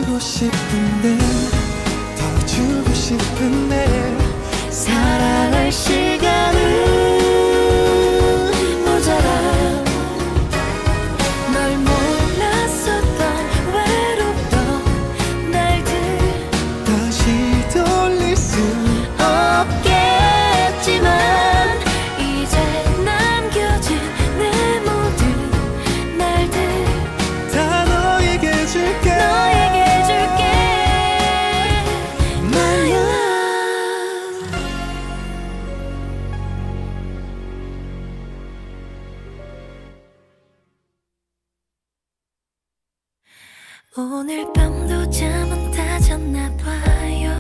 주고 싶은데 더 주고 싶은데 사랑할 시간은 모자라. 널 몰랐었던 외롭던 날들 다시 돌릴 수 없겠지만 이제 남겨진 내 모든 날들 다 너에게 줄게. 너에게 줄게. My love. 오늘 밤도 잠은 다 잤나 봐요.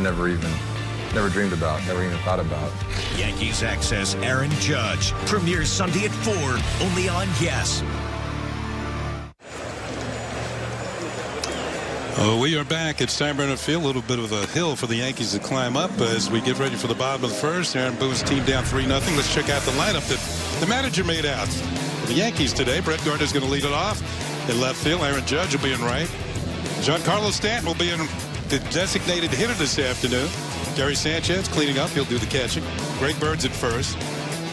Never dreamed about, never even thought about. Yankees Access Aaron Judge premieres Sunday at 4, only on Yes. We are back at Steinbrenner Field. A little bit of a hill for the Yankees to climb up as we get ready for the bottom of the first. Aaron Boone's team down 3-0. Let's check out the lineup that the manager made out for the Yankees today. Brett Gardner's going to lead it off. In left field, Aaron Judge will be in right. Giancarlo Stanton will be in the designated hitter this afternoon. Gary Sanchez cleaning up. He'll do the catching. Greg Bird's at first.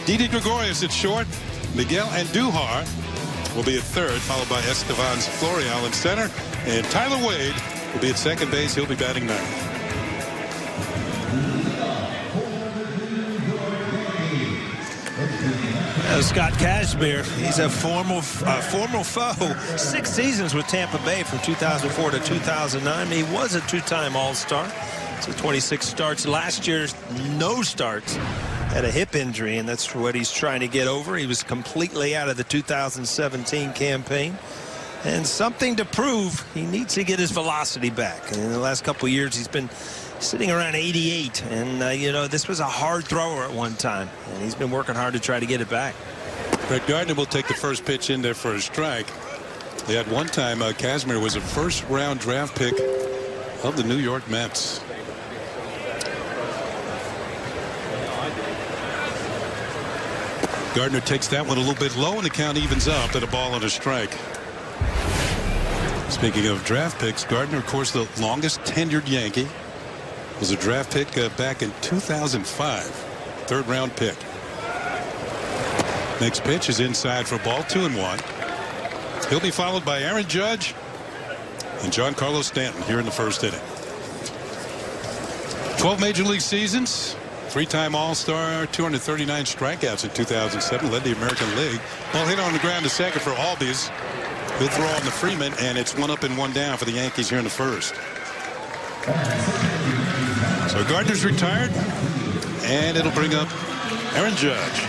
Didi Gregorius at short. Miguel Andujar will be at third, followed by Estevan Florial in center. And Tyler Wade will be at second base. He'll be batting ninth. Scott Kazmir, he's a former foe. 6 seasons with Tampa Bay from 2004 to 2009. He was a two-time All-Star. So 26 starts last year, no starts. Had a hip injury, and that's what he's trying to get over. He was completely out of the 2017 campaign. And something to prove, he needs to get his velocity back. And in the last couple of years, he's been sitting around 88. And, you know, this was a hard thrower at one time. And he's been working hard to try to get it back. Brett Gardner will take the first pitch in there for a strike. They had one time, Kazmir was a first-round draft pick of the New York Mets. Gardner takes that one a little bit low, and the count evens up at a ball and a strike. Speaking of draft picks, Gardner, of course, the longest tenured Yankee, was a draft pick back in 2005. Third-round pick. Next pitch is inside for a ball, 2-1. He'll be followed by Aaron Judge and Giancarlo Stanton here in the first inning. 12 Major League seasons. 3-time All-Star, 239 strikeouts in 2007, led the American League. Ball hit on the ground to second for Albies. He'll throw on the Freeman, and it's 1 up and 1 down for the Yankees here in the first. So Gardner's retired, and it'll bring up Aaron Judge.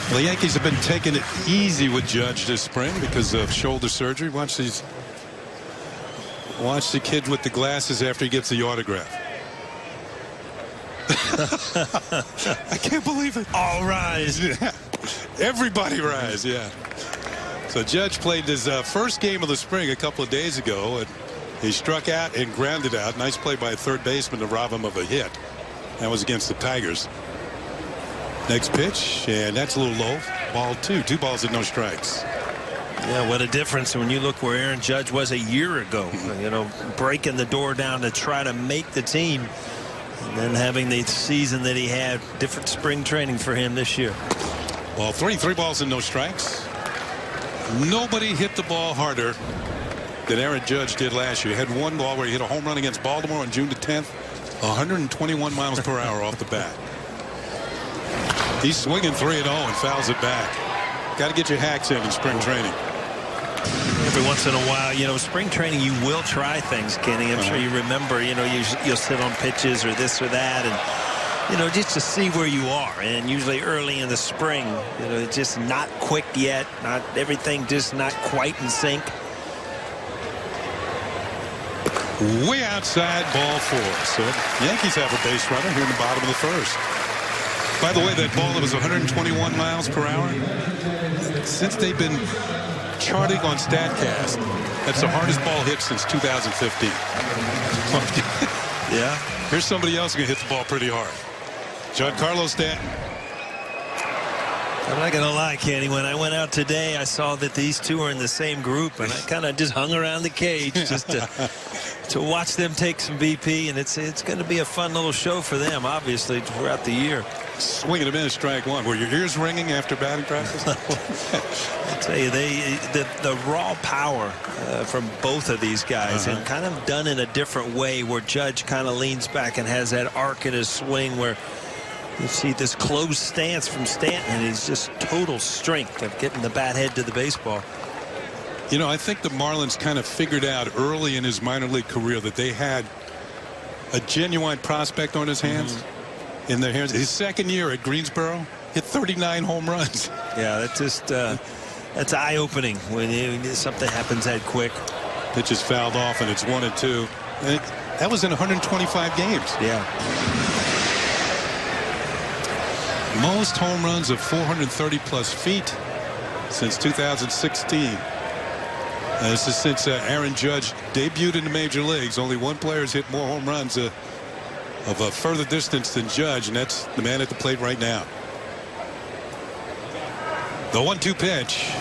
Well, the Yankees have been taking it easy with Judge this spring because of shoulder surgery. Watch the kid with the glasses after he gets the autograph. I can't believe it. All rise. Yeah. Everybody rise. Yeah. So Judge played his first game of the spring a couple of days ago, and he struck out and grounded out. Nice play by a third baseman to rob him of a hit. That was against the Tigers. Next pitch, and that's a little low. Ball 2. 2 balls and no strikes. Yeah, what a difference when you look where Aaron Judge was a year ago. You know, breaking the door down to try to make the team, and then having the season that he had. Different spring training for him this year. Ball 3. 3 balls and no strikes. Nobody hit the ball harder than Aaron Judge did last year. He had one ball where he hit a home run against Baltimore on June the 10th. 121 miles per hour off the bat. He's swinging 3-0 and fouls it back. Got to get your hacks in spring training. Every once in a while, you know, spring training, you will try things, Kenny. I'm sure you remember, you know, you'll sit on pitches or this or that, and, you know, just to see where you are. And usually early in the spring, you know, it's just not quick yet. Not everything just not quite in sync. Way outside, ball 4. So Yankees have a base runner here in the bottom of the first. By the way, that ball that was 121 miles per hour, since they've been charting on StatCast, that's the hardest ball hit since 2015. Yeah. Here's somebody else who can hit the ball pretty hard. Giancarlo Stanton. I'm not going to lie, Kenny. When I went out today, I saw that these two are in the same group, and I kind of just hung around the cage just to watch them take some BP, and it's going to be a fun little show for them, obviously, throughout the year. Swing and a minute, strike 1. Were your ears ringing after batting practice? I'll tell you, the raw power from both of these guys, and kind of done in a different way, where Judge kind of leans back and has that arc in his swing where you see this closed stance from Stanton, and he's just total strength of getting the bat head to the baseball. You know, I think the Marlins kind of figured out early in his minor league career that they had a genuine prospect on his hands. In their hands. His second year at Greensboro, hit 39 home runs. Yeah, that just that's eye-opening when something happens that quick. Pitch is fouled off, and it's 1-2. And that was in 125 games. Yeah. Most home runs of 430-plus feet since 2016. This is since Aaron Judge debuted in the major leagues. Only one player has hit more home runs of a further distance than Judge, and that's the man at the plate right now. The 1-2 pitch.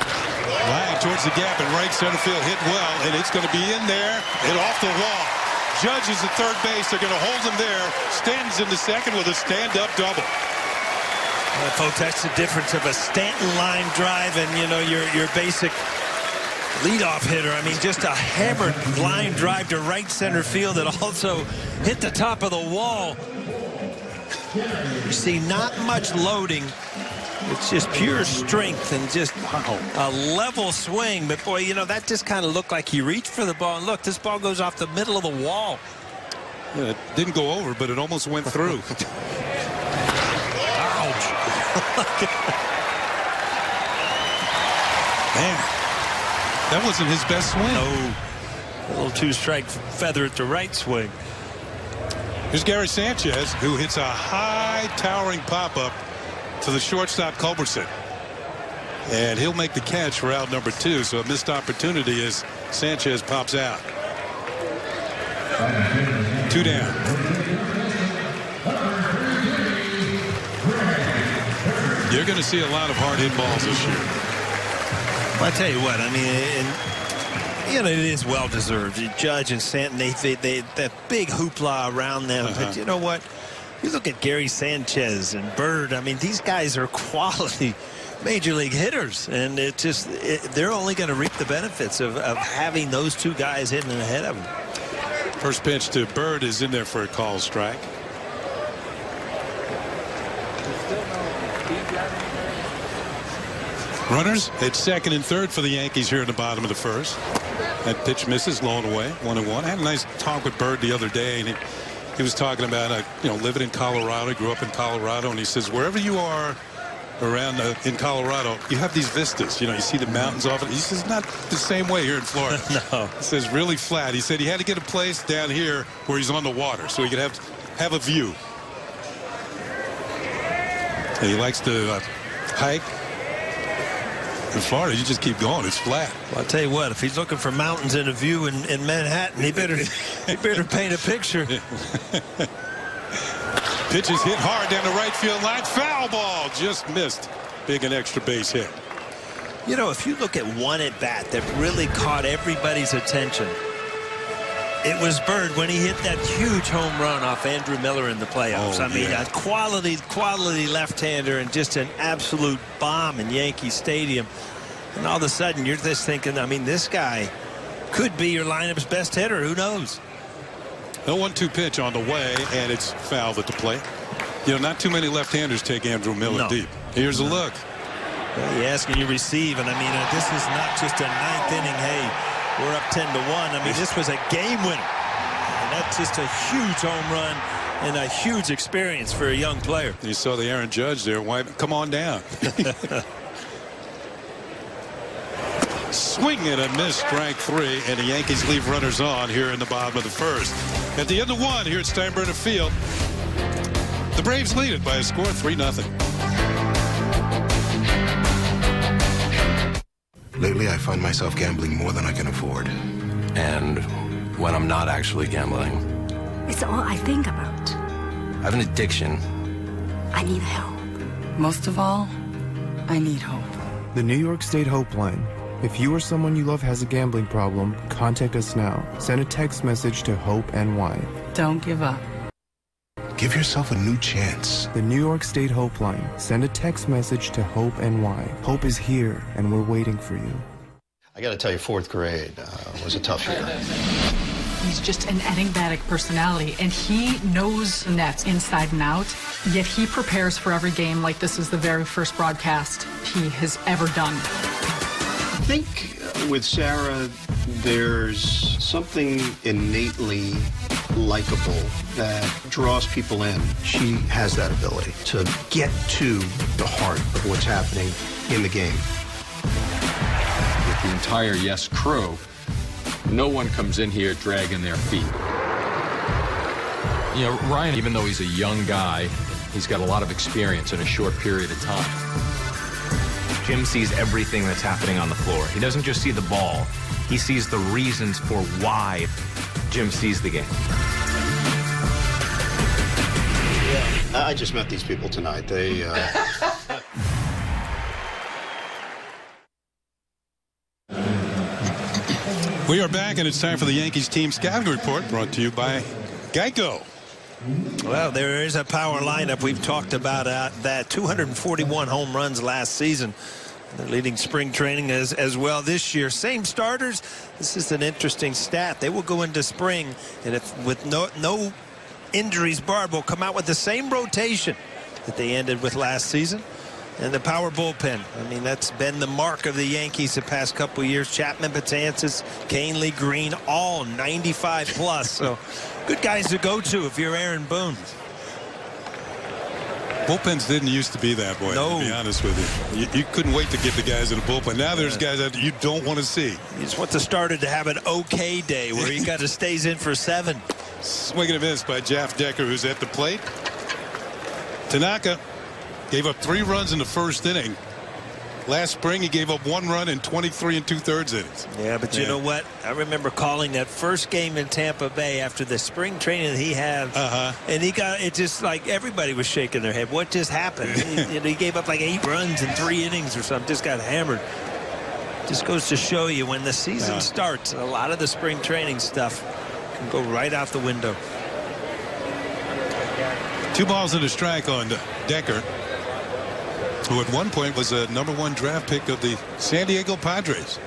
Line towards the gap in right center field, hit well, and it's going to be in there and off the wall. Judge is at third base. They're going to hold him there. Stanton's in the second with a stand-up double. Folks, that's the difference of a Stanton line drive and, you know, your basic leadoff hitter. I mean, just a hammered line drive to right center field that also hit the top of the wall. You see, not much loading. It's just pure strength and just a level swing. But, boy, you know, that just kind of looked like he reached for the ball. And, look, this ball goes off the middle of the wall. Yeah, it didn't go over, but it almost went through. Ouch. Man, that wasn't his best swing. No. A little two-strike feather at the right swing. Here's Gary Sanchez, who hits a high towering pop-up to the shortstop Culberson. And he'll make the catch for out number 2. So a missed opportunity as Sanchez pops out. 2 down. You're going to see a lot of hard hit balls this year. Well, I tell you what, I mean, you know, it is well deserved. Judge and Stanton, they that big hoopla around them. But you know what? You look at Gary Sanchez and Bird. I mean, these guys are quality major league hitters, and they're only going to reap the benefits of having those two guys hitting ahead of them. First pitch to Bird is in there for a call strike. Runners at second and third for the Yankees here in the bottom of the first. That pitch misses, low and away, 1-1. I had a nice talk with Bird the other day, and he was talking about you know, living in Colorado. He grew up in Colorado, and he says wherever you are around in Colorado, you have these vistas. You know, you see the mountains off it. He says not the same way here in Florida. No. He says really flat. He said he had to get a place down here where he's on the water so he could have a view. And he likes to hike. In Florida, you just keep going. It's flat. Well, I'll tell you what, if he's looking for mountains and a view in Manhattan, he better paint a picture. Pitches hit hard down the right field line. Foul ball. Just missed. Big and extra base hit. You know, if you look at one at bat that really caught everybody's attention, it was Bird when he hit that huge home run off Andrew Miller in the playoffs. Oh, I mean, yeah. a quality left-hander and just an absolute bomb in Yankee Stadium. And all of a sudden, you're just thinking, I mean, this guy could be your lineup's best hitter. Who knows? The 1-2 pitch on the way, and it's fouled at the plate. You know, not too many left-handers take Andrew Miller deep. Here's a look. Well, you ask and you receive, and I mean, this is not just a ninth inning, hey, we're up 10-1. I mean, this was a game winner. And that's just a huge home run and a huge experience for a young player. You saw the Aaron Judge there. Why, come on down. Swing and a miss, strike 3, and the Yankees leave runners on here in the bottom of the first. At the end of 1 here at Steinbrenner Field, the Braves lead it by a score of 3-0. Lately, I find myself gambling more than I can afford. And when I'm not actually gambling, It's all I think about. I have an addiction. I need help. Most of all, I need hope. The New York State Hope Line. If you or someone you love has a gambling problem, contact us now. Send a text message to HOPE NY. Don't give up. Give yourself a new chance. The New York State Hope Line. Send a text message to HOPE NY. Hope is here, and we're waiting for you. I got to tell you, 4th grade was a tough year. He's just an enigmatic personality, and he knows the Nets inside and out, yet he prepares for every game like this is the very first broadcast he has ever done. I think with Sarah, there's something innately likable that draws people in. She has that ability to get to the heart of what's happening in the game. the entire Yes crew, no one comes in here dragging their feet. You know, Ryan, even though he's a young guy, he's got a lot of experience in a short period of time. Jim sees everything that's happening on the floor. He doesn't just see the ball. He sees the reasons for why Jim sees the game. I just met these people tonight. They... We are back, and it's time for the Yankees team scouting report, brought to you by Geico. Well, there is a power lineup. We've talked about that. 241 home runs last season. They're leading spring training as well this year. Same starters. This is an interesting stat. They will go into spring, and if with no injuries barred, will come out with the same rotation that they ended with last season. And the power bullpen. I mean, that's been the mark of the Yankees the past couple of years. Chapman, Betances, Canely, Green, all 95 plus. So good guys to go to if you're Aaron Boone. Bullpens didn't used to be that way, to be honest with you. You couldn't wait to get the guys in the bullpen. Now there's guys that you don't want to see. You just want the starter to have an okay day where he kind of stays in for 7. Swing and a miss by Jeff Decker, who's at the plate. Tanaka gave up 3 runs in the first inning. Last spring, he gave up 1 run in 23 2/3 innings. Yeah, but you know what? I remember calling that first game in Tampa Bay after the spring training that he had. And he got it, just like everybody was shaking their head. What just happened? he gave up like 8 runs in 3 innings or something. Just got hammered. Just goes to show you when the season starts, a lot of the spring training stuff can go right out the window. 2 balls and a strike on Decker, who at one point was a #1 draft pick of the San Diego Padres.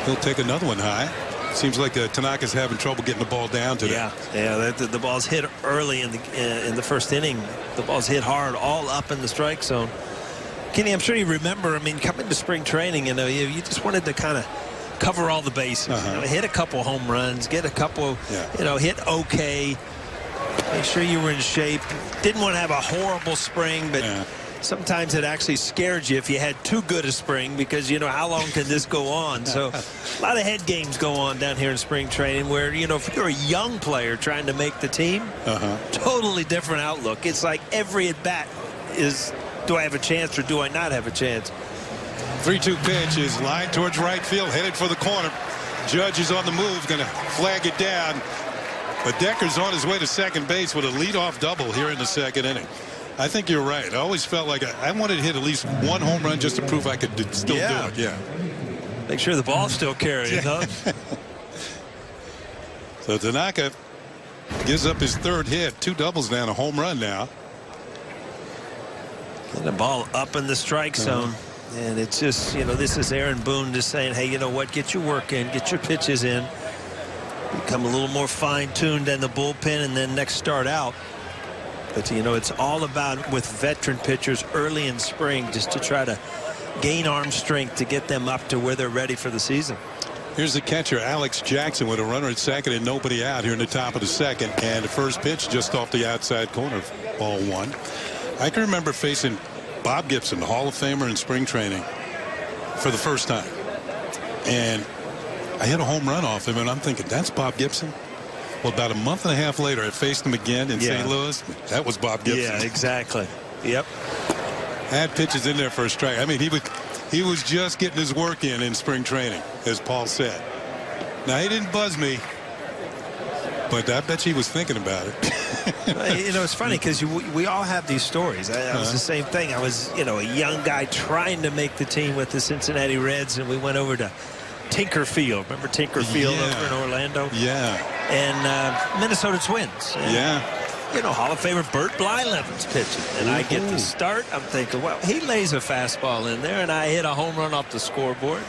He'll take another one high. Seems like Tanaka's having trouble getting the ball down today. Yeah. The ball's hit early in the first inning. The ball's hit hard, all up in the strike zone. Kenny, I'm sure you remember. I mean, coming to spring training, you know, you just wanted to kind of cover all the bases. You know, hit a couple home runs, get a couple, you know, hit okay. Make sure you were in shape. Didn't want to have a horrible spring, but sometimes it actually scared you if you had too good a spring, because, you know, how long can this go on? So a lot of head games go on down here in spring training where, you know, if you're a young player trying to make the team, totally different outlook. It's like every at-bat is, do I have a chance or do I not have a chance? 3-2 pitch is lined towards right field, headed for the corner. Judge is on the move, going to flag it down. But Decker's on his way to second base with a leadoff double here in the second inning. I think you're right. I always felt like I wanted to hit at least 1 home run just to prove I could still do it. Make sure the ball's still carrying, huh? So Tanaka gives up his 3rd hit. 2 doubles down, a home run now. Get the ball up in the strike zone. And it's just, you know, this is Aaron Boone just saying, hey, you know what, get your work in, get your pitches in. Become a little more fine-tuned in the bullpen and then next start out. But, you know, it's all about with veteran pitchers early in spring just to try to gain arm strength to get them up to where they're ready for the season. Here's the catcher, Alex Jackson, with a runner at second and nobody out here in the top of the second. And the first pitch just off the outside corner, ball 1. I can remember facing Bob Gibson, the Hall of Famer in spring training, for the first time. And I hit a home run off him, and I'm thinking, that's Bob Gibson? Well, about a month and a half later, I faced him again in St. Louis. That was Bob Gibson. Yeah, exactly. Yep. Had pitches in there for a strike. I mean, he was just getting his work in spring training, as Paul said. Now, he didn't buzz me, but I bet he was thinking about it. You know, it's funny because we all have these stories. I was the same thing. I was, you know, a young guy trying to make the team with the Cincinnati Reds, and we went over to Tinker Field. Remember Tinker Field over in Orlando? Yeah. And Minnesota Twins. And, you know, Hall of Famer Bert Blyleven's pitching. And I get the start. I'm thinking, well, he lays a fastball in there, and I hit a home run off the scoreboard.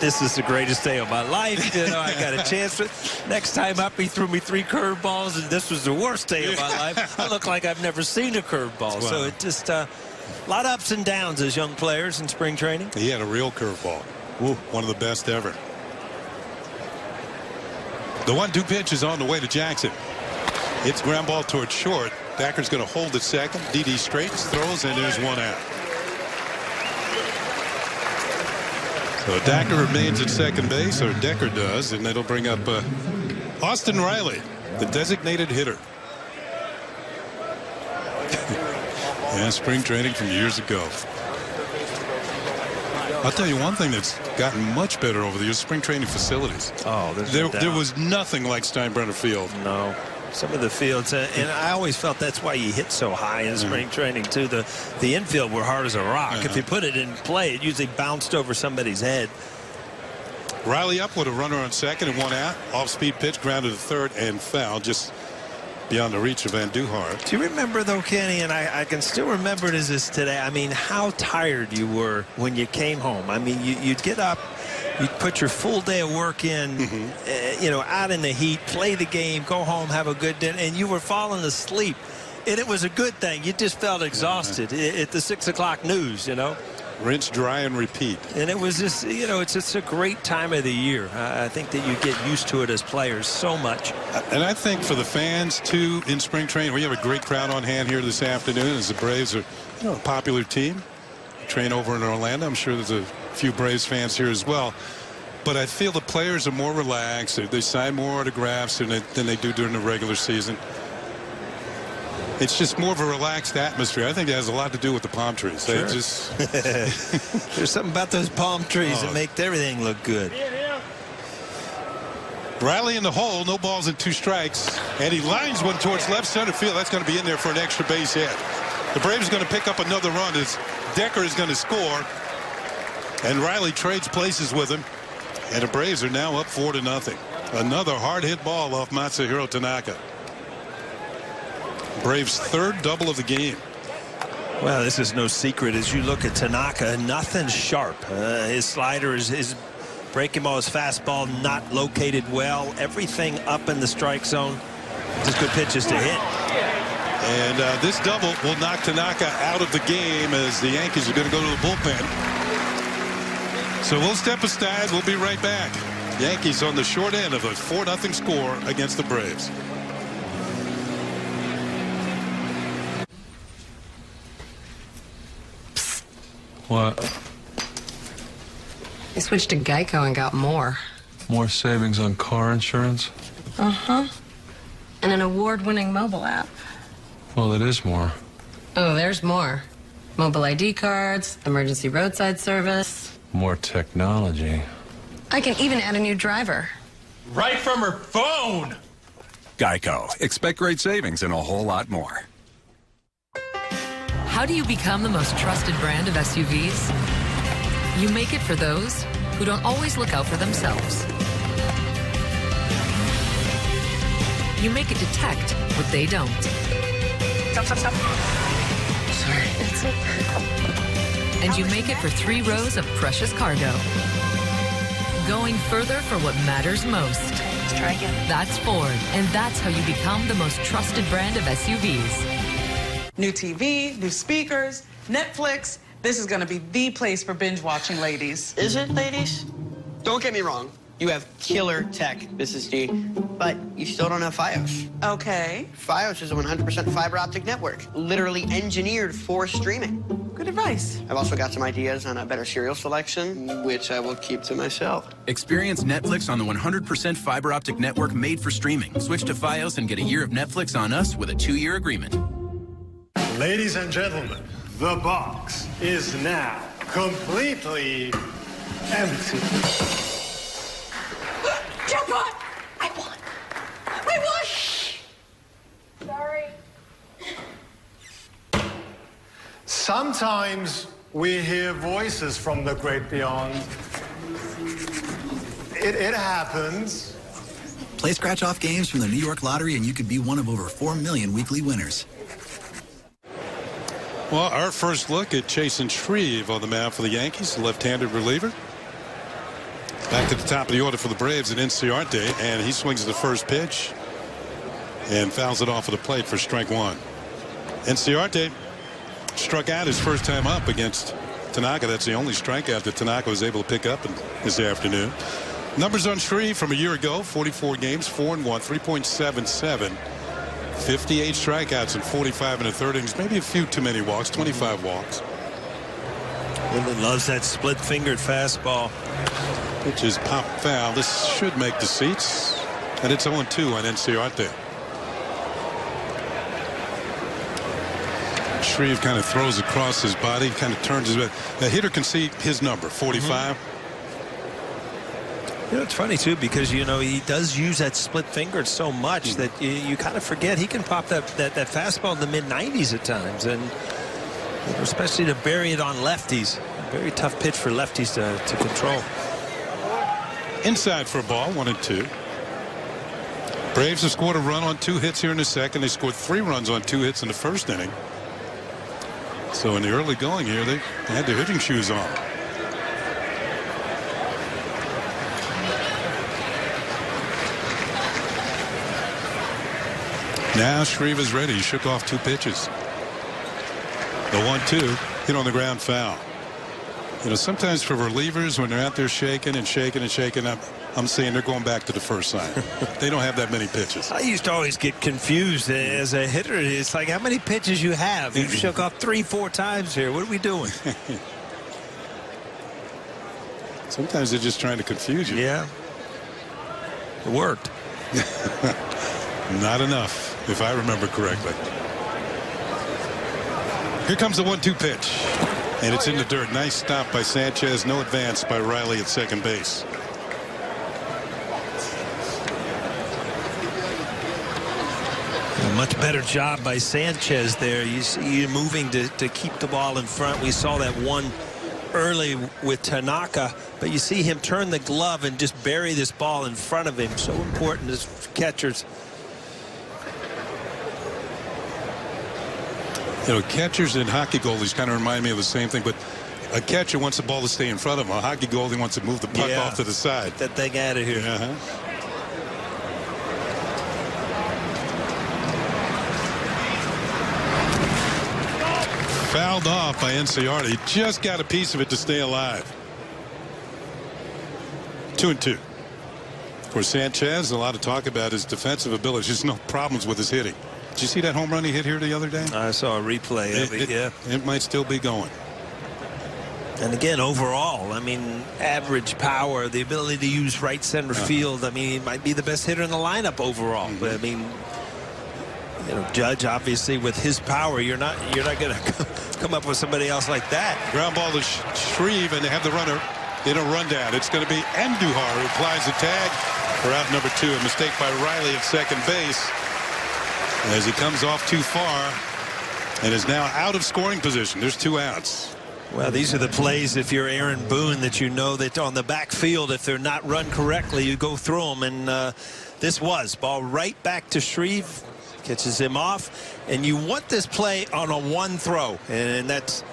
This is the greatest day of my life. You know, I got a chance. Next time up, he threw me 3 curveballs, and this was the worst day of my life. I look like I've never seen a curveball. Wow. So it just a lot of ups and downs as young players in spring training. He had a real curveball. One of the best ever. The 1-2 pitch is on the way to Jackson. It's ground ball towards short. Decker's going to hold it second. Didi straightens, throws, and there's 1 out. So Decker remains at second base, or Decker does, and it'll bring up Austin Riley, the designated hitter. Yeah, spring training from years ago. I'll tell you one thing that's gotten much better over the years: spring training facilities. Oh, there was nothing like Steinbrenner Field. No. Some of the fields, and I always felt that's why you hit so high in spring training too. The infield were hard as a rock. If you put it in play, it usually bounced over somebody's head. Riley up with a runner on second and one out. Off-speed pitch, grounded to third and foul, just beyond the reach of Van Duhart. Do you remember though, Kenny, and I can still remember it as this today, I mean, how tired you were when you came home. I mean, you'd get up, you'd put your full day of work in, you know, out in the heat, play the game, go home, have a good dinner, and you were falling asleep. And it was a good thing. You just felt exhausted at the 6 o'clock news, you know. Rinse, dry, and repeat. And it was just, you know, it's just a great time of the year. I think that you get used to it as players so much. And I think for the fans, too, in spring training, we have a great crowd on hand here this afternoon as the Braves are, you know, a popular team. Train over in Orlando. I'm sure there's a few Braves fans here as well. But I feel the players are more relaxed. They sign more autographs than they do during the regular season. It's just more of a relaxed atmosphere. I think it has a lot to do with the palm trees. They just there's something about those palm trees that make everything look good. Riley in the hole, no balls and 2 strikes, and he lines one towards left center field. That's going to be in there for an extra base hit. The Braves are going to pick up another run as Decker is going to score, and Riley trades places with him, and the Braves are now up 4-0. Another hard hit ball off Masahiro Tanaka. Braves' third double of the game. Well, this is no secret. As you look at Tanaka, nothing sharp. His slider, his breaking ball, his fastball not located well. Everything up in the strike zone. Just good pitches to hit. And this double will knock Tanaka out of the game as the Yankees are going to go to the bullpen. So we'll step aside. We'll be right back. Yankees on the short end of a 4-0 score against the Braves. What? I switched to Geico and got more. More savings on car insurance? Uh-huh. And an award-winning mobile app. Well, it is more. Oh, there's more. Mobile ID cards, emergency roadside service. More technology. I can even add a new driver. Right from her phone! Geico. Expect great savings and a whole lot more. How do you become the most trusted brand of SUVs? You make it for those who don't always look out for themselves. You make it detect what they don't. Stop. Sorry. It's And you make it for 3 rows of precious cargo. Going further for what matters most. Let's try again. That's Ford, and that's how you become the most trusted brand of SUVs. New TV, new speakers, Netflix. This is going to be the place for binge watching, ladies. Is it, ladies? Don't get me wrong. You have killer tech, Mrs. G, but you still don't have Fios. Okay. Fios is a 100% fiber optic network, literally engineered for streaming. Good advice. I've also got some ideas on a better cereal selection, which I will keep to myself. Experience Netflix on the 100% fiber optic network made for streaming. Switch to Fios and get a year of Netflix on us with a 2-year agreement. Ladies and gentlemen, the box is now completely empty. Jackpot! I won! We won! Sorry. Sometimes we hear voices from the great beyond. It happens. Play scratch-off games from the New York Lottery and you could be one of over 4 million weekly winners. Well, our first look at Chasen Shreve on the mound for the Yankees, the left-handed reliever. Back to the top of the order for the Braves at Inciarte, and he swings the first pitch and fouls it off of the plate for strike 1. Inciarte struck out his first time up against Tanaka. That's the only strikeout that Tanaka was able to pick up this afternoon. Numbers on Shreve from a year ago: 44 games, 4-1, 3.77. 58 strikeouts and 45 1/3 innings. Maybe a few too many walks, 25 walks. Woodland loves that split-fingered fastball. Pitch is pop foul. This should make the seats. And it's 0-2 on Enciarte. Shreve kind of throws across his body, kind of turns his head. The hitter can see his number, 45. You know, it's funny, too, because, you know, he does use that split finger so much that you kind of forget he can pop that fastball in the mid-90s at times. And especially to bury it on lefties. Very tough pitch for lefties to control. Inside for a ball, 1-2. Braves have scored a run on 2 hits here in the second. They scored 3 runs on 2 hits in the first inning. So in the early going here, they had their hitting shoes on. Now Shreve is ready. He shook off 2 pitches. The 1-2 hit on the ground, foul. You know, sometimes for relievers, when they're out there shaking and shaking and shaking up, I'm saying they're going back to the first sign. They don't have that many pitches. I used to always get confused as a hitter. It's like, how many pitches you have? You shook off 3-4 times here. What are we doing? Sometimes they're just trying to confuse you. Yeah. It worked. Not enough, if I remember correctly. Here comes the 1-2 pitch. And it's in the dirt. Nice stop by Sanchez. No advance by Riley at second base. A much better job by Sanchez there. You see you moving to keep the ball in front. We saw that one early with Tanaka, but you see him turn the glove and just bury this ball in front of him. So important as catchers. You know, catchers and hockey goalies kind of remind me of the same thing, but a catcher wants the ball to stay in front of him. A hockey goalie wants to move the puck off to the side. Get that thing out of here. Fouled off by Enciarte. He just got a piece of it to stay alive. 2-2. Of course, Sanchez, a lot of talk about his defensive ability. Just no problems with his hitting. Did you see that home run he hit here the other day? I saw a replay of it, yeah. It might still be going. And again, overall, I mean, average power, the ability to use right center field. I mean, he might be the best hitter in the lineup overall. But I mean, you know, Judge, obviously, with his power, you're not going to come up with somebody else like that. Ground ball to Shreve, and they have the runner in a rundown. It's going to be Andujar who applies the tag for out number 2. A mistake by Riley at second base, as he comes off too far and is now out of scoring position. There's 2 outs. Well, these are the plays, if you're Aaron Boone, that you know that on the backfield, if they're not run correctly, you go through them. And this was ball right back to Shreve, catches him off. And you want this play on a 1 throw. And that's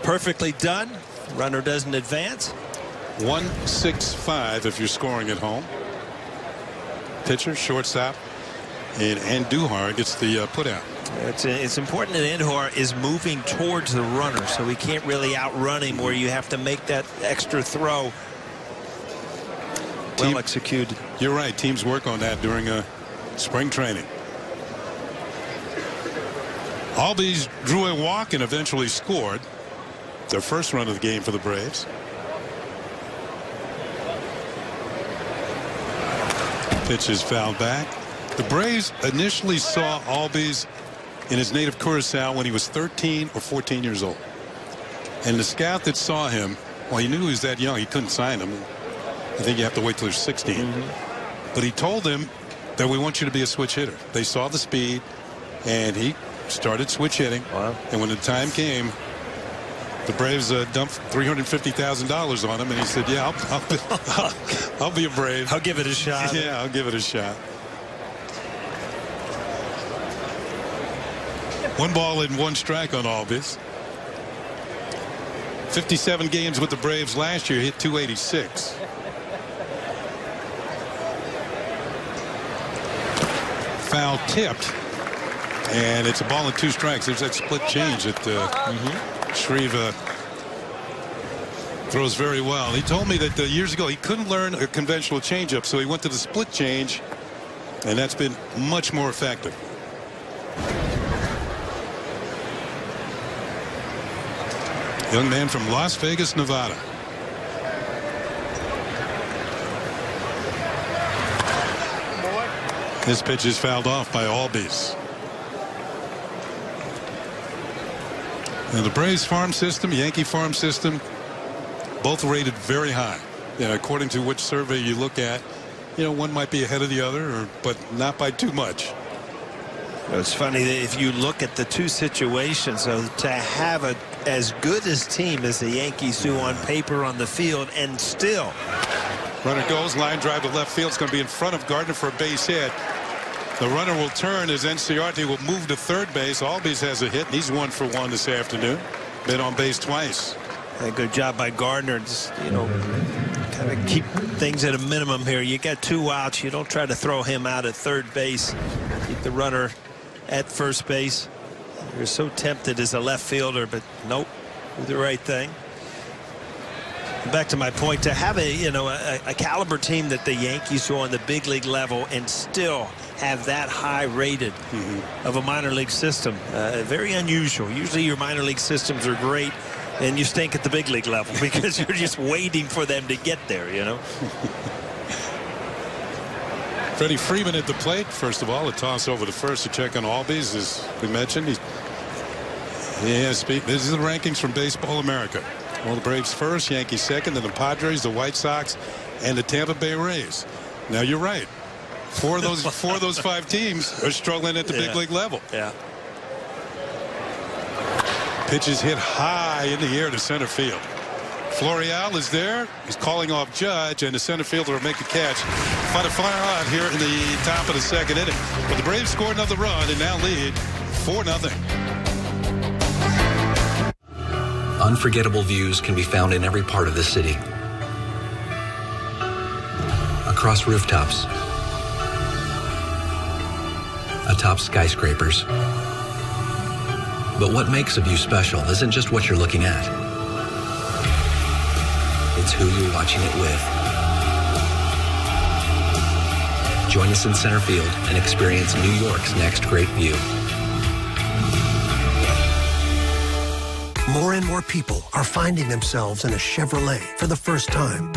perfectly done. Runner doesn't advance. 1-6-5 if you're scoring at home. Pitcher, shortstop. And Andujar gets the put out. It's important that Andujar is moving towards the runner, so he can't really outrun him where you have to make that extra throw. Well executed. You're right. Teams work on that during spring training. Albies drew a walk and eventually scored their first run of the game for the Braves. Pitch is fouled back. The Braves initially saw Albies in his native Curacao when he was 13 or 14 years old. And the scout that saw him, well, he knew he was that young. He couldn't sign him. I think you have to wait till you're 16. But he told them that we want you to be a switch hitter. They saw the speed, and he started switch hitting. Wow. And when the time came, the Braves dumped $350,000 on him, and he said, yeah, I'll be a Brave. I'll give it a shot. Yeah, I'll give it a shot. 1 ball and 1 strike on Albies. 57 games with the Braves last year, hit .286. Foul tipped, and it's a ball and 2 strikes. There's that split change that Shreve throws very well. He told me that years ago he couldn't learn a conventional changeup, so he went to the split change, and that's been much more effective. Young man from Las Vegas, Nevada. This pitch is fouled off by Albies. Now the Braves farm system, Yankee farm system, both rated very high. According to which survey you look at, one might be ahead of the other, but not by too much. It's funny that if you look at the two situations, so to have as good a team as the Yankees do on paper on the field, and still. Runner goes, line drive to left field. It's going to be in front of Gardner for a base hit. The runner will turn as NCRT will move to third base. Albies has a hit, and he's 1 for 1 this afternoon. Been on base twice. Good job by Gardner. Just, kind of keep things at a minimum here. You got 2 outs. You don't try to throw him out at third base. Keep the runner at first base. You're so tempted as a left fielder, but nope, do the right thing. Back to my point, to have a caliber team that the Yankees do on the big league level and still have that high rated of a minor league system, very unusual. Usually your minor league systems are great and you stink at the big league level because you're just waiting for them to get there, Freddie Freeman at the plate. First of all, a toss over to first to check on Albies, as we mentioned. This is the rankings from Baseball America. Well, the Braves first, Yankees second, then the Padres, the White Sox, and the Tampa Bay Rays. Now you're right. Four of those 5 teams are struggling at the big league level. Yeah. Pitch is hit high in the air to center field. Florial is there. He's calling off Judge, and the center fielder will make the catch. Fight a fire out here in the top of the second inning. But the Braves scored another run and now lead 4-0. Unforgettable views can be found in every part of the city. Across rooftops, atop skyscrapers. But what makes a view special isn't just what you're looking at. It's who you're watching it with. Join us in center field and experience New York's next great view. More and more people are finding themselves in a Chevrolet for the first time.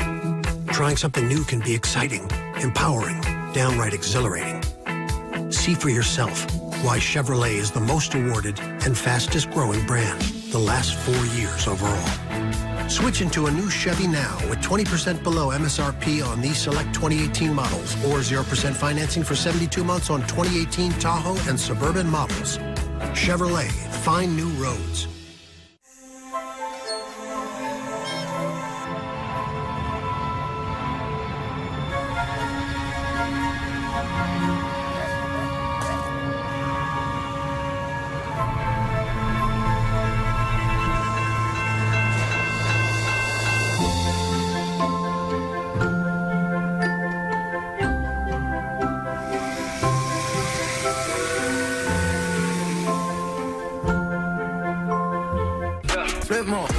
Trying something new can be exciting, empowering, downright exhilarating. See for yourself why Chevrolet is the most awarded and fastest growing brand the last 4 years overall. Switch into a new Chevy now with 20% below MSRP on these select 2018 models or 0% financing for 72 months on 2018 Tahoe and Suburban models. Chevrolet, find new roads.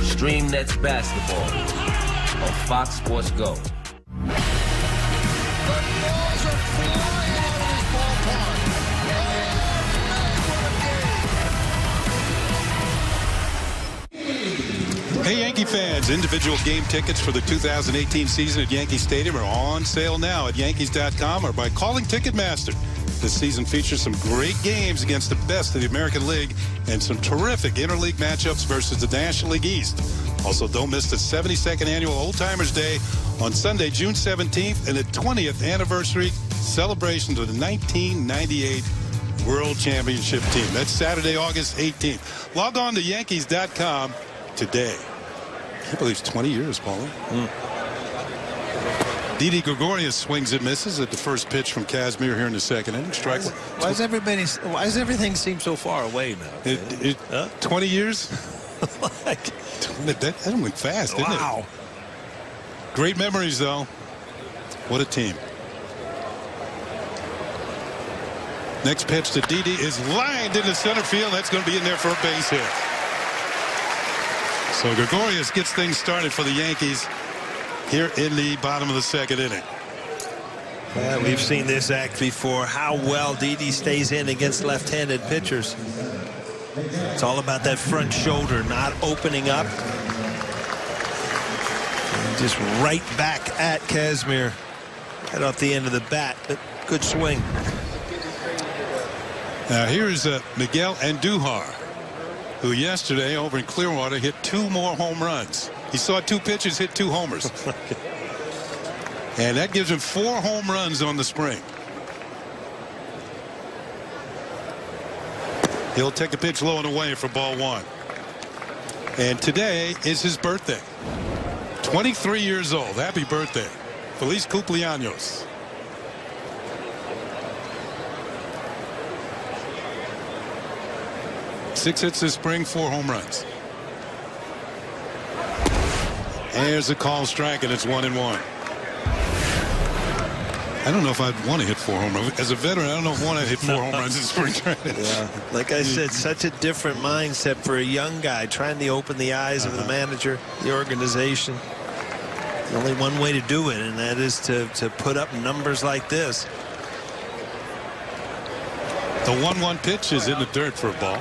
Stream Nets basketball on Fox Sports Go. Hey, Yankee fans, individual game tickets for the 2018 season at Yankee Stadium are on sale now at Yankees.com or by calling Ticketmaster. This season features some great games against the best of the American League and some terrific interleague matchups versus the National League East. Also, don't miss the 72nd Annual Old Timers Day on Sunday, June 17th, and the 20th anniversary celebration of the 1998 World Championship team. That's Saturday, August 18th. Log on to Yankees.com today. I can't believe it's 20 years, Paula. Didi Gregorius swings and misses at the first pitch from Kazmir here in the second inning. Strike. Why does everything seem so far away now? 20 years? That went fast, didn't it? Wow. Great memories, though. What a team. Next pitch to Didi is lined into center field. That's going to be in there for a base hit. So Gregorius gets things started for the Yankees here in the bottom of the second inning. We've seen this act before, how well Didi stays in against left-handed pitchers. It's all about that front shoulder not opening up. And just right back at Kazmir. Head off the end of the bat, but good swing. Now here's Miguel Andujar, who yesterday over in Clearwater hit 2 more home runs. He saw 2 pitches, hit 2 homers. And that gives him 4 home runs on the spring. He'll take a pitch low and away for ball 1. And today is his birthday. 23 years old. Happy birthday. Feliz cumpleaños. Six hits this spring, 4 home runs. There's a call strike, and it's 1-1. I don't know if I'd want to hit 4 home runs. As a veteran, I don't know if I want to hit 4 home runs in spring training. Yeah. Like I said, such a different mindset for a young guy trying to open the eyes of the manager, the organization. There's only one way to do it, and that is to put up numbers like this. The 1-1 pitch is in the dirt for a ball.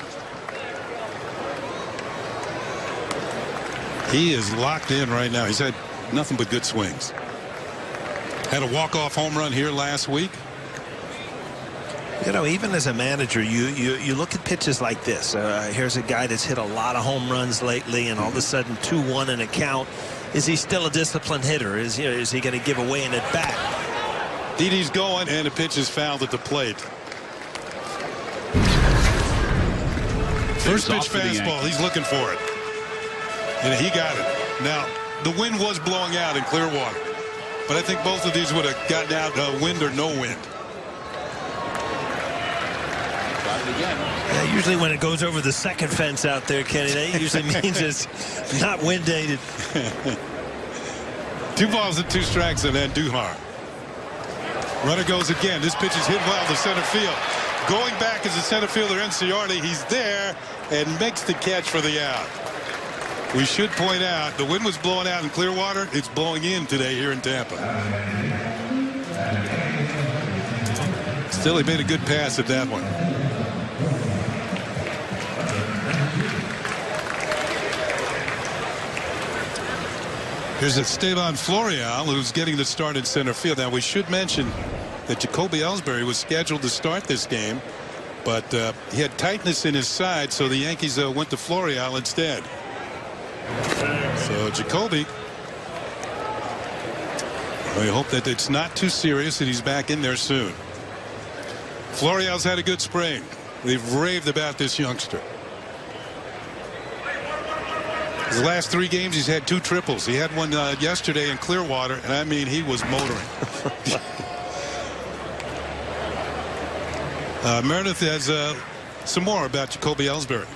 He is locked in right now. He's had nothing but good swings. Had a walk-off home run here last week. You know, even as a manager, you look at pitches like this. Here's a guy that's hit a lot of home runs lately, and all of a sudden 2-1 in a count. Is he still a disciplined hitter? Is he going to give away an at-bat? Didi's going, and the pitch is fouled at the plate. First pitch fastball. He's looking for it. And he got it. Now, the wind was blowing out in Clearwater. But I think both of these would have gotten out wind or no wind. Yeah, usually when it goes over the second fence out there, Kenny, that usually means it's not wind-aided. 2 balls and 2 strikes and Andujar. Runner goes again. This pitch is hit well to center field. Going back is the center fielder, Enciardi. He's there and makes the catch for the out. We should point out the wind was blowing out in Clearwater. It's blowing in today here in Tampa. Still, he made a good pass at that one. Here's Esteban Florial, who's getting the start in center field. Now, we should mention that Jacoby Ellsbury was scheduled to start this game, but he had tightness in his side, so the Yankees went to Florial instead. So Jacoby, we hope that it's not too serious and he's back in there soon. Florial's had a good spring. They've raved about this youngster. His last 3 games he's had 2 triples. He had one yesterday in Clearwater, and I mean he was motoring. Meredith has some more about Jacoby Ellsbury.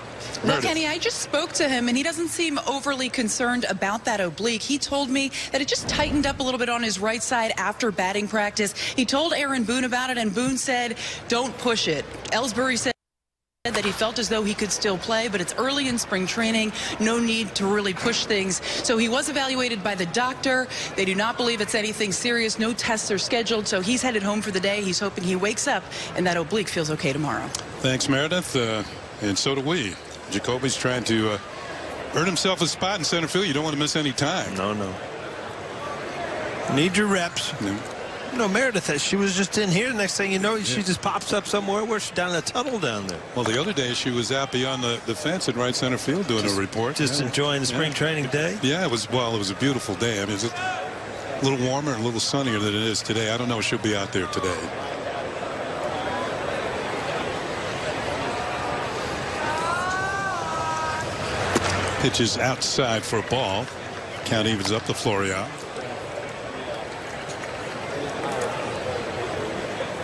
Well, Kenny, I just spoke to him, and he doesn't seem overly concerned about that oblique. He told me that it just tightened up a little bit on his right side after batting practice. He told Aaron Boone about it, and Boone said, don't push it. Ellsbury said that he felt as though he could still play, but it's early in spring training. No need to really push things. So he was evaluated by the doctor. They do not believe it's anything serious. No tests are scheduled, so he's headed home for the day. He's hoping he wakes up and that oblique feels okay tomorrow. Thanks, Meredith. And so do we. Jacoby's trying to earn himself a spot in center field. You don't want to miss any time. No. Need your reps. Yeah. You know, Meredith, she was just in here. The next thing you know, she just pops up somewhere. Where's she? Down in the tunnel down there. Well, the other day she was out beyond the fence in right center field doing a report. Just enjoying the spring training day? Yeah, it was a beautiful day. I mean, it's a little warmer and a little sunnier than it is today. I don't know if she'll be out there today. Pitches outside for a ball. Count evens up to Florial.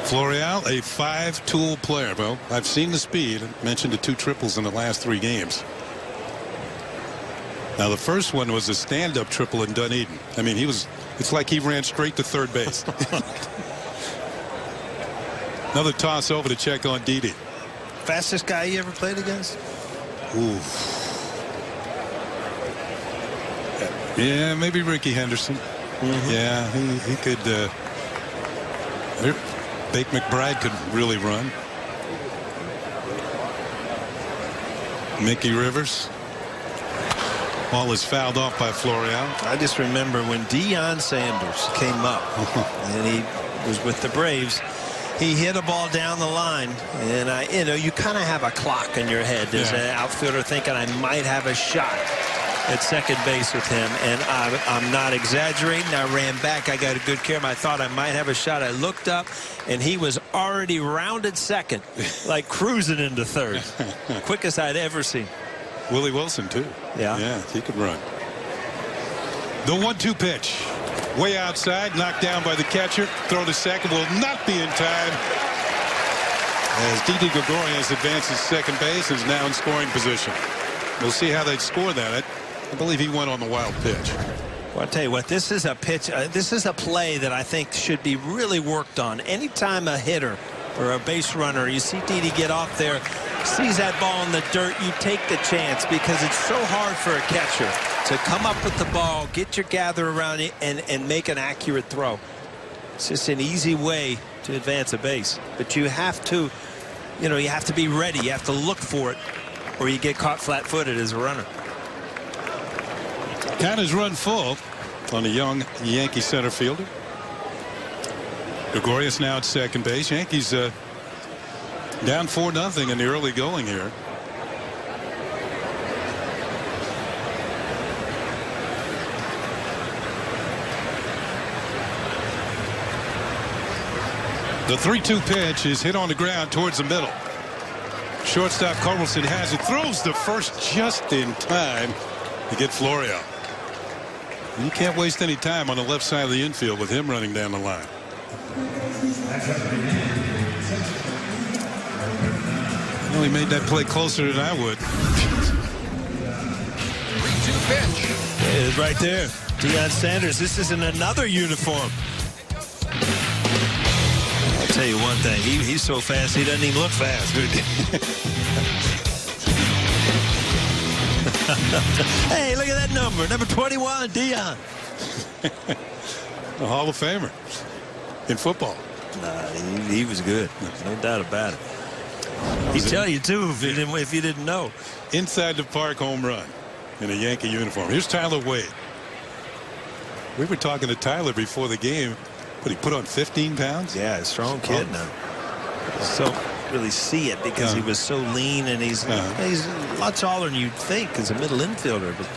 Florial, a 5-tool player. Well, I've seen the speed. I mentioned the 2 triples in the last 3 games. Now, the first one was a stand-up triple in Dunedin. I mean, it's like he ran straight to third base. Another toss over to check on Didi. Fastest guy you ever played against? Ooh. Yeah, maybe Ricky Henderson. Yeah, he could. Bake McBride could really run. Mickey Rivers. Ball is fouled off by Florial. I just remember when Deion Sanders came up and he was with the Braves. He hit a ball down the line, and you kind of have a clock in your head as an outfielder thinking I might have a shot at second base with him, and I'm not exaggerating. I ran back. I got a good care. I thought I might have a shot. I looked up, and he was already rounded second, like cruising into third. Quickest I'd ever seen. Willie Wilson, too. Yeah, he could run. The 1-2 pitch. Way outside, knocked down by the catcher. Throw to second will not be in time. As Didi Gregorius advances second base, is now in scoring position. We'll see how they score that. I believe he went on the wild pitch. Well, I'll tell you what, this is a pitch. This is a play that I think should be really worked on. Anytime a hitter or a base runner, you see Didi get off there, sees that ball in the dirt, you take the chance, because it's so hard for a catcher to come up with the ball, get your gather around it, and make an accurate throw. It's just an easy way to advance a base. But you have to, you have to be ready. You have to look for it, or you get caught flat-footed as a runner. Count is run full on a young Yankee center fielder. Gregorius now at second base. Yankees down 4-0 in the early going here. The 3-2 pitch is hit on the ground towards the middle. Shortstop Carlson has it, throws the first just in time to get Florial. You can't waste any time on the left side of the infield with him running down the line. Well, he made that play closer than I would. 3-2 pitch. It is right there. Deion Sanders, this is in another uniform. I'll tell you one thing. He's so fast, he doesn't even look fast. Hey, look at that number. Number 21, Deion. A Hall of Famer in football. Nah, he was good. No doubt about it. He'd tell you, too, if you didn't know. Inside the park home run in a Yankee uniform. Here's Tyler Wade. We were talking to Tyler before the game. But he put on 15 pounds? Yeah, a strong kid now. So really see it because he was so lean, and he's a lot taller than you'd think as a middle infielder. But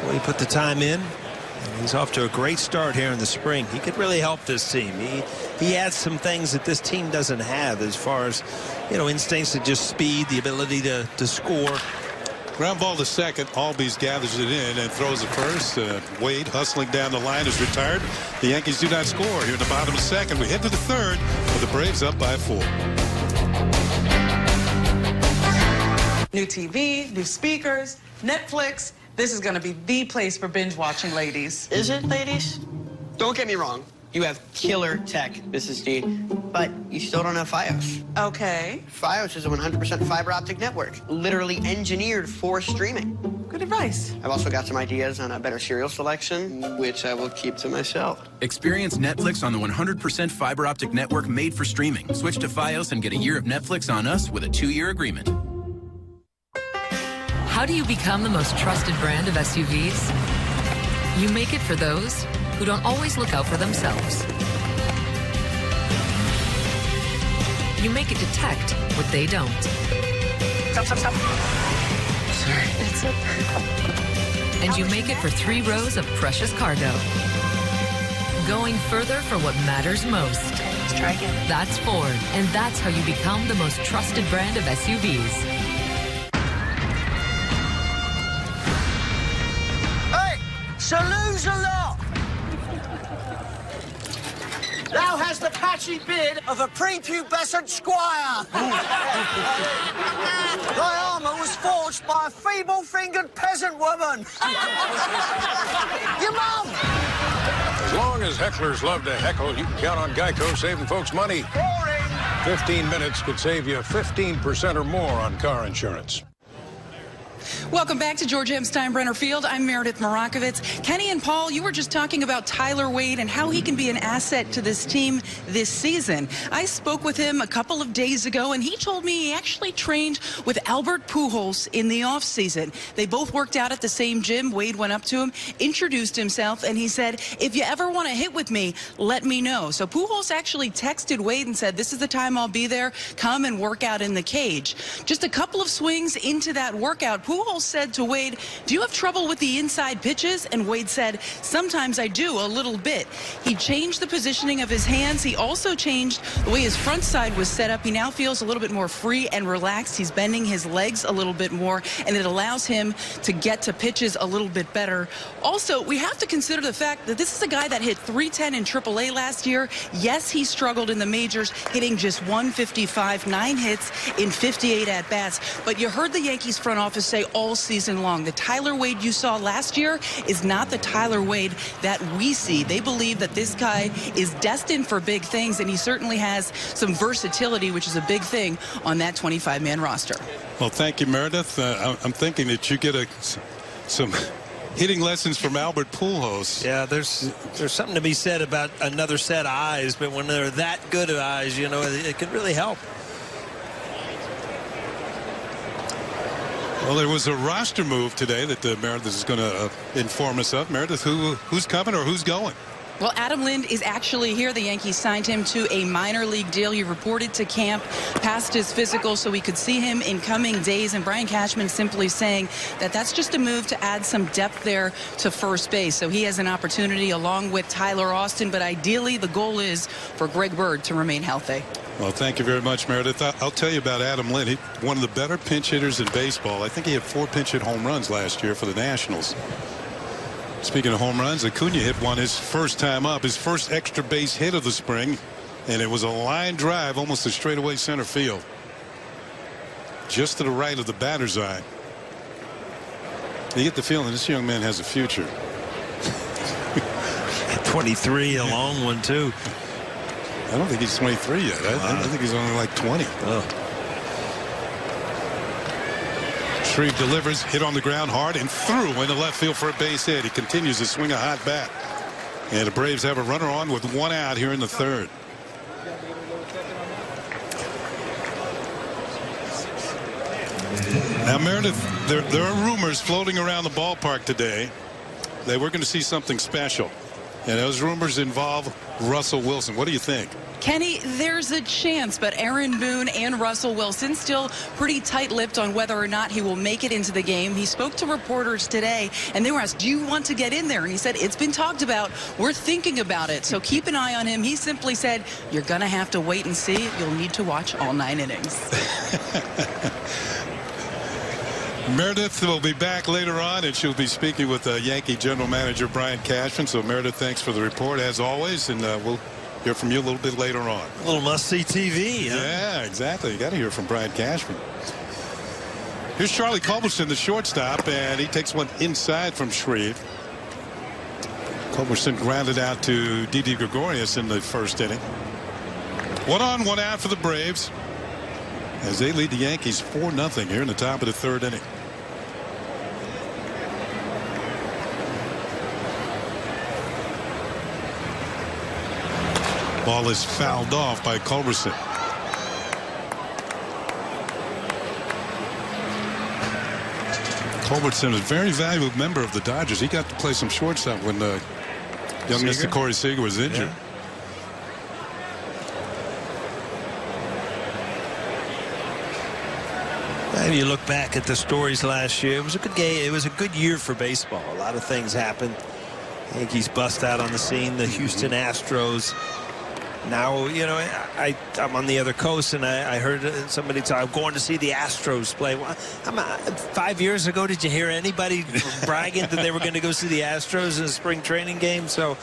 well, he put the time in. And he's off to a great start here in the spring. He could really help this team. He adds some things that this team doesn't have as far as, instincts of just speed, the ability to score. Ground ball to second. Albies gathers it in and throws it first. Wade hustling down the line is retired. The Yankees do not score here in the bottom of the second. We head to the third with the Braves up by 4. New TV, new speakers, Netflix. This is going to be the place for binge watching, ladies. Is it, ladies? Don't get me wrong. You have killer tech, Mrs. D, but you still don't have Fios. Okay. Fios is a 100% fiber optic network, literally engineered for streaming. Good advice. I've also got some ideas on a better cereal selection, which I will keep to myself. Experience Netflix on the 100% fiber optic network made for streaming. Switch to Fios and get a year of Netflix on us with a 2-year agreement. How do you become the most trusted brand of SUVs? You make it for those who don't always look out for themselves. You make it detect what they don't. Stop. Sorry. It's okay. And you make it for 3 rows of precious cargo. Going further for what matters most. Let's try again. That's Ford, and that's how you become the most trusted brand of SUVs. Hey, saloons a lot. Thou hast the patchy beard of a prepubescent squire. Thy armour was forged by a feeble-fingered peasant woman. Your mum! As long as hecklers love to heckle, you can count on Geico saving folks money. Boring. 15 minutes could save you 15% or more on car insurance. Welcome back to George M. Steinbrenner Field. I'm Meredith Marakovitz. Kenny and Paul, you were just talking about Tyler Wade and how he can be an asset to this team this season. I spoke with him a couple of days ago, and he told me he actually trained with Albert Pujols in the offseason. They both worked out at the same gym. Wade went up to him, introduced himself, and he said, if you ever want to hit with me, let me know. So Pujols actually texted Wade and said, this is the time I'll be there. Come and work out in the cage. Just a couple of swings into that workout, Pujols said to Wade, do you have trouble with the inside pitches? And Wade said, sometimes I do, a little bit. He changed the positioning of his hands. He also changed the way his front side was set up. He now feels a little bit more free and relaxed. He's bending his legs a little bit more, and it allows him to get to pitches a little bit better. Also, we have to consider the fact that this is a guy that hit .310 in AAA last year. Yes, he struggled in the majors, hitting just .155, 9 hits in 58 at-bats. But you heard the Yankees front office say all season long, the Tyler Wade you saw last year is not the Tyler Wade that we see. They believe that this guy is destined for big things, and he certainly has some versatility, which is a big thing on that 25-man roster. Well, thank you, Meredith. I'm thinking that you get some hitting lessons from Albert Pujols. Yeah, there's something to be said about another set of eyes, but when they're that good of eyes, you know, it can really help. Well, there was a roster move today that Meredith is going to inform us of. Meredith, who's coming or who's going? Well, Adam Lind is actually here. The Yankees signed him to a minor league deal. He reported to camp, passed his physical, so we could see him in coming days. And Brian Cashman simply saying that that's just a move to add some depth there to first base. So he has an opportunity along with Tyler Austin. But ideally, the goal is for Greg Bird to remain healthy. Well, thank you very much, Meredith. I'll tell you about Adam Lind. He's one of the better pinch hitters in baseball. I think he had 4 pinch hit home runs last year for the Nationals. Speaking of home runs, Acuna hit one his first time up, his first extra base hit of the spring, and it was a line drive almost to straightaway center field, just to the right of the batter's eye. You get the feeling this young man has a future. 23, a long one too. I don't think he's 23 yet. I think he's only like 20. Oh. Shreve delivers, hit on the ground hard and through into left field for a base hit. He continues to swing a hot bat. And the Braves have a runner on with 1 out here in the 3rd. Now, Meredith, there are rumors floating around the ballpark today that we're going to see something special. And those rumors involve Russell Wilson. What do you think? Kenny, there's a chance, but Aaron Boone and Russell Wilson still pretty tight-lipped on whether or not he will make it into the game. He spoke to reporters today, and they were asked, do you want to get in there? And he said, it's been talked about. We're thinking about it. So keep an eye on him. He simply said, you're going to have to wait and see. You'll need to watch all 9 innings. Meredith will be back later on, and she'll be speaking with Yankee General Manager Brian Cashman. So, Meredith, thanks for the report, as always, and we'll hear from you a little bit later on. A little must-see TV, huh? Yeah, exactly. You got to hear from Brian Cashman. Here's Charlie Culberson, the shortstop, and he takes one inside from Shreve. Culberson grounded out to Didi Gregorius in the 1st inning. 1 on, 1 out for the Braves as they lead the Yankees 4-0 here in the top of the 3rd inning. Ball is fouled off by Culberson. Culberson is a very valuable member of the Dodgers. He got to play some shortstop when young Mr. Corey Seager was injured. Yeah. You look back at the stories last year. It was a good game. It was a good year for baseball. A lot of things happened. Yankees bust out on the scene. The Houston Astros. Now, you know, I'm on the other coast, and I heard somebody talk, I'm going to see the Astros play. Well, 5 years ago, did you hear anybody bragging that they were going to go see the Astros in a spring training game? So,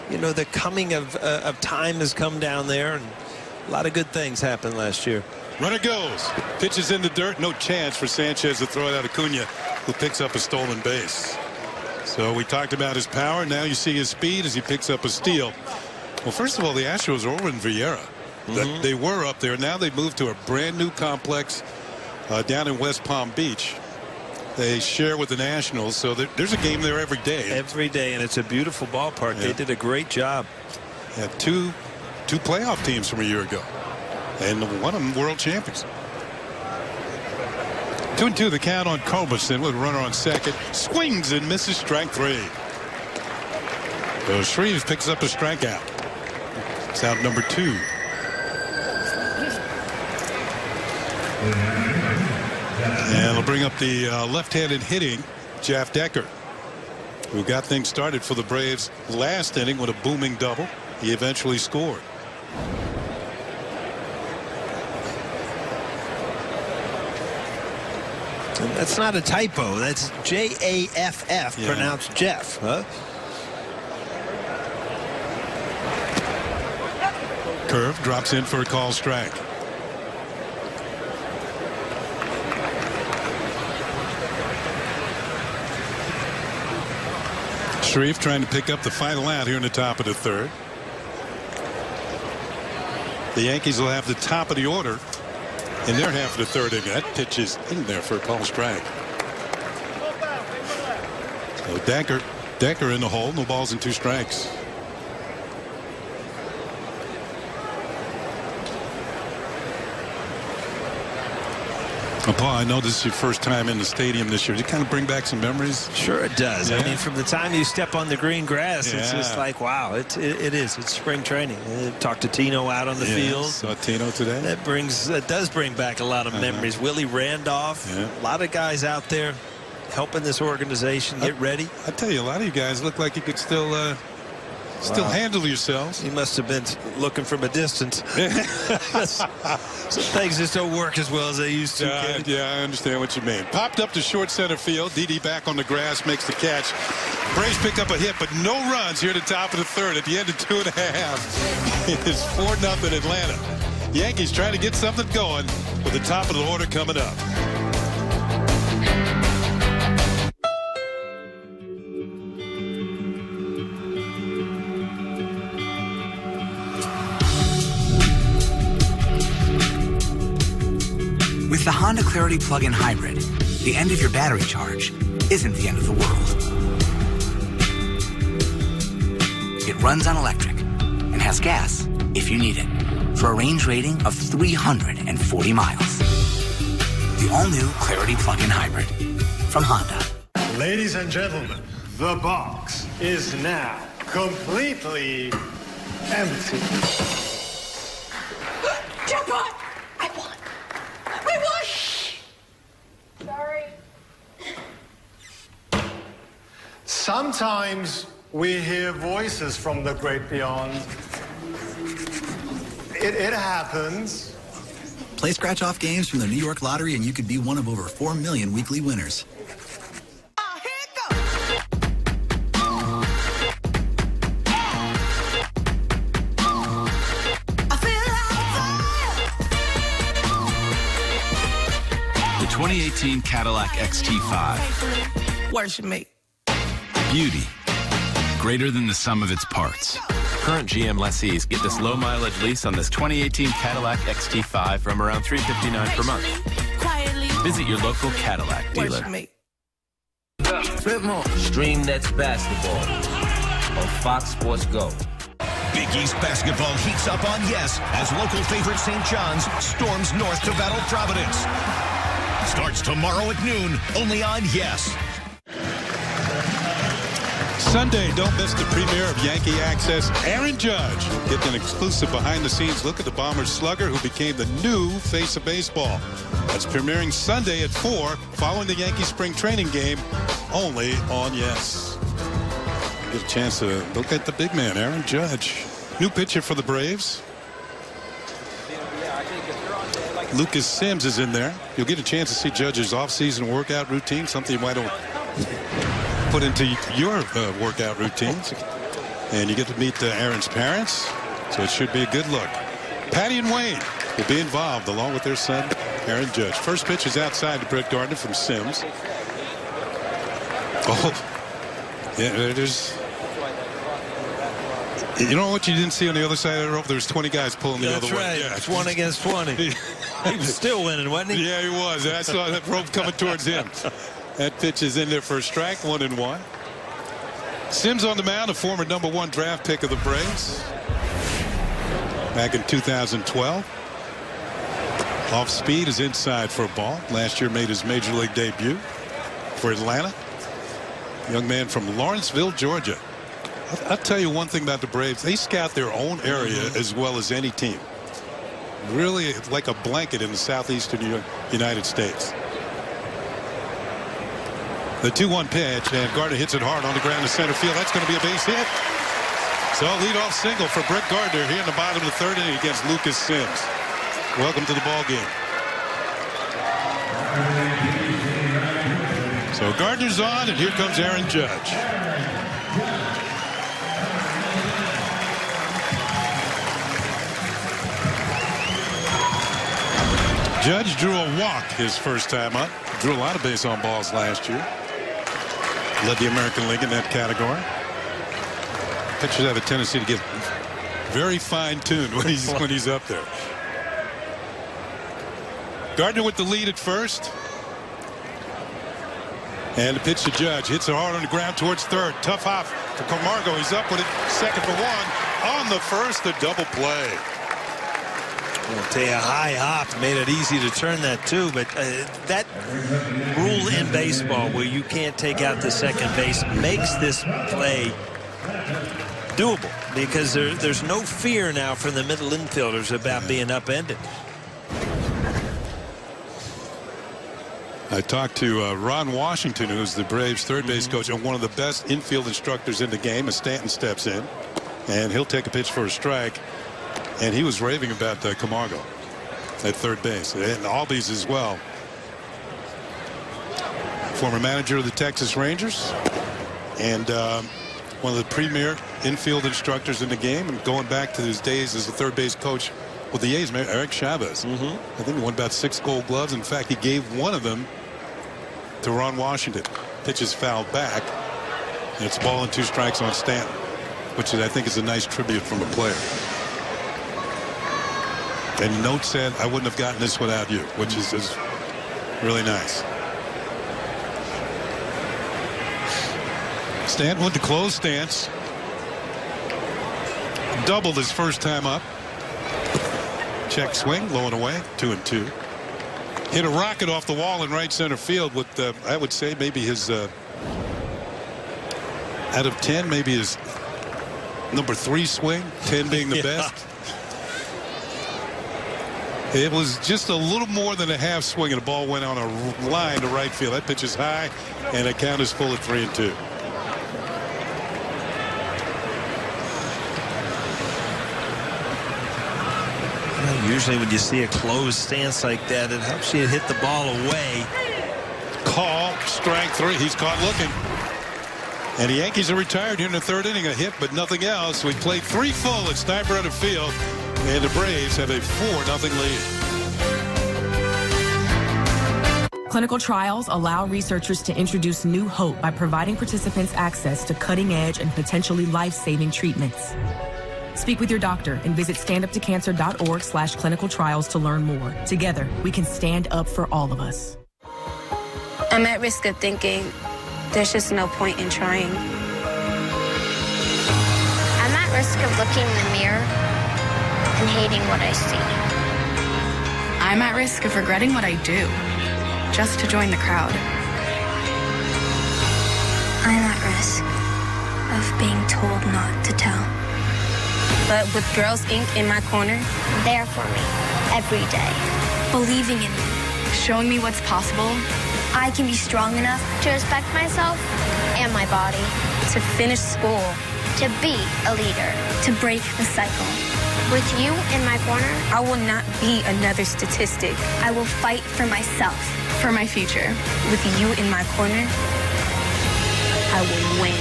you know, the coming of time has come down there, and a lot of good things happened last year. Runner goes. Pitches in the dirt. No chance for Sanchez to throw it out. Acuna, who picks up a stolen base. So we talked about his power. Now you see his speed as he picks up a steal. Well, first of all, the Astros are over in Vieira. They were up there. Now they've moved to a brand new complex down in West Palm Beach. they share with the Nationals, so there's a game there every day. Every day, and it's a beautiful ballpark. Yeah. They did a great job. Yeah, two playoff teams from a year ago, and one of them world champions. 2-2 the count on Culberson with a runner on second. Swings and misses, strike 3. So Shreves picks up a strikeout. It's out number 2. And we'll bring up the left-handed hitting Jeff Decker, who got things started for the Braves last inning with a booming double. He eventually scored. And that's not a typo. That's J-A-F-F, yeah. Pronounced Jeff, huh? Curve drops in for a call strike. Shreve trying to pick up the final out here in the top of the 3rd. The Yankees will have the top of the order in their half of the 3rd inning. That pitch is in there for a call strike. So Decker in the hole. No balls and 2 strikes. Well, Paul, I know this is your first time in the stadium this year. Does it kind of bring back some memories? Sure it does. Yeah. I mean, from the time you step on the green grass, it's just like, wow, it is. It's spring training. Talked to Tino out on the field. Saw Tino today. That does bring back a lot of memories. Willie Randolph, a lot of guys out there helping this organization get ready. I tell you, a lot of you guys look like you could still handle yourselves. You must have been looking from a distance. Some things just don't work as well as they used to. Yeah, I understand what you mean. Popped up to short center field. Didi back on the grass, makes the catch. Braves pick up a hit, but no runs here at the top of the 3rd. At the end of 2.5, it is 4-0 Atlanta. Yankees trying to get something going with the top of the order coming up. With the Honda Clarity plug-in hybrid, the end of your battery charge isn't the end of the world. It runs on electric and has gas if you need it for a range rating of 340 miles. The all-new Clarity plug-in hybrid from Honda. Ladies and gentlemen, the box is now completely empty. Jackpot! I won! We won! Sorry. Sometimes we hear voices from the great beyond. It happens. Play scratch-off games from the New York Lottery and you could be one of over 4 million weekly winners. The 2018 Cadillac XT5. Worship me. Beauty. Greater than the sum of its parts. Current GM lessees get this low mileage lease on this 2018 Cadillac XT5 from around $359 per month. Visit your local Cadillac dealer. Stream Nets basketball on Fox Sports Go. Big East basketball heats up on Yes as local favorite St. John's storms north to battle Providence. Starts tomorrow at noon, only on Yes. Sunday, don't miss the premiere of Yankee Access. Aaron Judge getting an exclusive behind-the-scenes look at the Bombers slugger who became the new face of baseball. That's premiering Sunday at 4 following the Yankee spring training game, only on Yes. Get a chance to look at the big man, Aaron Judge. New pitcher for the Braves. Lucas Sims is in there. You'll get a chance to see Judge's off-season workout routine, something you might don't put into your workout routines. And you get to meet Aaron's parents, so it should be a good look. Patty and Wayne will be involved along with their son, Aaron Judge. First pitch is outside to Brett Gardner from Sims. Oh, yeah, there's... You know what you didn't see on the other side of the rope? There's 20 guys pulling the other way. That's right. Yeah. It's 1 against 20. He was still winning, wasn't he? Yeah, he was. I saw that rope coming towards him. That pitch is in there for a strike, 1-1. Sims on the mound, a former #1 draft pick of the Braves back in 2012. Off speed is inside for a ball. Last year made his major league debut for Atlanta. Young man from Lawrenceville, Georgia. I'll tell you one thing about the Braves. They scout their own area as well as any team. Really like a blanket in the southeastern United States. The 2-1 pitch, and Gardner hits it hard on the ground to center field. That's going to be a base hit. So leadoff single for Brett Gardner here in the bottom of the third inning against Lucas Sims. Welcome to the ball game. So Gardner's on, and here comes Aaron Judge. Judge drew a walk his first time up. Drew a lot of base on balls last year. Led the American League in that category. Pitchers have a tendency to get very fine-tuned when he's up there. Gardner with the lead at first. And the pitch to Judge. Hits it hard on the ground towards third. Tough hop for Camargo. He's up with it. Second for one. On the first, a double play. I'll tell you, a high hop made it easy to turn that too, but that rule in baseball where you can't take out the second base makes this play doable because there's no fear now from the middle infielders about being upended. I talked to Ron Washington, who's the Braves third base coach and one of the best infield instructors in the game, as Stanton steps in, and he'll take a pitch for a strike. And he was raving about Camargo at third base, and Albies as well. Former manager of the Texas Rangers, and one of the premier infield instructors in the game, and going back to his days as a third base coach with the A's, Eric Chavez. I think he won about 6 Gold Gloves. In fact, he gave one of them to Ron Washington. Pitch is fouled back, and it's a ball and 2 strikes on Stanton, which I think is a nice tribute from a player. And note said, I wouldn't have gotten this without you, which is really nice. Stanton with the closed stance. Doubled his first time up. Check swing, low and away, 2-2. Hit a rocket off the wall in right center field with, I would say, maybe his, out of 10, maybe his number 3 swing, 10 being the best. It was just a little more than a half swing, and the ball went on a line to right field. That pitch is high, and the count is full at 3-2. Usually when you see a closed stance like that, it helps you hit the ball away. Call, strike 3. He's caught looking. And the Yankees are retired here in the third inning. A hit, but nothing else. We played 3 full at Steinbrenner Field. And the Braves have a 4-0 lead. Clinical trials allow researchers to introduce new hope by providing participants access to cutting-edge and potentially life-saving treatments. Speak with your doctor and visit standuptocancer.org/clinical trials to learn more. Together, we can stand up for all of us. I'm at risk of thinking there's just no point in trying. I'm at risk of looking in the mirror and hating what I see. I'm at risk of regretting what I do, just to join the crowd. I'm at risk of being told not to tell. But with Girls Inc. in my corner, there for me every day, believing in me, showing me what's possible, I can be strong enough to respect myself and my body, to finish school, to be a leader, to break the cycle. With you in my corner, I will not be another statistic. I will fight for myself, for my future. With you in my corner, I will win.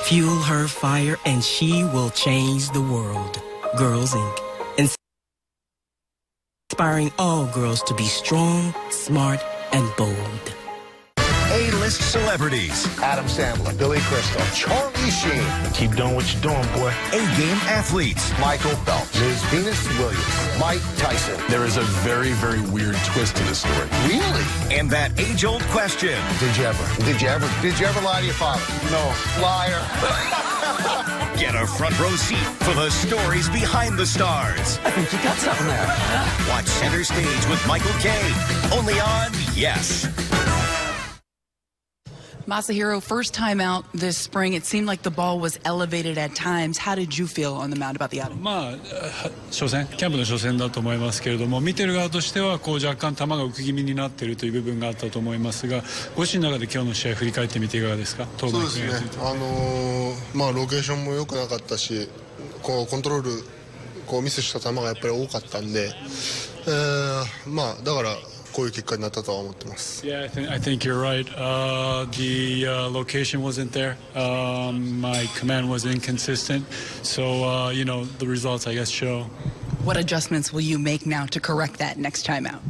Fuel her fire and she will change the world. Girls Inc. Inspiring all girls to be strong, smart, and bold. A-list celebrities. Adam Sandler, Billy Crystal, Charlie Sheen. Keep doing what you're doing, boy. A-game athletes. Michael Phelps, Ms. Venus Williams, Mike Tyson. There is a very, very weird twist to this story. Really? And that age-old question. Did you ever lie to your father? No. Liar. Get a front row seat for the stories behind the stars. I think you got something there. Watch Center Stage with Michael Kay. Only on Yes. Masahiro, first time out this spring, it seemed like the ball was elevated at times. How did you feel on the mound about the outing? 初戦、キャンプの初戦だと思いますけれども、見てる側としては若干球が浮き気味になっているという部分があったと思いますが、ご自身の中で今日の試合振り返ってみていかがですか？そうですね。ロケーションも良くなかったし、コントロールミスした球がやっぱり多かったんで、だから。こういう結果になったとは思ってます。Yeah, I think you're right. The location wasn't there. My command was inconsistent. So, the results, I guess, show. What adjustments will you make now to correct that next time out?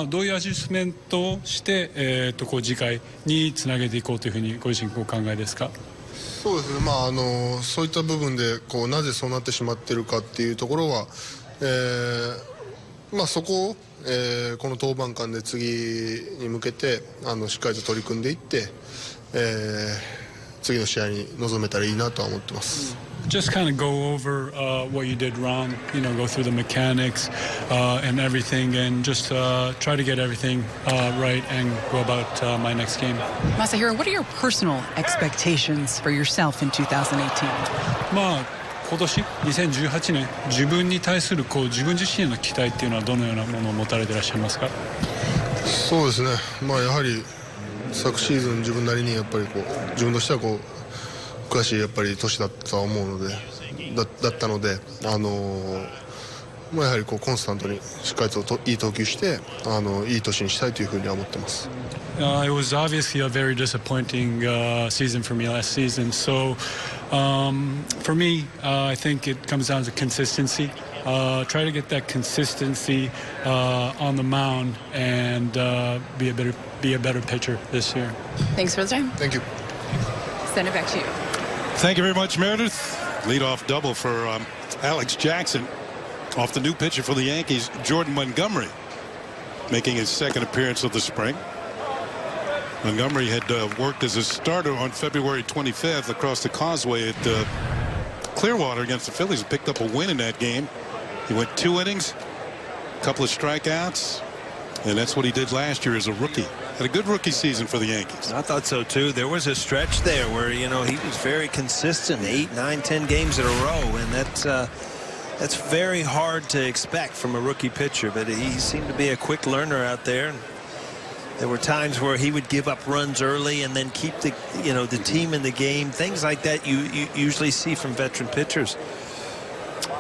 どういうアジャスメントをして、次回につなげていこうというふうにご自身お考えですか？そうですね。そういった部分でなぜそうなってしまっているかっていうところは、そこをこの登板間で次に向けてしっかりと取り組んでいって、次の試合に臨めたらいいなとは思ってます。Just kind of go over what you did wrong, go through the mechanics and everything, and just try to get everything right and go about my next game. Masahiro, what are your personal expectations for yourself in 2018? 今年2018年自分に対する自分自身への期待っていうのはどのようなものを持たれていらっしゃいますか？そうですね。やはり昨シーズン自分なりにやっぱり自分としては悔しいやっぱり年だったと思うのでだったのでやはりコンスタントにしっかりといい投球していい年にしたいというふうには思ってます。It was obviously a very disappointing season for me last season. So for me, I think it comes down to consistency. Try to get that consistency on the mound and be a better pitcher this year. Thanks for the time. Thank you. Send it back to you. Thank you very much, Meredith. Leadoff double for Alex Jackson. Off the new pitcher for the Yankees, Jordan Montgomery, making his second appearance of the spring. Montgomery had worked as a starter on February 25th across the causeway at Clearwater against the Phillies and picked up a win in that game. He went 2 innings, a couple of strikeouts, and that's what he did last year as a rookie. Had a good rookie season for the Yankees. I thought so too. There was a stretch there where he was very consistent, 8, 9, 10 games in a row, and that's very hard to expect from a rookie pitcher, but he seemed to be a quick learner out there. There were times where he would give up runs early and then keep the team in the game. Things like that you usually see from veteran pitchers.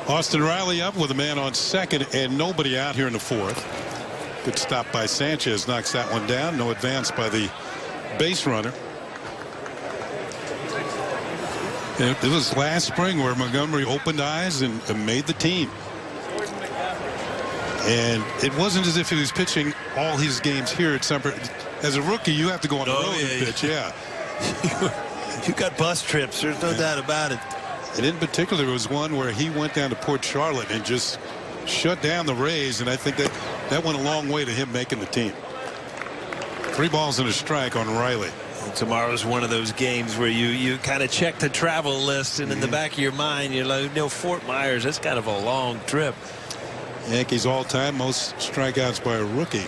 Austin Riley up with a man on second and nobody out here in the fourth. Good stop by Sanchez, knocks that one down. No advance by the base runner. It was last spring where Montgomery opened eyes and made the team. And it wasn't as if he was pitching all his games here at Stanford. As a rookie, you have to go on the road and pitch, yeah. You got bus trips, there's no doubt about it. And in particular, there was one where he went down to Port Charlotte and just shut down the Rays, and I think that went a long way to him making the team. 3 balls and a strike on Riley. Well, tomorrow's one of those games where you kind of check the travel list, and in the back of your mind, you're like, Fort Myers, that's kind of a long trip. Yankees all-time most strikeouts by a rookie.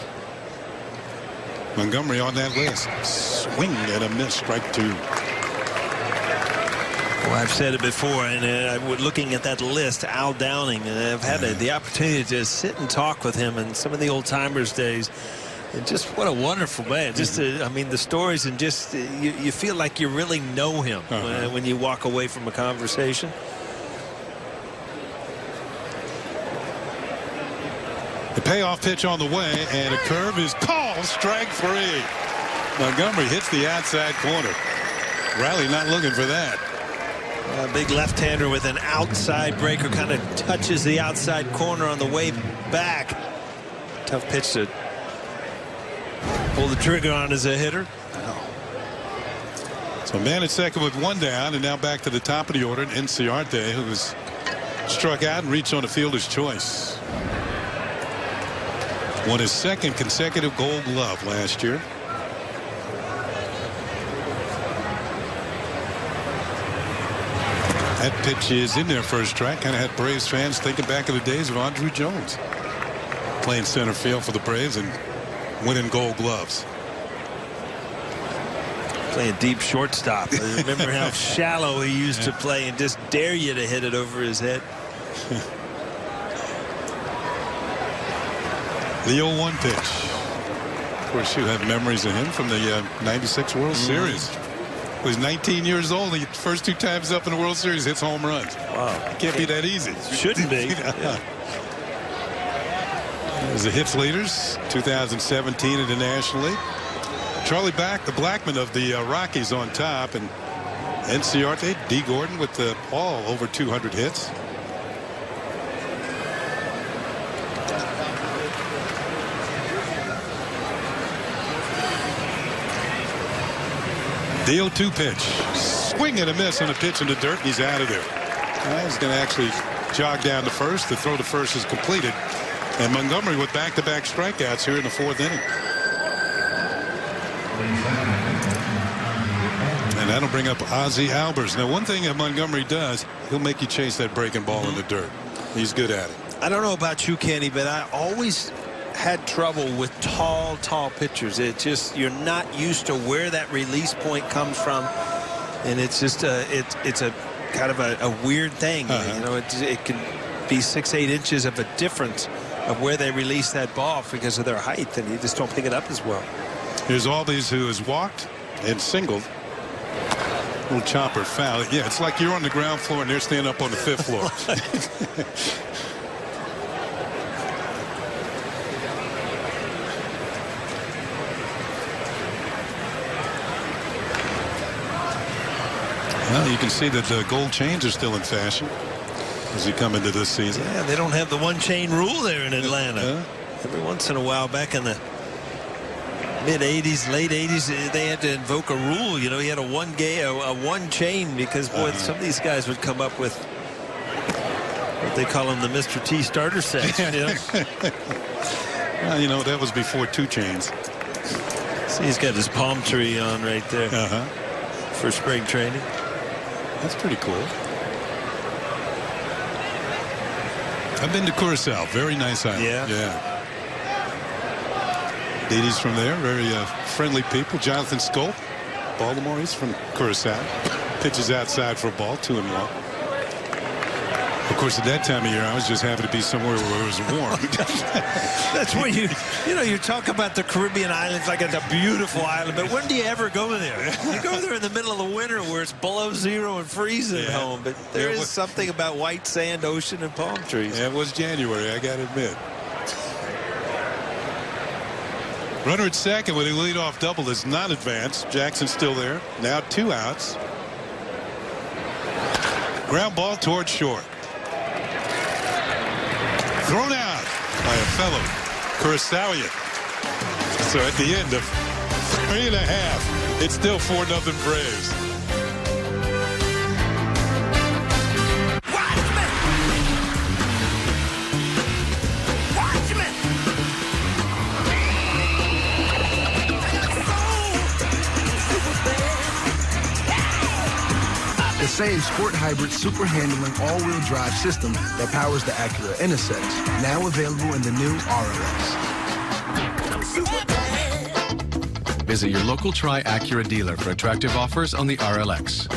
Montgomery on that list. Swing and a miss, strike 2. Well, I've said it before, and looking at that list, Al Downing, and I've had the opportunity to sit and talk with him in some of the old-timers days. And just what a wonderful man. Just I mean, the stories, and just you feel like you really know him when you walk away from a conversation. The payoff pitch on the way, and a curve is called, strike 3. Montgomery hits the outside corner. Riley not looking for that. A big left-hander with an outside breaker, kind of touches the outside corner on the way back. Tough pitch to pull the trigger on as a hitter. So man at second with one down, and now back to the top of the order, Inciarte, who was struck out and reached on a fielder's choice. Won his second consecutive Gold Glove last year. That pitch is in there first strike. Kind of had Braves fans thinking back of the days of Andruw Jones playing center field for the Braves and winning Gold Gloves. Playing deep shortstop. I remember how shallow he used to play and just dare you to hit it over his head. The 0-1 pitch. Of course, you have memories of him from the '96 World Series. He was 19 years old. The first 2 times up in the World Series, hits home runs. Wow. It can't be that easy. Shouldn't be. Yeah. As the hits leaders, 2017 in the National League. Charlie Blackmon of the Rockies on top, and Inciarte, D. Gordon with all over 200 hits. The 0-2 pitch. Swing and a miss on a pitch in the dirt, and he's out of there. He's going to actually jog down to first. The throw to first is completed. And Montgomery with back-to-back strikeouts here in the 4th inning. And that'll bring up Ozzie Albers. Now, one thing that Montgomery does, he'll make you chase that breaking ball in the dirt. He's good at it. I don't know about you, Kenny, but I always had trouble with tall pitchers. It just, you're not used to where that release point comes from, and it's just it's a kind of a weird thing. You know, it can be 6-8 inches of a difference of where they release that ball because of their height, and you just don't pick it up as well. Here's Albies, who has walked and singled. Little chopper foul. Yeah, it's like you're on the ground floor and they're standing up on the 5th floor. Well, you can see that the gold chains are still in fashion as you come into this season. Yeah, they don't have the one-chain rule there in Atlanta. Every once in a while, back in the mid-'80s, late 80s, they had to invoke a rule. You know, he had a one-chain because, boy, some of these guys would come up with what they call them the Mr. T starter sets. You know? Well, you know, that was before 2 chains. See, he's got his palm tree on right there for spring training. That's pretty cool. I've been to Curacao. Very nice island. Yeah. Ladies from there, very friendly people. Jonathan Scope, Baltimore. He's from Curacao. Pitches outside for a ball, 2-1. Of course, at that time of year, I was just happy to be somewhere where it was warm. That's when you talk about the Caribbean islands like it's a beautiful island, but when do you ever go there? You go there in the middle of the winter where it's below 0 and freezing at home, but there is something about white sand, ocean, and palm trees. Yeah, it was January, I got to admit. Runner at second with a leadoff double is not advanced. Jackson's still there. Now 2 outs. Ground ball towards short. Thrown out by a fellow Curaçaoian. So at the end of 3.5, it's still 4-0 Braves. The same sport hybrid super handling all-wheel drive system that powers the Acura NSX, now available in the new RLX. Visit your local Tri-Acura dealer for attractive offers on the RLX.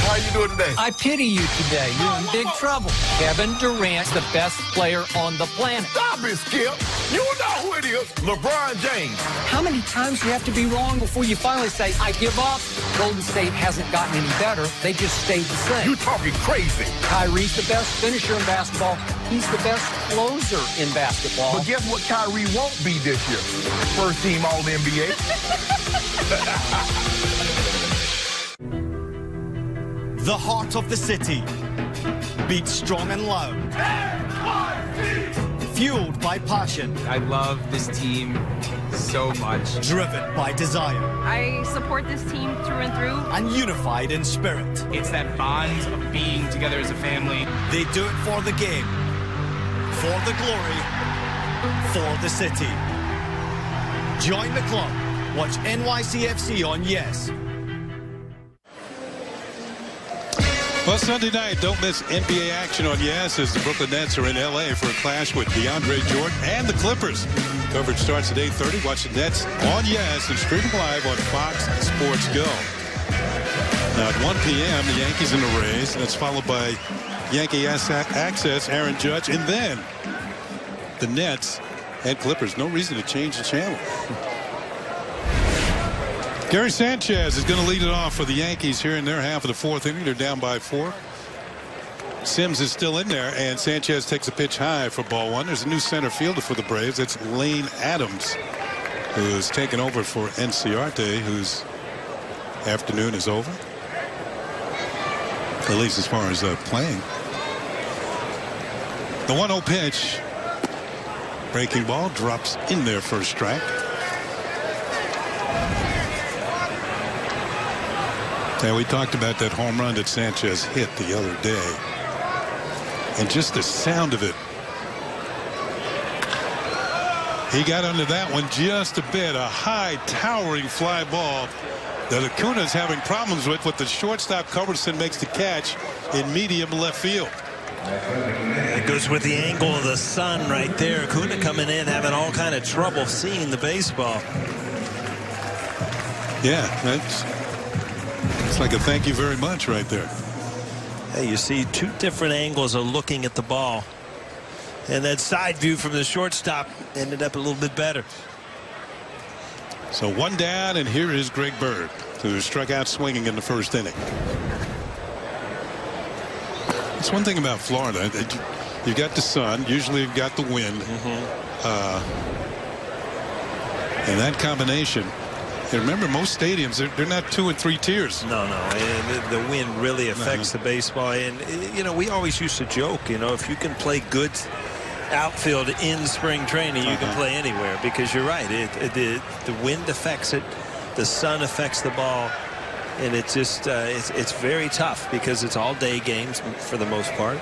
How you doing today? I pity you today. You're in big trouble. Kevin Durant's the best player on the planet. Stop it, Skip. You know who it is. LeBron James. How many times do you have to be wrong before you finally say, I give up? Golden State hasn't gotten any better. They just stayed the same. You talking crazy. Kyrie's the best finisher in basketball. He's the best closer in basketball. But guess what Kyrie won't be this year? First team All-NBA. The heart of the city beats strong and loud. Fueled by passion. I love this team so much. Driven by desire. I support this team through and through. And unified in spirit. It's that bond of being together as a family. They do it for the game, for the glory, for the city. Join the club. Watch NYCFC on Yes. Well, Sunday night, don't miss NBA action on Yes as the Brooklyn Nets are in LA for a clash with DeAndre Jordan and the Clippers. Coverage starts at 8:30. Watch the Nets on Yes and streaming live on Fox Sports Go. Now at 1 p.m., the Yankees and the Rays. That's followed by Yankee Access, Aaron Judge, and then the Nets and Clippers. No reason to change the channel. Gary Sanchez is going to lead it off for the Yankees here in their half of the fourth inning. They're down by 4. Sims is still in there, and Sanchez takes a pitch high for ball 1. There's a new center fielder for the Braves. It's Lane Adams, who's taken over for Enciarte, whose afternoon is over, at least as far as playing. The 1-0 pitch. Breaking ball drops in there for a strike. Yeah, we talked about that home run that Sanchez hit the other day. And just the sound of it. He got under that one just a bit. A high, towering fly ball that Acuna's having problems with the shortstop. Culbertson makes the catch in medium left field. It goes with the angle of the sun right there. Acuna coming in, having all kind of trouble seeing the baseball. Yeah, it's like a thank you very much right there. Hey, you see 2 different angles of looking at the ball. And that side view from the shortstop ended up a little bit better. So 1 down, and here is Greg Bird, who struck out swinging in the first inning. It's one thing about Florida. You've got the sun. Usually you've got the wind. And that combination. And remember, most stadiums, they're not 2 and 3 tiers. No. And the wind really affects the baseball. And, you know, we always used to joke, you know, if you can play good outfield in spring training, you can play anywhere. Because you're right. The wind affects it. The sun affects the ball. And it's just it's very tough because it's all day games for the most part.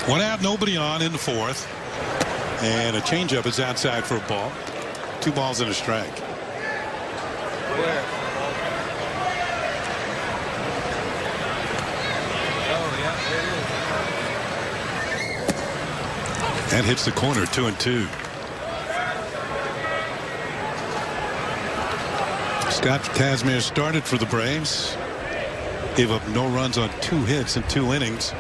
1 out, nobody on in the 4th. And a changeup is outside for a ball. 2 balls and a strike. Where? Oh, yeah, there it is. That hits the corner, 2-2. Scott Kazmir started for the Braves. Gave up no runs on 2 hits in 2 innings.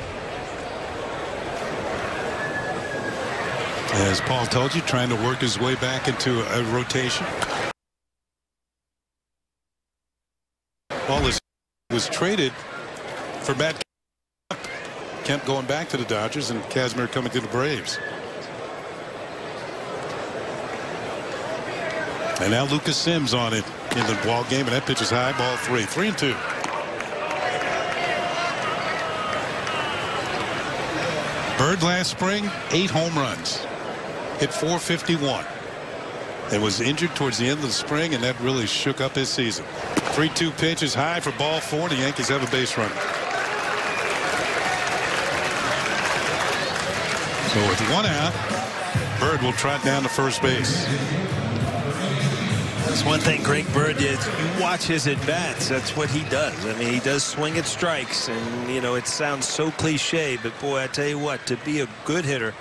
As Paul told you, trying to work his way back into a rotation. Paul was traded for Matt Kemp going back to the Dodgers, and Kazmir coming to the Braves. And now Lucas Sims on it in the ball game, and that pitch is high, ball 3. 3-2. Bird last spring, 8 home runs. Hit .451. And was injured towards the end of the spring, and that really shook up his season. 3-2 pitch is high for ball 4. The Yankees have a base runner. So with 1 out, Bird will trot down to first base. That's one thing Greg Bird did. You watch his at-bats. That's what he does. I mean, he does swing at strikes. And, you know, it sounds so cliche, but, boy, I tell you what, to be a good hitter,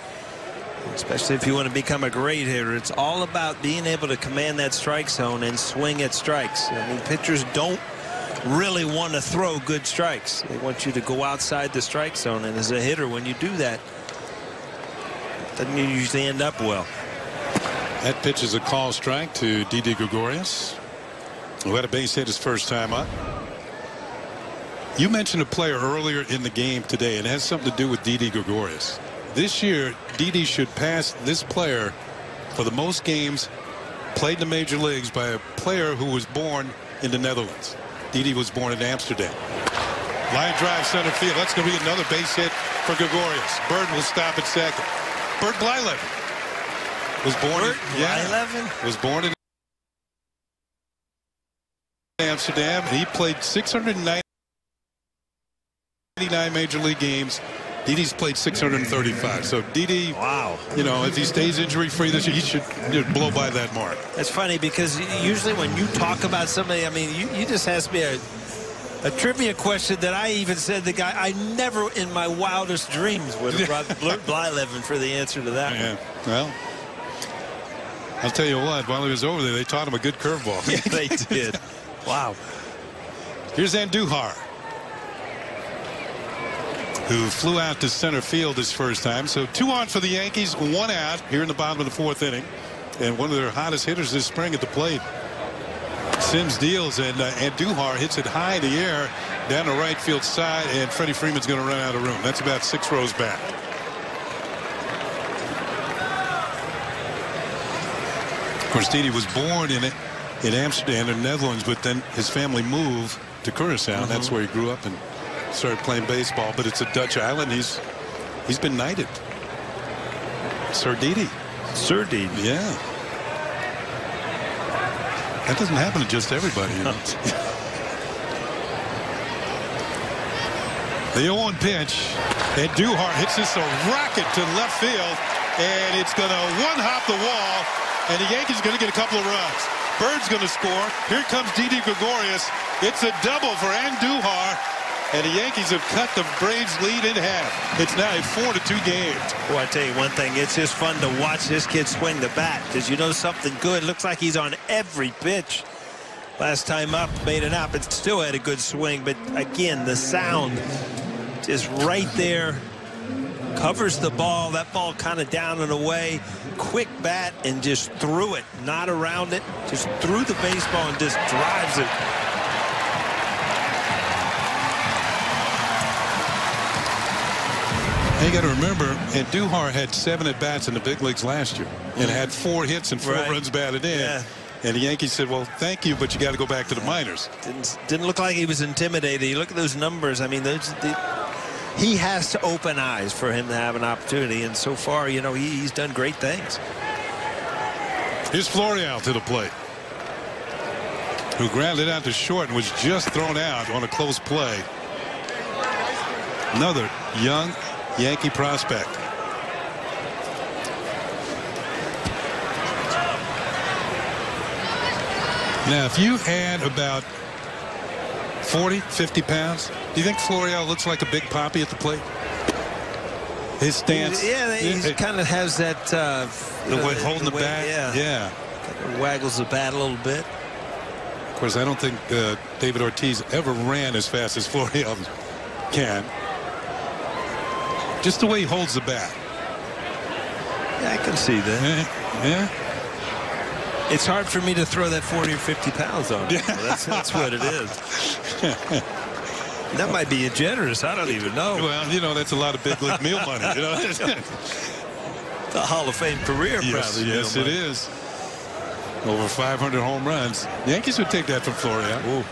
especially if you want to become a great hitter, it's all about being able to command that strike zone and swing at strikes. I mean, pitchers don't really want to throw good strikes. They want you to go outside the strike zone. And as a hitter, when you do that, it doesn't usually end up well. That pitch is a call strike to Didi Gregorius, who had a base hit his first time up. You mentioned a player earlier in the game today, and it has something to do with Didi Gregorius. This year, Didi should pass this player for the most games played in the major leagues by a player who was born in the Netherlands. Didi was born in Amsterdam. Line drive center field. That's going to be another base hit for Gregorius. Bird will stop at second. Bert Blyleven was born was born in Amsterdam. He played 699 major league games. Didi's played 635. So Didi, wow, you know, if he stays injury-free this year, he should blow by that mark. That's funny because usually when you talk about somebody, I mean, you just asked me a trivia question that I even said the guy I never in my wildest dreams would have brought Blyleven for the answer to that one. Well, I'll tell you what, while he was over there, they taught him a good curveball. Yeah, they did. Wow. Here's Andujar, who flew out to center field his first time. So 2 on for the Yankees, 1 out here in the bottom of the 4th inning. And one of their hottest hitters this spring at the plate. Sims deals, and Andujar hits it high in the air down the right field side, and Freddie Freeman's going to run out of room. That's about 6 rows back. Of course, Didi was born in Amsterdam, in the Netherlands, but then his family moved to Curaçao. That's where he grew up and started playing baseball. But it's a Dutch island. He's been knighted. Sir Didi. Sir Didi. Yeah. That doesn't happen to just everybody, you know. The 0-1 pitch, and Duhart hits this a rocket to left field, and it's going to one-hop the wall, and the Yankees are going to get a couple of runs. Bird's going to score. Here comes Didi Gregorius. It's a double for Andujar, and the Yankees have cut the Braves' lead in half. It's now a 4-2 game. Well, I tell you one thing, it's just fun to watch this kid swing the bat because you know something good. Looks like he's on every pitch. Last time up, made it up. It still had a good swing, but again, the sound is right there. Covers the ball. That ball kind of down and away. Quick bat and just threw it, not around it. Just threw the baseball and just drives it. You got to remember, Andujar had 7 at-bats in the big leagues last year and had 4 hits and 4 runs batted in. Yeah. And the Yankees said, well, thank you, but you got to go back to the minors. Didn't look like he was intimidated. You look at those numbers. I mean, he has to open eyes for him to have an opportunity. And so far, you know, he's done great things. Here's Florial to the plate, who grounded out to short and was just thrown out on a close play. Another young Yankee prospect. Now, if you had about 40, 50 pounds, do you think Florial looks like a big poppy at the plate? His stance. Yeah, he kind of has that. The way holding the bat. Yeah. Kind of waggles the bat a little bit. Of course, I don't think David Ortiz ever ran as fast as Florial can. Just the way he holds the bat. Yeah, I can see that. Yeah. It's hard for me to throw that 40 or 50 pounds on him. Yeah. So that's what it is. That might be generous. I don't even know. Well, you know, that's a lot of big league meal money. You know, the Hall of Fame career, probably. Yes, it is. Over 500 home runs. The Yankees would take that from Florial.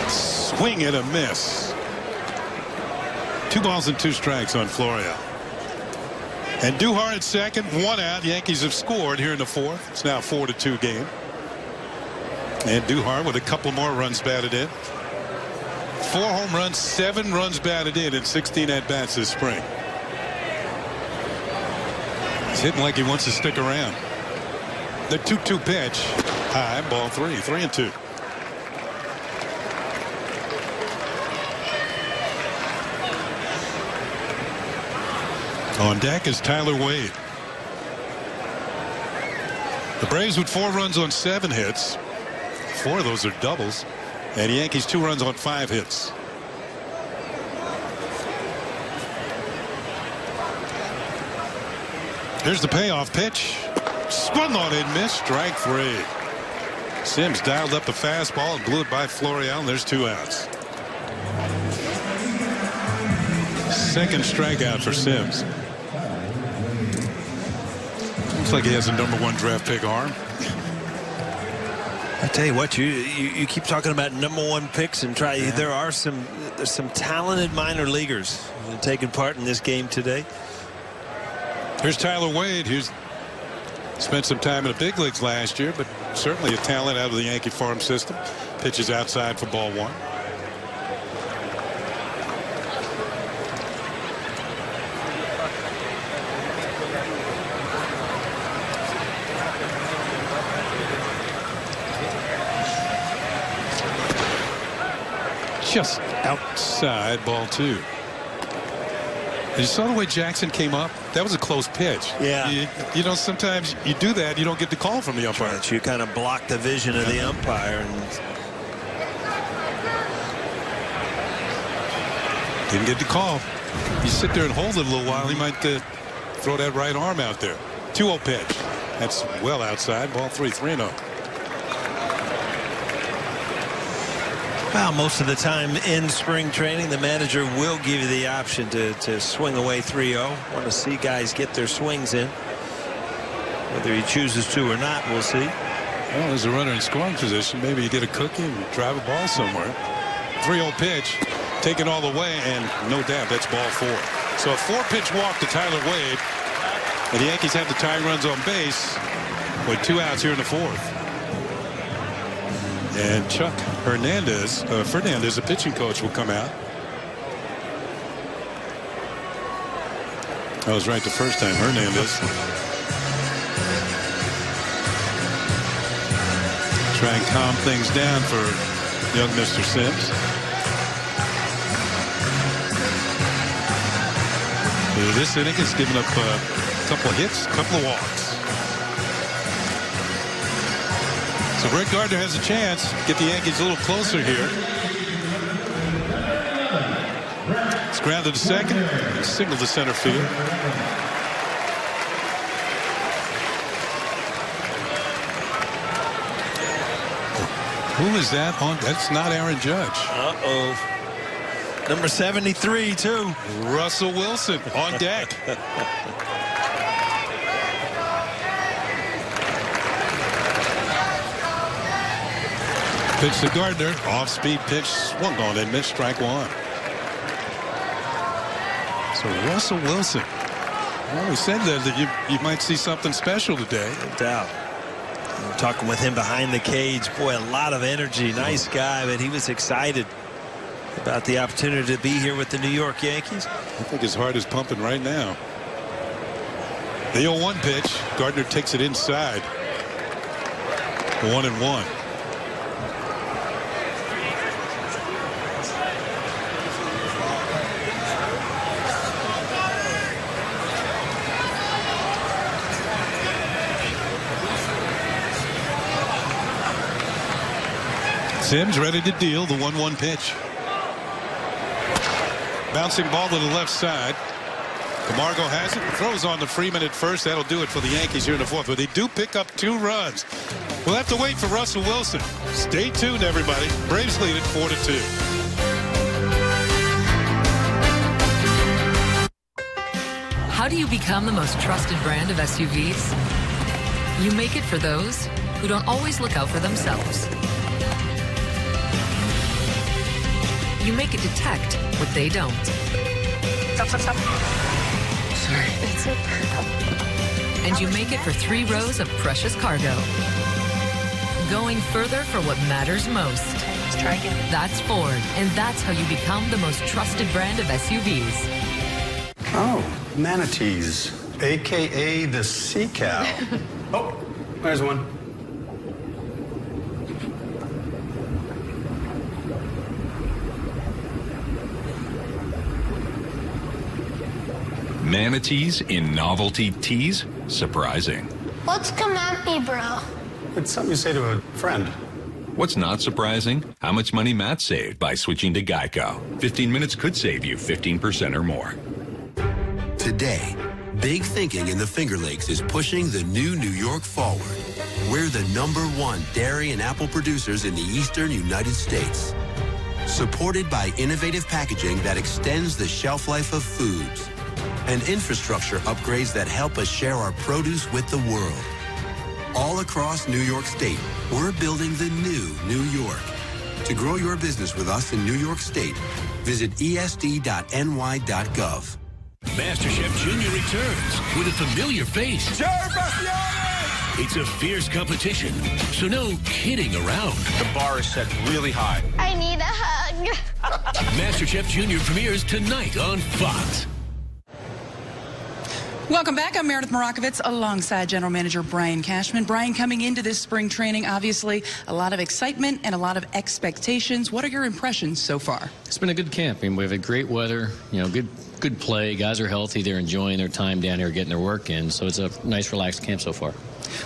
Swing and a miss. 2 balls and 2 strikes on Florial. And Duhart at second, 1 out. Yankees have scored here in the 4th. It's now a 4-2 game. And Duhart with a couple more runs batted in. 4 home runs, 7 runs batted in 16 at-bats this spring. He's hitting like he wants to stick around. The 2-2 pitch. High, ball 3, 3-2. On deck is Tyler Wade. The Braves with 4 runs on 7 hits. 4 of those are doubles. And the Yankees 2 runs on 5 hits. Here's the payoff pitch. Swung on and missed. Strike 3. Sims dialed up the fastball and blew it by Florial, and there's 2 outs. Second strikeout for Sims. Looks like he has a #1 draft pick arm. I tell you what, you keep talking about #1 picks and try. Yeah. There's some talented minor leaguers taking part in this game today. Here's Tyler Wade, who's spent some time in the big leagues last year, but certainly a talent out of the Yankee farm system. Pitches outside for ball 1. Just outside, ball 2. And you saw the way Jackson came up. That was a close pitch. Yeah. You know, sometimes you do that, you don't get the call from the umpire. Right. You kind of block the vision of the umpire. And didn't get the call. You sit there and hold it a little while, he might throw that right arm out there. 2-0 pitch. That's well outside. Ball 3, 3-0. Well, most of the time in spring training, the manager will give you the option to swing away 3-0. Want to see guys get their swings in. Whether he chooses to or not, we'll see. Well, there's a runner in scoring position. Maybe you get a cookie and drive a ball somewhere. 3-0 pitch, taken all the way, and no doubt that's ball 4. So a 4-pitch walk to Tyler Wade, and the Yankees have the tying runs on base with 2 outs here in the 4th. And Chuck Fernandez, the pitching coach, will come out. I was right the first time, Hernandez. Try and calm things down for young Mr. Sims. This inning has given up a couple of hits, a couple of walks. So Brett Gardner has a chance to get the Yankees a little closer here. It's grounded to second, and single to center field. Who is that on? That's not Aaron Judge. Uh-oh. Number 73, too. Russell Wilson on deck. Pitch to Gardner. Off-speed pitch. Swung on and missed. Strike 1. So Russell Wilson. Well, we said that you might see something special today. No doubt. I'm talking with him behind the cage. Boy, a lot of energy. Nice guy, but he was excited about the opportunity to be here with the New York Yankees. I think his heart is pumping right now. The 0-1 pitch. Gardner takes it inside. 1-1. Sims ready to deal the 1-1 pitch. Bouncing ball to the left side. Camargo has it. Throws on to Freeman at first. That'll do it for the Yankees here in the 4th. But they do pick up 2 runs. We'll have to wait for Russell Wilson. Stay tuned, everybody. Braves lead it 4-2. How do you become the most trusted brand of SUVs? You make it for those who don't always look out for themselves. You make it detect what they don't. Stop. Sorry. It's okay. And you make it for 3 rows of precious cargo. Going further for what matters most. Let's try again. That's Ford, and that's how you become the most trusted brand of SUVs. Oh, manatees, a.k.a. the sea cow. Oh, there's one. Manatees in novelty teas? Surprising. Let's come at me, bro. It's something you say to a friend. What's not surprising? How much money Matt saved by switching to Geico. 15 minutes could save you 15% or more. Today, big thinking in the Finger Lakes is pushing the new New York forward. We're the #1 dairy and apple producers in the eastern United States. Supported by innovative packaging that extends the shelf life of foods and infrastructure upgrades that help us share our produce with the world. All across New York State, we're building the new New York. To grow your business with us in New York State, visit esd.ny.gov. MasterChef Junior returns with a familiar face. It's a fierce competition, so no kidding around. The bar is set really high. I need a hug. MasterChef Junior premieres tonight on Fox. Welcome back. I'm Meredith Morakovitz alongside General Manager Brian Cashman. Brian, coming into this spring training, obviously a lot of excitement and a lot of expectations. What are your impressions so far? It's been a good camp. I mean, we've had great weather, good play. Guys are healthy. They're enjoying their time down here, getting their work in. So it's a nice, relaxed camp so far.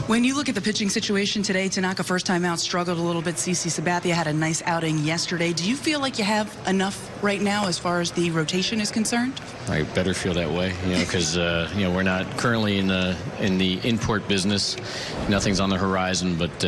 When you look at the pitching situation today, Tanaka, first time out, struggled a little bit. CC Sabathia had a nice outing yesterday. Do you feel like you have enough right now as far as the rotation is concerned? I better feel that way, because we're not currently in the import business. Nothing's on the horizon, but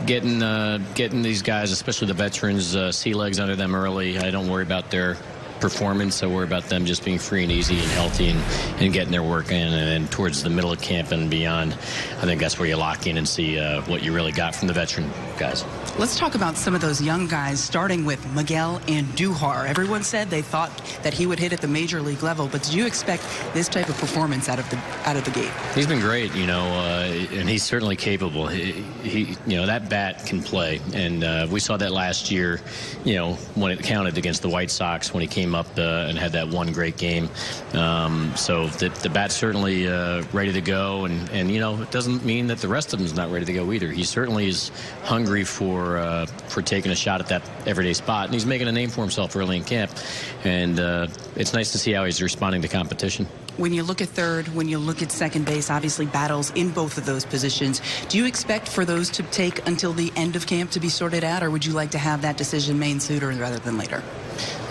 getting these guys, especially the veterans, sea legs under them early. I don't worry about their performance. I worry about them just being free and easy and healthy and getting their work in. And then towards the middle of camp and beyond, I think that's where you lock in and see what you really got from the veteran guys. Let's talk about some of those young guys, starting with Miguel Andujar. Everyone said they thought that he would hit at the major league level, but did you expect this type of performance out of the gate? He's been great, and he's certainly capable. He that bat can play, and we saw that last year, when it counted against the White Sox when he came up and had that one great game. So the bat's certainly ready to go, and it doesn't mean that the rest of them is not ready to go either. He certainly is hungry for taking a shot at that everyday spot, and he's making a name for himself early in camp, and it's nice to see how he's responding to competition. When you look at third, when you look at second base, obviously battles in both of those positions. Do you expect for those to take until the end of camp to be sorted out, or would you like to have that decision made sooner rather than later?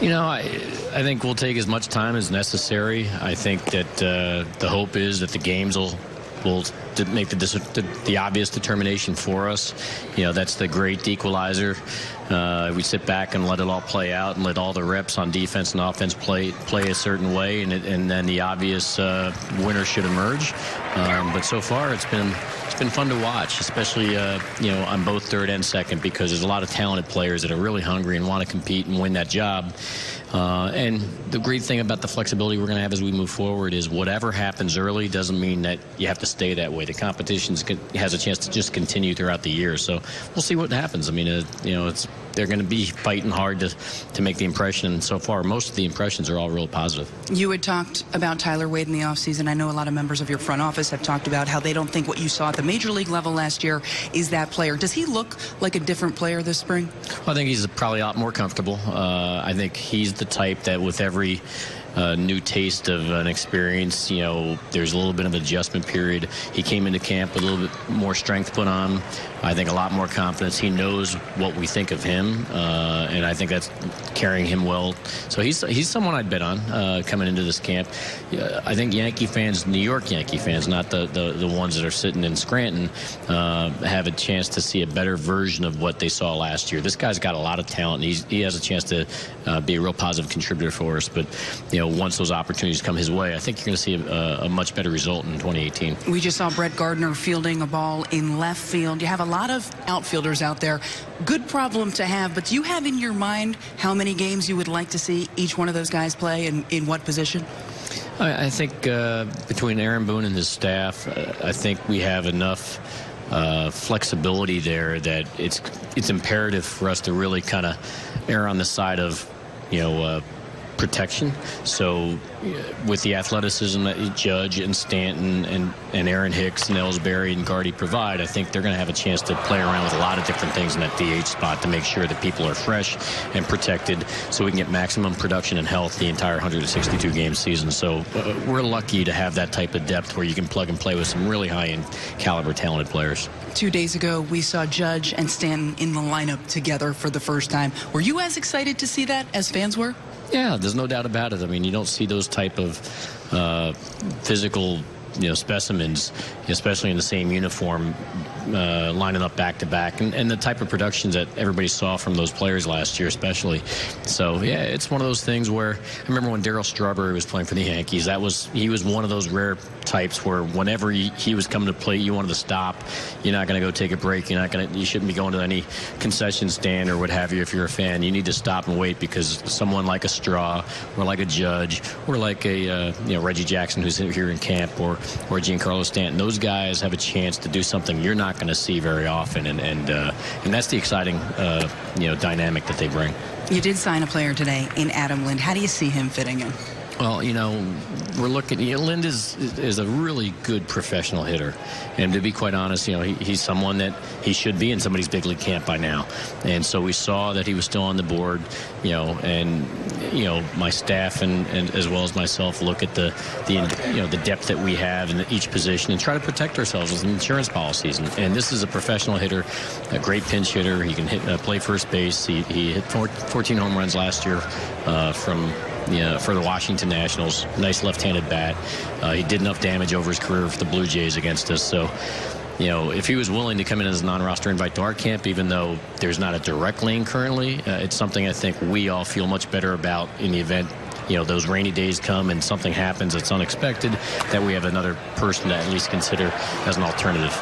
I think we'll take as much time as necessary. I think that the hope is that the games will make the obvious determination for us. That's the great equalizer. We sit back and let it all play out and let all the reps on defense and offense play a certain way, and then the obvious winner should emerge. But so far, it's been fun to watch, especially on both third and second, because there's a lot of talented players that are really hungry and want to compete and win that job. And the great thing about the flexibility we're going to have as we move forward is whatever happens early doesn't mean that you have to stay that way. The competition has a chance to just continue throughout the year. So we'll see what happens. I mean, they're going to be fighting hard to make the impression. And so far, most of the impressions are all real positive. You had talked about Tyler Wade in the offseason. I know a lot of members of your front office have talked about how they don't think what you saw at the major league level last year is that player. Does he look like a different player this spring? Well, I think he's probably a lot more comfortable. I think he's the type that with every new taste of an experience, there's a little bit of an adjustment period. He came into camp with a little bit more strength put on. I think a lot more confidence. He knows what we think of him, and I think that's carrying him well. So he's someone I'd bet on coming into this camp. I think Yankee fans, New York Yankee fans, not the ones that are sitting in Scranton, have a chance to see a better version of what they saw last year. This guy's got a lot of talent. He has a chance to be a real positive contributor for us. But once those opportunities come his way, I think you're going to see a much better result in 2018. We just saw Brett Gardner fielding a ball in left field. You have a lot of outfielders out there. Good problem to have, but do you have in your mind how many games you would like to see each one of those guys play and in what position? I think between Aaron Boone and his staff, I think we have enough flexibility there that it's imperative for us to really kind of err on the side of protection. So with the athleticism that Judge and Stanton and Aaron Hicks and Ellsbury and Gardy provide, I think they're going to have a chance to play around with a lot of different things in that DH spot to make sure that people are fresh and protected so we can get maximum production and health the entire 162-game season. So we're lucky to have that type of depth where you can plug and play with some really high-end caliber talented players. 2 days ago, we saw Judge and Stanton in the lineup together for the first time. Were you as excited to see that as fans were? Yeah, there's no doubt about it. I mean, you don't see those type of physical, specimens, especially in the same uniform, lining up back to back, and the type of productions that everybody saw from those players last year, especially. So yeah, it's one of those things where I remember when Darryl Strawberry was playing for the Yankees. He was one of those rare types where whenever he was coming to plate, you wanted to stop. You're not going to go take a break. You shouldn't be going to any concession stand or what have you if you're a fan. You need to stop and wait because someone like a Straw or like a Judge or like a Reggie Jackson who's here in camp or Giancarlo Stanton, those guys have a chance to do something you're not going to see very often, and that's the exciting dynamic that they bring. You did sign a player today in Adam Lind. How do you see him fitting in? Well, we're looking. Lind is a really good professional hitter, and to be quite honest, he's someone that he should be in somebody's big league camp by now. And so we saw that he was still on the board, and my staff and as well as myself look at the depth that we have in each position and try to protect ourselves with insurance policies. And this is a professional hitter, a great pinch hitter. He can play first base. He hit 14 home runs last year for the Washington Nationals. Nice left-handed bat. He did enough damage over his career for the Blue Jays against us. So, if he was willing to come in as a non-roster invite to our camp, even though there's not a direct lane currently, it's something I think we all feel much better about in the event, those rainy days come and something happens that's unexpected, that we have another person to at least consider as an alternative.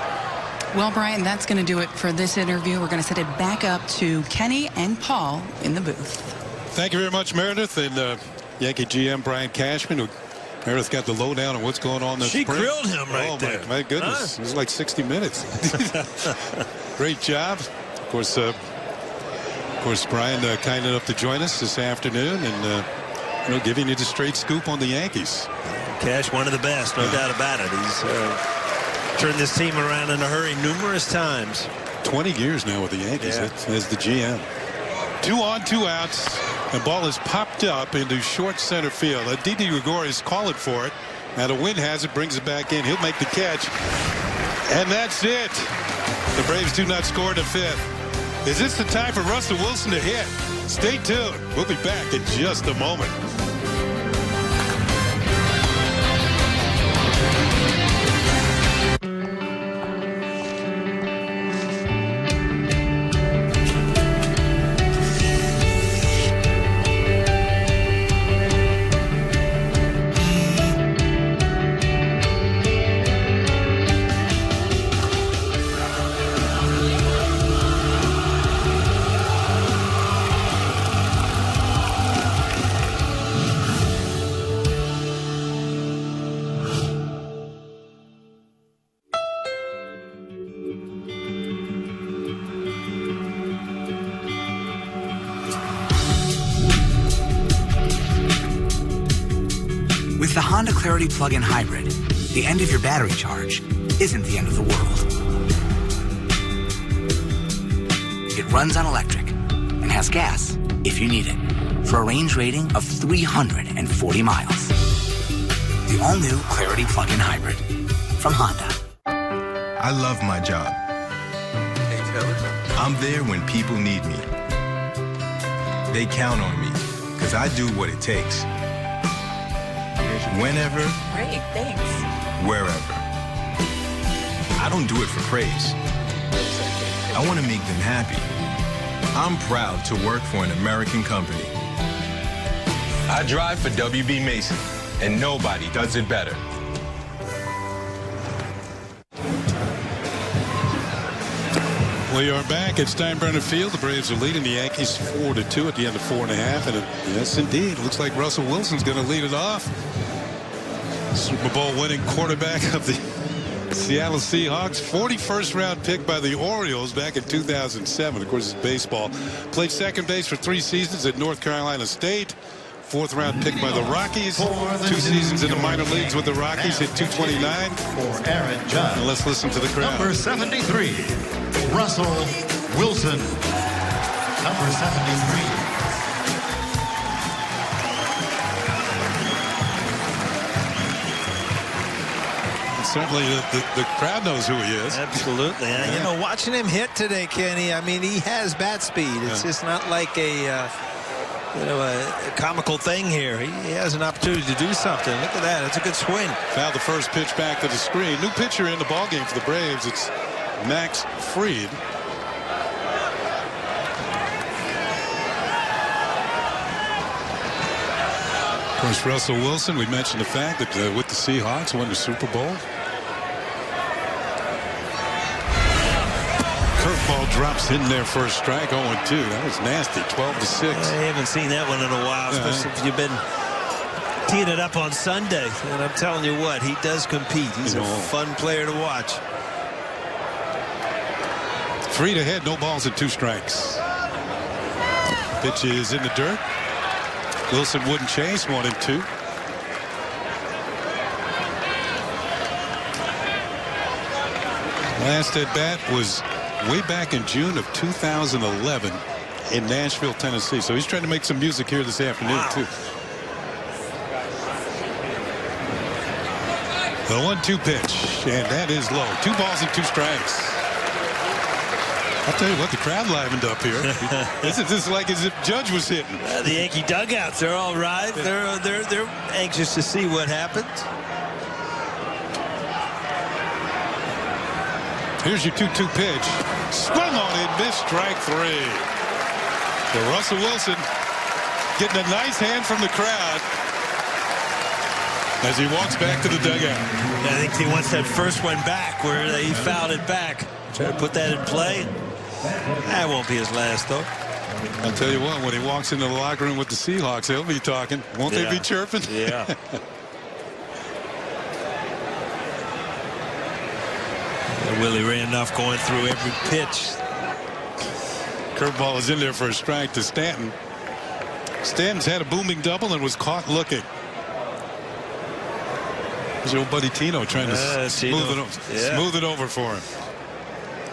Well, Brian, that's going to do it for this interview. We're going to set it back up to Kenny and Paul in the booth. Thank you very much, Meredith, and Yankee GM Brian Cashman, who Meredith got the lowdown on what's going on this spring. She grilled him right there. My goodness. It was like 60 minutes. Great job. Of course, Brian kind enough to join us this afternoon and, giving you the straight scoop on the Yankees. Cash, one of the best, no doubt about it. He's turned this team around in a hurry numerous times. 20 years now with the Yankees as the GM. 2 on, 2 outs. The ball is popped up into short center field. Didi Gregorius calling for it. Now the wind has it, brings it back in. He'll make the catch. And that's it. The Braves do not score in the 5th. Is this the time for Russell Wilson to hit? Stay tuned. We'll be back in just a moment. With the Honda Clarity plug-in hybrid, the end of your battery charge isn't the end of the world. It runs on electric and has gas if you need it for a range rating of 340 miles. The all-new Clarity plug-in hybrid from Honda. I love my job. Hey, Taylor. I'm there when people need me. They count on me because I do what it takes. Whenever. Great, thanks. Wherever. I don't do it for praise. I want to make them happy. I'm proud to work for an American company. I drive for WB Mason, and nobody does it better. We are back at Steinbrenner Field. The Braves are leading the Yankees 4-2 at the end of 4.5. And yes, indeed, looks like Russell Wilson's going to lead it off. Super Bowl winning quarterback of the Seattle Seahawks, 41st round pick by the Orioles back in 2007. Of course, it's baseball. Played second base for 3 seasons at North Carolina State. 4th round pick by the Rockies. 2 seasons in the minor leagues with the Rockies. Hit .229. For Aaron Judge. And let's listen to the crowd. Number 73, Russell Wilson. Number 73. Certainly the crowd knows who he is. Absolutely. You know, watching him hit today, Kenny, I mean, he has bat speed. It's just not like a comical thing here. He has an opportunity to do something. Look at that. It's a good swing. Fouled the first pitch back to the screen. New pitcher in the ballgame for the Braves. It's Max Fried. course, Russell Wilson, we mentioned the fact that with the Seahawks won the Super Bowl. Curveball drops in there for a strike, 0-2. That was nasty, 12-6. I haven't seen that one in a while, especially if you've been teeing it up on Sunday. And I'm telling you what, he does compete. He's a fun player to watch. 3 ahead, no balls and 2 strikes. Pitch is in the dirt. Wilson wouldn't chase, 1-2. Last at bat was way back in June of 2011 in Nashville, Tennessee. So he's trying to make some music here this afternoon, too. The 1-2 pitch, and that is low. 2 balls and 2 strikes. I'll tell you what, the crowd livened up here. This is like as if Judge was hitting. The Yankee dugouts, they're all right. They're anxious to see what happens. Here's your 2-2 pitch. Swung on it, missed, strike 3. So Russell Wilson getting a nice hand from the crowd as he walks back to the dugout. I think he wants that first one back where he fouled it back. Try to put that in play. That won't be his last, though. I'll tell you what, when he walks into the locker room with the Seahawks, they'll be talking. Won't they be chirping? Yeah. Willie Randolph going through every pitch. Curveball is in there for a strike to Stanton. Stanton's had a booming double and was caught looking. His old buddy Tino trying to smooth it over for him.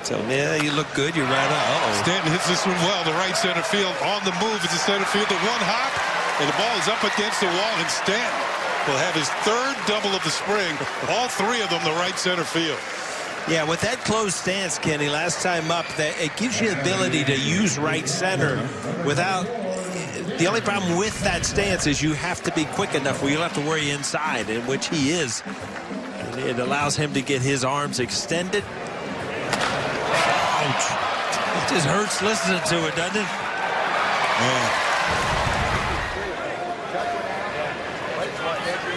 So, yeah, you look good. You're right on. Stanton hits this one well. The right center field on the move is the center field. The one hop, and the ball is up against the wall. And Stanton will have his 3rd double of the spring. All 3 of them the right center field. Yeah, with that closed stance, Kenny, last time up, that it gives you the ability to use right center without. The only problem with that stance is you have to be quick enough where you'll have to worry inside, in which he is. And it allows him to get his arms extended. Ouch. It just hurts listening to it, doesn't it? Yeah.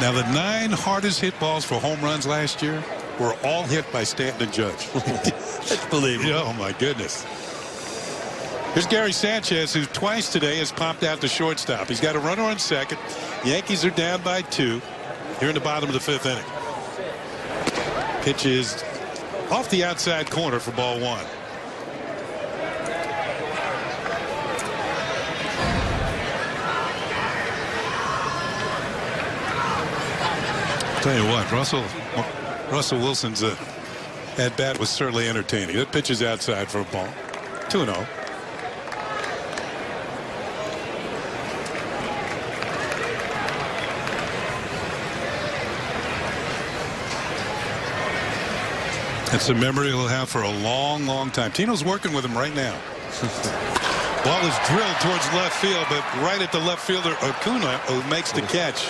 Now, the 9 hardest hit balls for home runs last year were all hit by Stanton and Judge. That's believable. Oh, my goodness. Here's Gary Sanchez, who twice today has popped out to shortstop. He's got a runner on second. Yankees are down by 2 here in the bottom of the 5th inning. Pitch is off the outside corner for ball 1. Tell you what, Russell Wilson's at bat was certainly entertaining. That pitch is outside for a ball. 2-0. It's a memory he'll have for a long, long time. Tino's working with him right now. Ball is drilled towards left field, but right at the left fielder, Acuna, who makes the catch.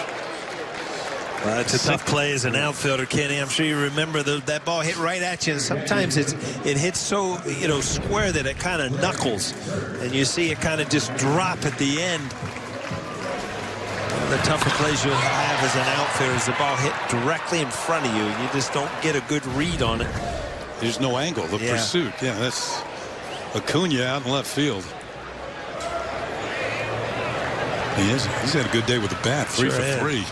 Well, it's a tough play as an outfielder, Kenny. I'm sure you remember that ball hit right at you, and sometimes it hits so square that it kind of knuckles, and you see it kind of just drop at the end. One of the tougher plays you'll have as an outfielder is the ball hit directly in front of you. You just don't get a good read on it. There's no angle. The pursuit. Yeah, that's Acuna out in left field. He's had a good day with the bat. 3 for 3.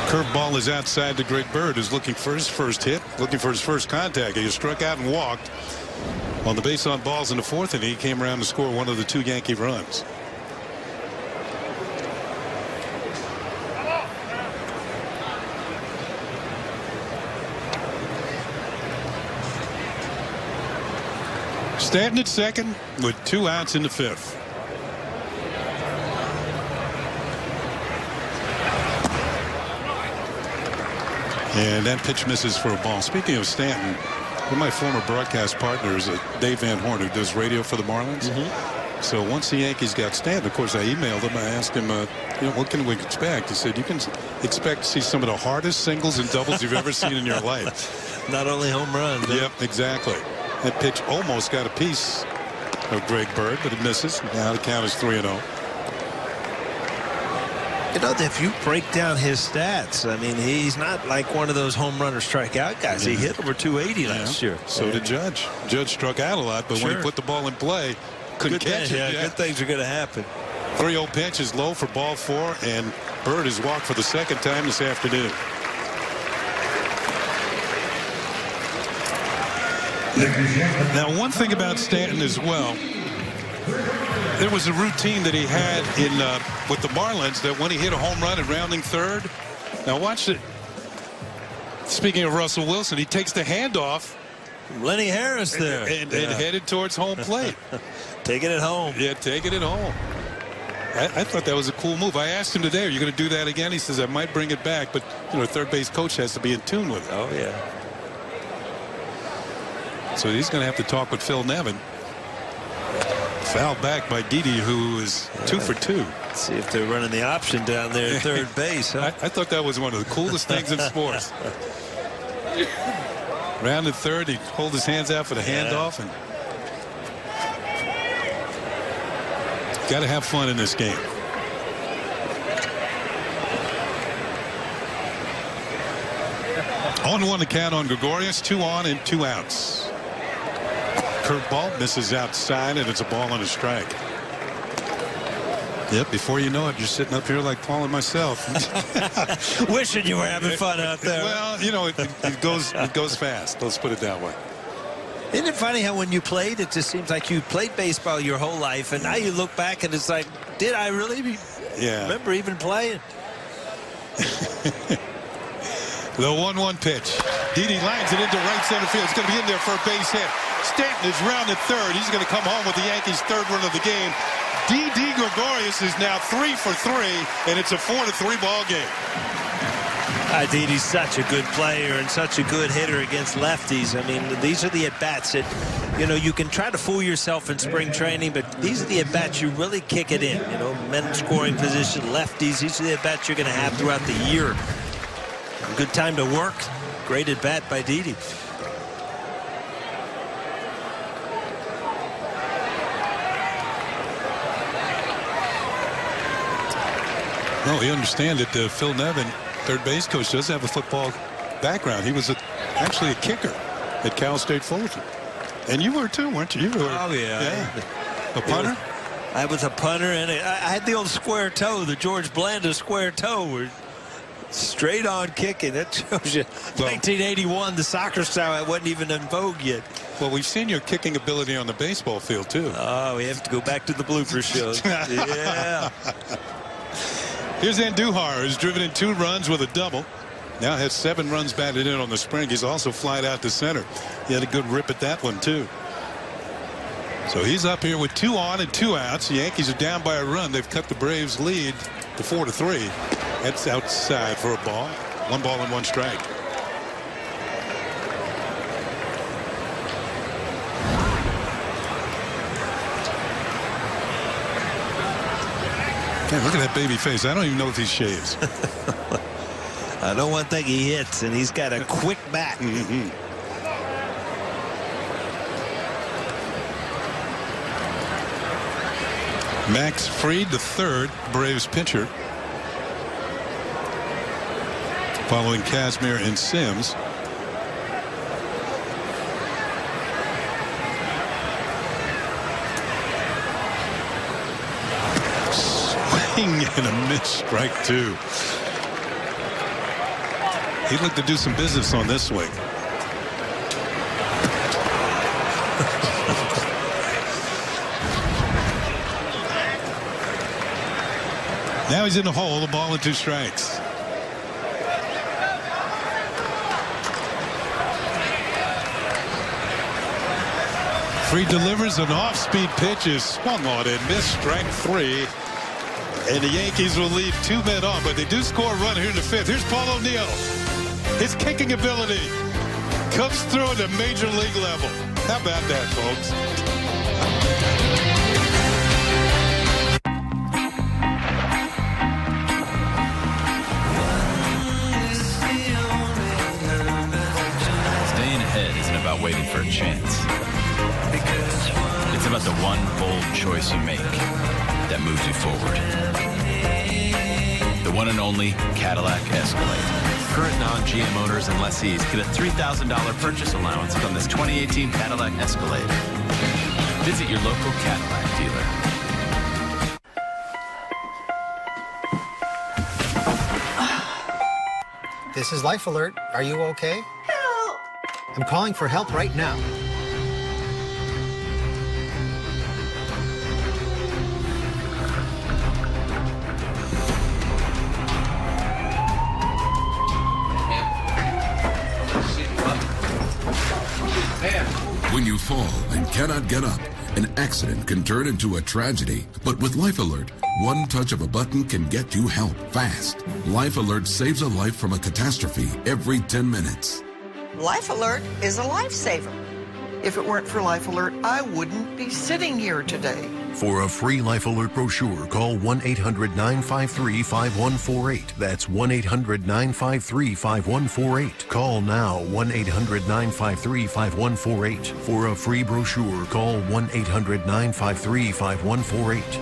Curveball is outside to Greg Bird, who's looking for his first hit, looking for his first contact. He struck out and walked on the base on balls in the 4th, and he came around to score one of the 2 Yankee runs. Stanton at second with 2 outs in the 5th. And that pitch misses for a ball. Speaking of Stanton, one of my former broadcast partners, Dave Van Horn, who does radio for the Marlins. So once the Yankees got Stanton, of course, I emailed him. I asked him, what can we expect? He said, you can expect to see some of the hardest singles and doubles you've ever seen in your life. Not only home runs. Yep, exactly. That pitch almost got a piece of Greg Bird, but it misses. Now the count is 3-0. You know, if you break down his stats, I mean, he's not like one of those home run or strikeout guys. He hit over 280 last year. So did Judge. Judge struck out a lot, but when he put the ball in play, couldn't catch it. Good things are going to happen. 3-0 pitch is low for ball 4, and Bird has walked for the second time this afternoon. Now, one thing about Stanton as well, there was a routine that he had in with the Marlins that when he hit a home run at rounding third. Now watch it. Speaking of Russell Wilson, he takes the handoff. Lenny Harris there. And headed towards home plate. Taking it home. Yeah, taking it home. I thought that was a cool move. I asked him today, are you going to do that again? He says, I might bring it back, but you know, the third base coach has to be in tune with it. Oh, yeah. So he's going to have to talk with Phil Nevin. Foul back by Didi, who is 2 for 2. Let's see if they're running the option down there at third base. Huh? I thought that was one of the coolest things in sports. Rounded third, he'd hold his hands out for the handoff. And got to have fun in this game. On 1 to count on Gregorius, 2 on and 2 outs. Curveball misses outside, and it's a ball and a strike. Yep, before you know it, you're sitting up here like Paul and myself. Wishing you were having fun out there. Well, you know, it goes fast. Let's put it that way. Isn't it funny how when you played, it just seems like you played baseball your whole life, and now you look back and it's like, did I really remember even playing? The 1-1 pitch. Didi lines it into right center field. It's going to be in there for a base hit. Stanton is rounded third. He's going to come home with the Yankees' third run of the game. Didi Gregorius is now 3 for 3, and it's a 4-3 ball game. Didi's such a good player and such a good hitter against lefties. I mean, these are the at-bats that, you know, you can try to fool yourself in spring training, but these are the at-bats you really kick it in. You know, men in scoring position, lefties, these are the at-bats you're going to have throughout the year. A good time to work. Great at-bat by Didi. No, you understand that Phil Nevin, third base coach, does have a football background. He was actually a kicker at Cal State Fullerton. And you were too, weren't you? You were. Oh, yeah. A punter? I was a punter, and I had the old square toe, the George Blanda square toe. Where straight on kicking. That shows you 1981, the soccer style wasn't even in vogue yet. Well, we've seen your kicking ability on the baseball field, too. Oh, we have to go back to the blooper shows. Yeah. Here's Andujar, who's driven in 2 runs with a double. Now has 7 runs batted in on the spring. He's also flied out to center. He had a good rip at that one, too. So he's up here with 2 on and 2 outs. The Yankees are down by a run. They've cut the Braves' lead to 4-3. That's outside for a ball. 1 ball and 1 strike. Hey, look at that baby face. I don't even know if he shaves. I know one thing, he hits, and he's got a quick bat. Max Fried, the third Braves pitcher, following Kazmir and Sims. And a missed strike 2. He'd like to do some business on this swing. Now he's in the hole, a ball and 2 strikes. Fried delivers an off-speed pitch, is swung on and missed strike 3. And the Yankees will leave 2 men on, but they do score a run here in the 5th. Here's Paul O'Neill. His kicking ability comes through at the major league level. How about that, folks? Staying ahead isn't about waiting for a chance. It's about the one bold choice you make that moves you forward. the one and only Cadillac Escalade. Current non-GM owners and lessees get a $3,000 purchase allowance from this 2018 Cadillac Escalade. Visit your local Cadillac dealer. This is Life Alert. Are you okay? Help! I'm calling for help right now. When you fall and cannot get up, an accident can turn into a tragedy. But with Life Alert, one touch of a button can get you help fast. Life Alert saves a life from a catastrophe every 10 minutes. Life Alert is a lifesaver. If it weren't for Life Alert, I wouldn't be sitting here today. For a free Life Alert brochure, call 1-800-953-5148. That's 1-800-953-5148. Call now, 1-800-953-5148. For a free brochure, call 1-800-953-5148.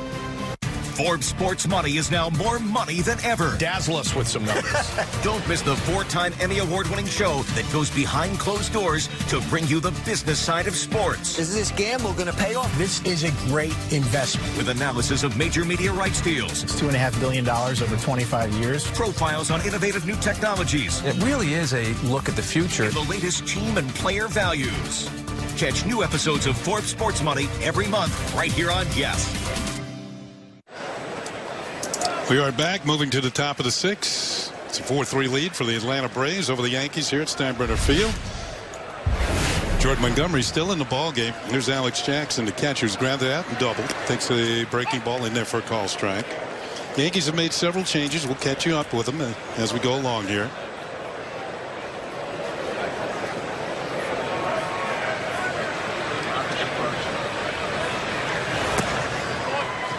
Forbes Sports Money is now more money than ever. Dazzle us with some numbers. Don't miss the 4-time Emmy Award-winning show that goes behind closed doors to bring you the business side of sports. Is this gamble going to pay off? This is a great investment. With analysis of major media rights deals. It's $2.5 billion over 25 years. Profiles on innovative new technologies. It really is a look at the future. And the latest team and player values. Catch new episodes of Forbes Sports Money every month right here on Yes. We are back, moving to the top of the 6th. It's a 4-3 lead for the Atlanta Braves over the Yankees here at Steinbrenner Field. Jordan Montgomery still in the ball game. Here's Alex Jackson, the catcher, who's grounded out and doubled. Takes a breaking ball in there for a call strike. The Yankees have made several changes. We'll catch you up with them as we go along here.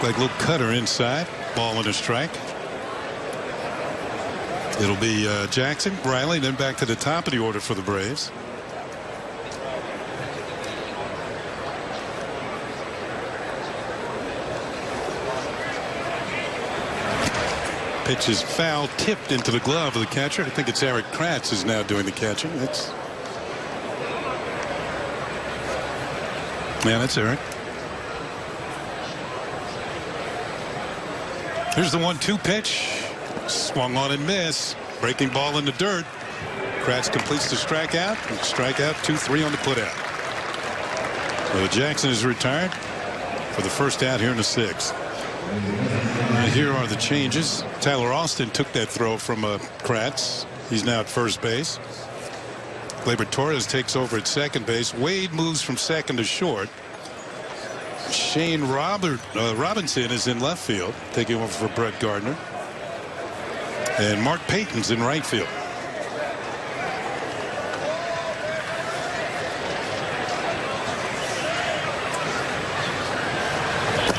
Like a little cutter inside. Ball and a strike. It'll be Jackson, Riley, then back to the top of the order for the Braves. Pitch is foul, tipped into the glove of the catcher. I think it's Eric Kratz is now doing the catching. That's Eric. Here's the 1-2 pitch. Swung on and missed. Breaking ball in the dirt. Kratz completes the strikeout. Strikeout 2-3 on the putout. So Jackson is retired for the first out here in the 6th. And here are the changes. Tyler Austin took that throw from Kratz. He's now at first base. Gleyber Torres takes over at second base. Wade moves from second to short. Shane Robinson is in left field, taking over for Brett Gardner. And Mark Payton's in right field.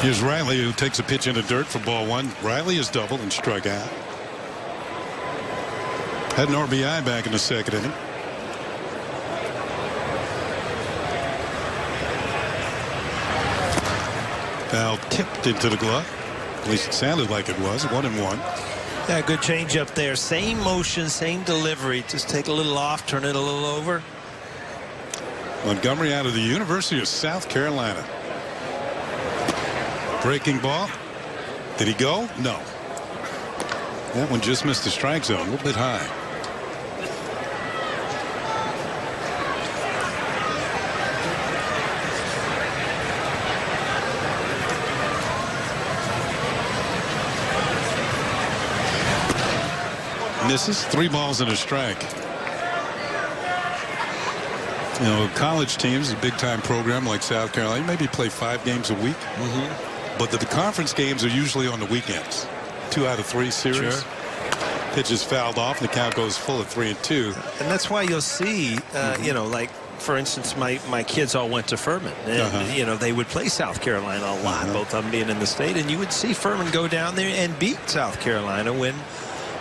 Here's Riley, who takes a pitch in the dirt for ball 1. Riley is doubled and struck out. Had an RBI back in the second inning. Foul tipped into the glove. At least it sounded like it was. 1-1. Yeah, good change up there. Same motion, same delivery. Just take a little off, turn it a little over. Montgomery out of the University of South Carolina. Breaking ball. Did he go? No. That one just missed the strike zone. A little bit high. Misses. 3 balls and a strike. You know, college teams, a big-time program like South Carolina, maybe play 5 games a week. But the conference games are usually on the weekends. 2 out of 3 series. Sure. Pitch is fouled off, and the count goes full at 3-2. And that's why you'll see, you know, like, for instance, my kids all went to Furman. And, you know, they would play South Carolina a lot, both of them being in the state. And you would see Furman go down there and beat South Carolina when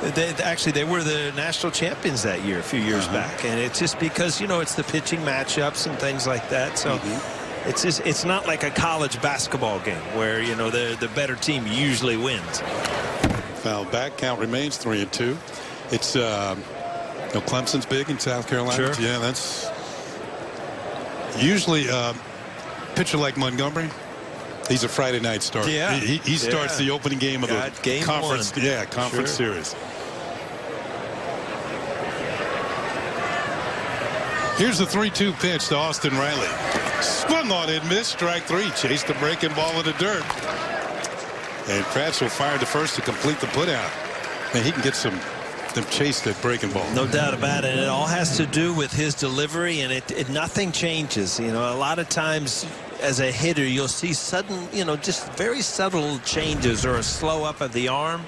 they were the national champions that year, a few years back. And it's just because, you know, it's the pitching matchups and things like that. So it's not like a college basketball game where, you know, the better team usually wins. Foul back. Count remains 3-2. It's Clemson's big in South Carolina. Sure. Yeah, that's usually pitcher like Montgomery. He's a Friday night starter. Yeah. He starts the opening game of the conference. One. Yeah, conference series. Here's the 3-2 pitch to Austin Riley. Swung on it, missed. Strike 3. Chased the breaking ball in the dirt. And Pratchett fired to first to complete the putout. And he can get them chase that breaking ball. No doubt about it. It all has to do with his delivery, and nothing changes. You know, a lot of times as a hitter, you'll see sudden, just very subtle changes or a slow up of the arm.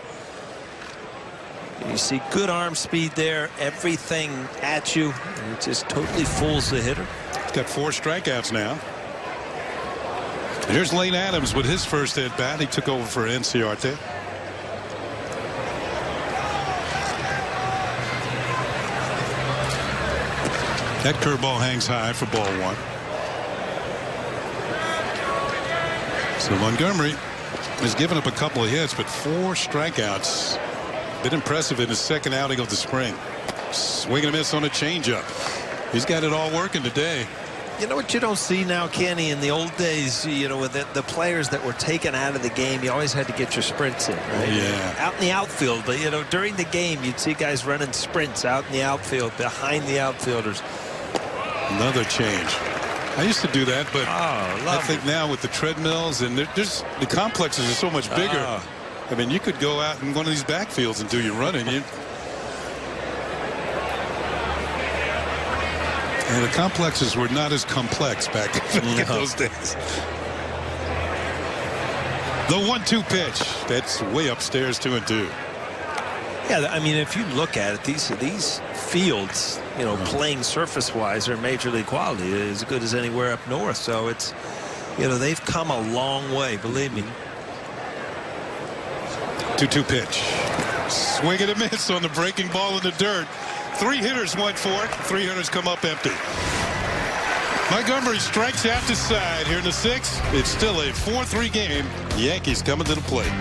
You see good arm speed there, everything at you. And it just totally fools the hitter. He's got 4 strikeouts now. Here's Lane Adams with his first at bat. He took over for Enciarte. That curveball hangs high for ball 1. So Montgomery has given up a couple of hits, but 4 strikeouts. Been impressive in his second outing of the spring. Swing and a miss on a changeup. He's got it all working today. You know what you don't see now, Kenny? In the old days, with the players that were taken out of the game, you always had to get your sprints in, right? Yeah. Out in the outfield, but during the game, you'd see guys running sprints out in the outfield, behind the outfielders. Another change. I used to do that, but I think now with the treadmills and the complexes are so much bigger. I mean, you could go out in one of these backfields and do your running. And the complexes were not as complex back in those days. The 1-2 pitch. That's way upstairs, 2-2. Yeah, I mean, if you look at it, these fields, playing surface-wise are major league quality, as good as anywhere up north. So it's, they've come a long way, believe me. 2-2 pitch. Swing and a miss on the breaking ball in the dirt. 3 hitters went for it. 3 hitters come up empty. Montgomery strikes out to side here in the 6th. It's still a 4-3 game. The Yankees coming to the plate.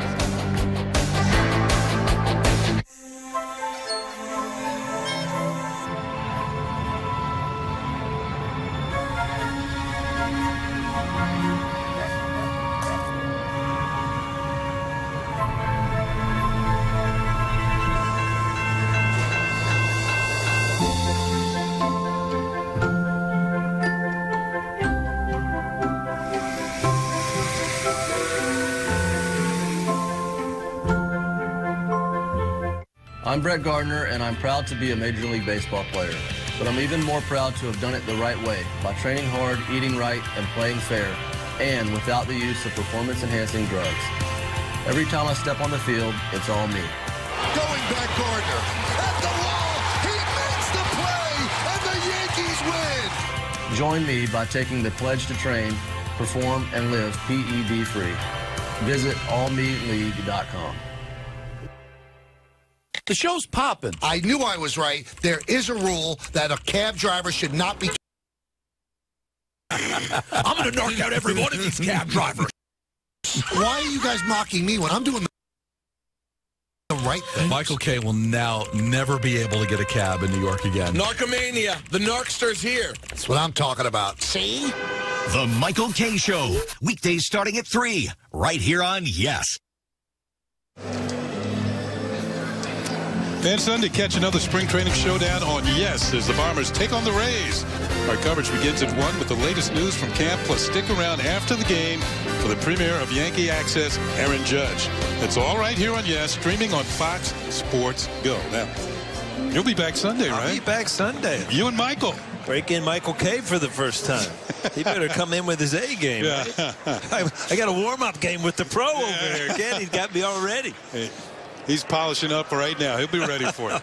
I'm Brett Gardner, and I'm proud to be a Major League Baseball player. But I'm even more proud to have done it the right way, by training hard, eating right, and playing fair, and without the use of performance-enhancing drugs. Every time I step on the field, it's all me. Going back, Gardner. At the wall, he makes the play, and the Yankees win! Join me by taking the pledge to train, perform, and live PED-free. Visit allmeleague.com. The show's popping. I knew I was right. There is a rule that a cab driver should not be... I'm going to knock out every one of these cab drivers. Why are you guys mocking me when I'm doing the right thing? Michael K. will now never be able to get a cab in New York again. Narcomania. The Narcster's here. That's what I'm talking about. See? The Michael K. Show. Weekdays starting at 3. Right here on Yes. And Sunday, catch another spring training showdown on Yes as the Bombers take on the Rays. Our coverage begins at 1 with the latest news from camp, plus stick around after the game for the premiere of Yankee Access, Aaron Judge. It's all right here on Yes, streaming on Fox Sports Go. Now, you'll be back Sunday, right? I'll be back Sunday. You and Michael. Break in Michael K. for the first time. He better come in with his A game. Yeah. Right? I got a warm-up game with the pro over here. Again, he's got me all ready. Hey. He's polishing up right now. He'll be ready for it.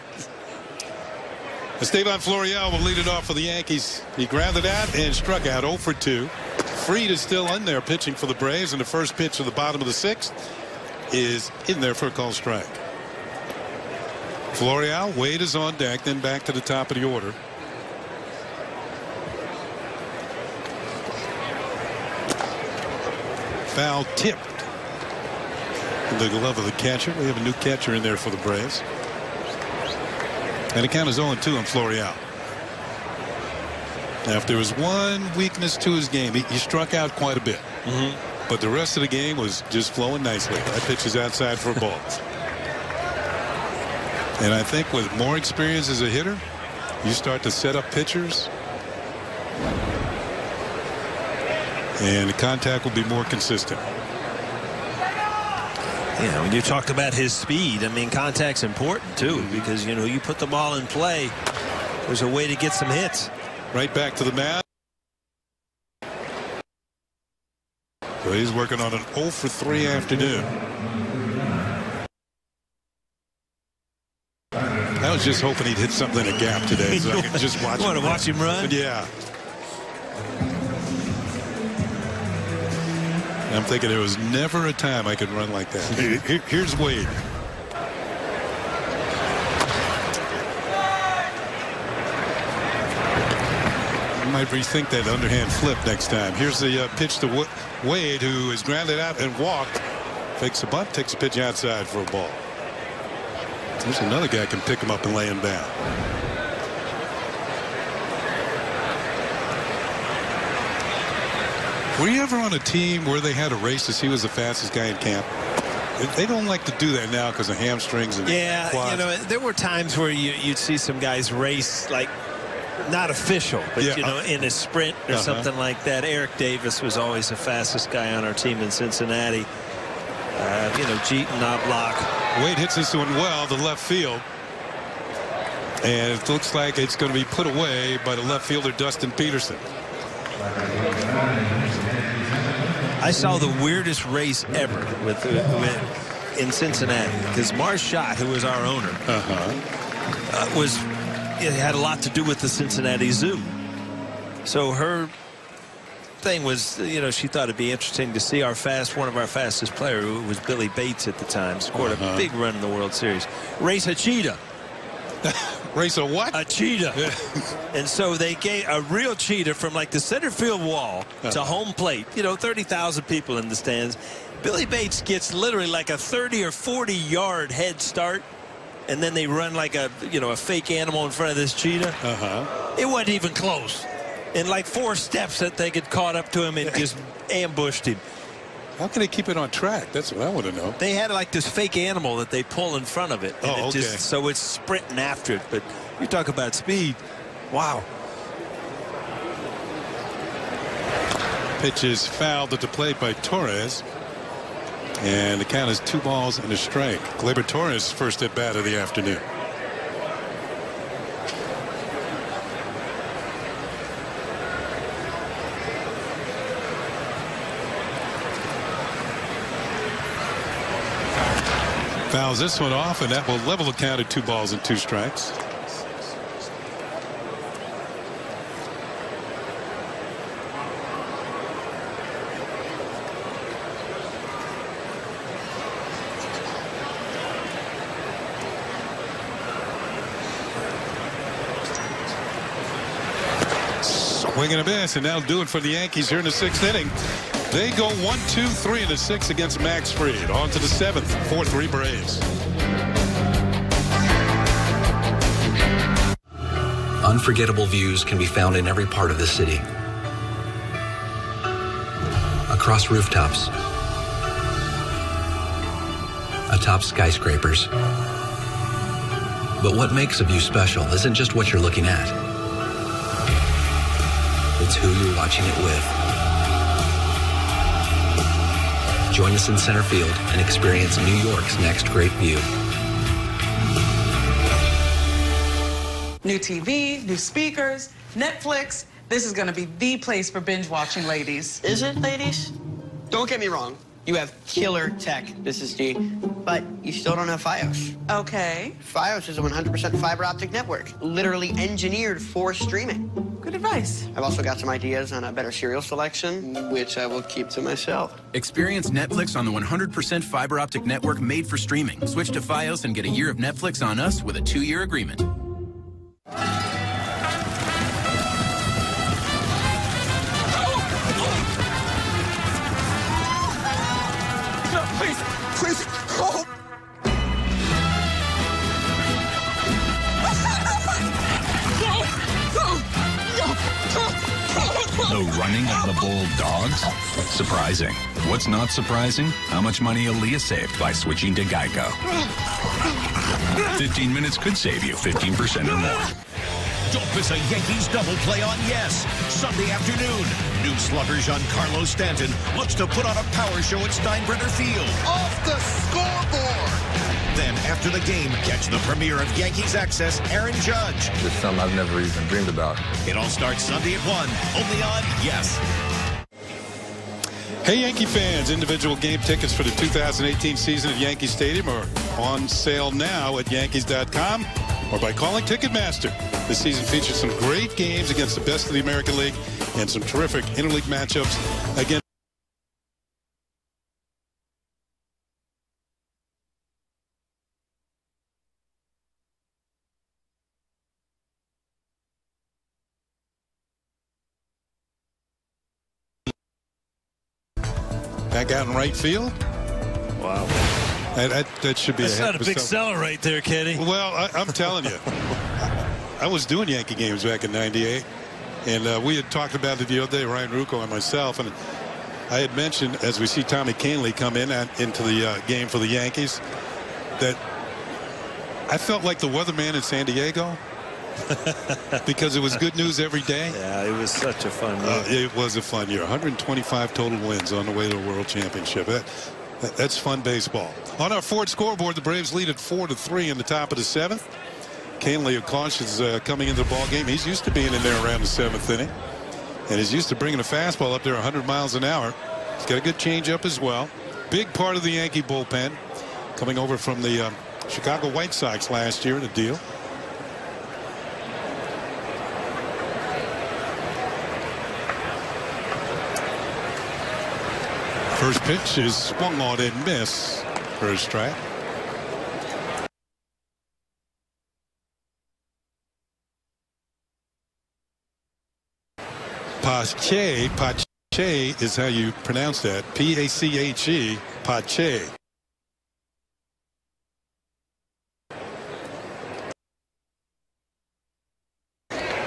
Esteban Florial will lead it off for the Yankees. He grounded out and struck out 0 for 2. Fried is still in there pitching for the Braves, and the first pitch of the bottom of the 6th is in there for a called strike. Florial, Wade is on deck, then back to the top of the order. Foul tipped. in the glove of the catcher. We have a new catcher in there for the Braves. And the count is 0-2 on Florial. Now, if there was one weakness to his game, he struck out quite a bit. But the rest of the game was just flowing nicely. That pitch is outside for a ball. And I think with more experience as a hitter, you start to set up pitchers. And the contact will be more consistent. Yeah, when you talk about his speed, I mean, contact's important, too, because, you know, you put the ball in play, there's a way to get some hits. Right back to the mound. So he's working on an 0 for 3 afternoon. I was just hoping he'd hit something in a gap today so I could just watch him. You want to watch him run? Yeah. I'm thinking there was never a time I could run like that. Here's Wade. Might rethink that underhand flip next time. Here's the pitch to Wade, who is grounded out and walked. Fakes a bunt, takes a pitch outside for a ball. There's another guy can pick him up and lay him down. Were you ever on a team where they had a race to see who was the fastest guy in camp? They don't like to do that now because of hamstrings and quads. You know, there were times where you'd see some guys race, like, not official, but you know, in a sprint or something like that. Eric Davis was always the fastest guy on our team in Cincinnati. You know, Jeter, Knobloch. Wade hits this one well to left field, and it looks like it's going to be put away by the left fielder Dustin Peterson. I saw the weirdest race ever in Cincinnati because Marchot, who was our owner, it had a lot to do with the Cincinnati Zoo. So her thing was, you know, she thought it'd be interesting to see one of our fastest players, who was Billy Bates at the time, scored a big run in the World Series. Race a cheetah. Race a what? A cheetah. And so they gave a real cheetah from like the center field wall to home plate. You know, 30,000 people in the stands. Billy Bates gets literally like a 30 or 40 yard head start. And then they run like a fake animal in front of this cheetah. It wasn't even close. In like 4 steps that they get caught up to him and just ambushed him. How can they keep it on track? That's what I want to know. They had like this fake animal that they pull in front of it. And so it's sprinting after it. But you talk about speed. Wow. Pitch is fouled at the plate by Torres. And the count is 2 balls and a strike. Gleyber Torres first at bat of the afternoon. Fouls this one off, and that will level the count at 2 balls and 2 strikes. Swing and a miss, and that'll do it for the Yankees here in the 6th inning. They go 1-2-3 in the 6th against Max Fried. On to the 7th, 4-3 Braves. Unforgettable views can be found in every part of the city. Across rooftops, atop skyscrapers. But what makes a view special isn't just what you're looking at. It's who you're watching it with. Join us in center field and experience New York's next great view. New TV, new speakers, Netflix. This is going to be the place for binge watching, ladies. Is it, ladies? Don't get me wrong. You have killer tech, Mrs. G, but you still don't have Fios. Okay. Fios is a 100% fiber optic network, literally engineered for streaming. Good advice. I've also got some ideas on a better cereal selection, which I will keep to myself. Experience Netflix on the 100% fiber optic network made for streaming. Switch to Fios and get a year of Netflix on us with a 2-year agreement. Please, The running of the Bulldogs? Surprising. What's not surprising? How much money Aaliyah saved by switching to Geico. 15 minutes could save you 15% or more. Don't miss a Yankees double play on Yes. Sunday afternoon, new slugger Giancarlo Stanton looks to put on a power show at Steinbrenner Field. Off the scoreboard! Then after the game, catch the premiere of Yankees Access, Aaron Judge. It's something I've never even dreamed about. It all starts Sunday at 1, only on Yes. Hey, Yankee fans, individual game tickets for the 2018 season at Yankee Stadium are on sale now at Yankees.com or by calling Ticketmaster. This season features some great games against the best of the American League and some terrific interleague matchups against back out in right field. Wow. That should be That's not a big seller right there, Kenny. Well, I'm telling you. I was doing Yankee games back in '98, and we had talked about it the other day, Ryan Rucco and myself, and I had mentioned, as we see Tommy Kahnle come into the game for the Yankees, that I felt like the weatherman in San Diego because it was good news every day. Yeah, it was such a fun year. It was a fun year. 125 total wins on the way to a World Championship. That's fun baseball. On our Ford scoreboard, the Braves lead at 4-3 in the top of the 7th. Kahnle, of course, is coming into the ball game. He's used to being in there around the 7th inning, and he's used to bringing a fastball up there 100 miles an hour. He's got a good changeup as well. Big part of the Yankee bullpen, coming over from the Chicago White Sox last year in a deal. First pitch is swung on and miss for a strike. Pache is how you pronounce that. P-A-C-H-E, Pache.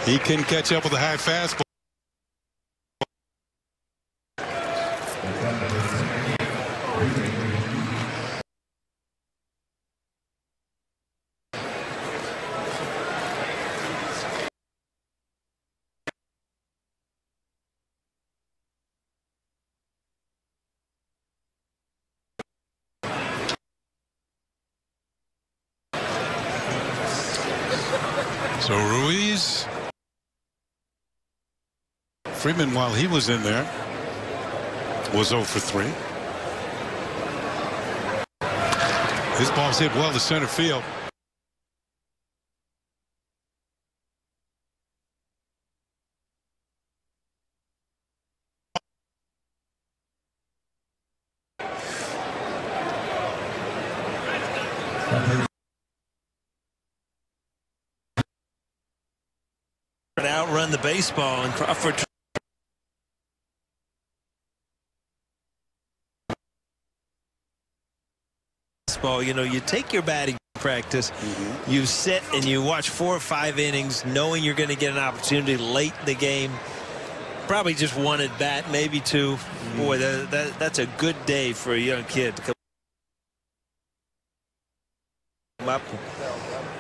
He can catch up with a high fastball. So Ruiz, Freeman, while he was in there, was 0 for 3. His ball's hit well to center field. Outrun the baseball, and Crawford. You know, you take your batting practice, you sit and you watch 4 or 5 innings, knowing you're going to get an opportunity late in the game. Probably just 1 at bat, maybe 2. Boy, that's a good day for a young kid to come up,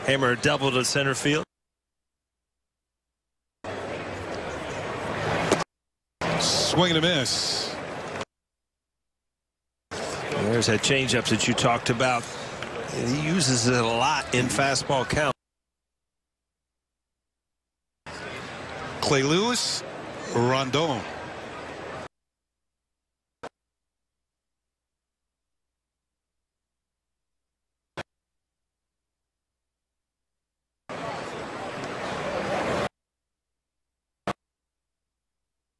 hammer a double to center field. Swing and a miss. There's that changeup that you talked about. He uses it a lot in fastball count. Clay Lewis, Rondon.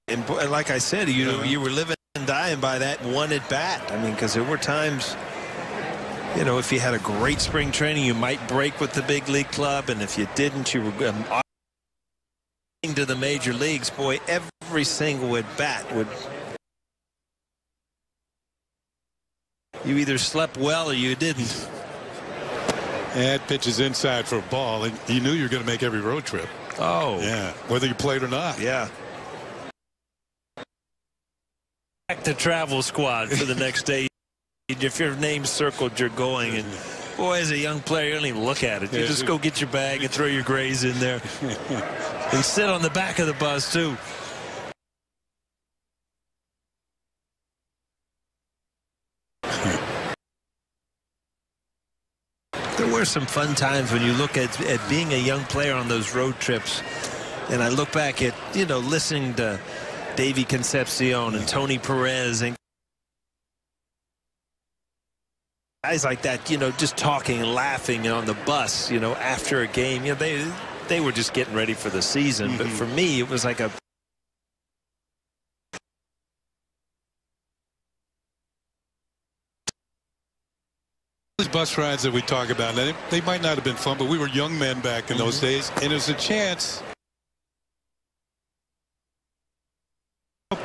And like I said, you were living and dying by that 1 at bat. I mean, because there were times, you know, if you had a great spring training, you might break with the big league club, and if you didn't, you were to the major leagues. Boy, every single at bat would. You either slept well or you didn't. That pitch is inside for a ball, and you knew you were going to make every road trip. Oh, yeah, whether you played or not. Yeah. The travel squad for the next day. If your name's circled, you're going. And boy, as a young player, you don't even look at it. You just go get your bag and throw your grays in there. And sit on the back of the bus, too. There were some fun times when you look at being a young player on those road trips. And I look back at, listening to Davey Concepcion and Tony Perez and guys like that, just talking and laughing on the bus, after a game. They were just getting ready for the season. But for me, it was like a these bus rides that we talk about, they might not have been fun, but we were young men back in those days, and there's a chance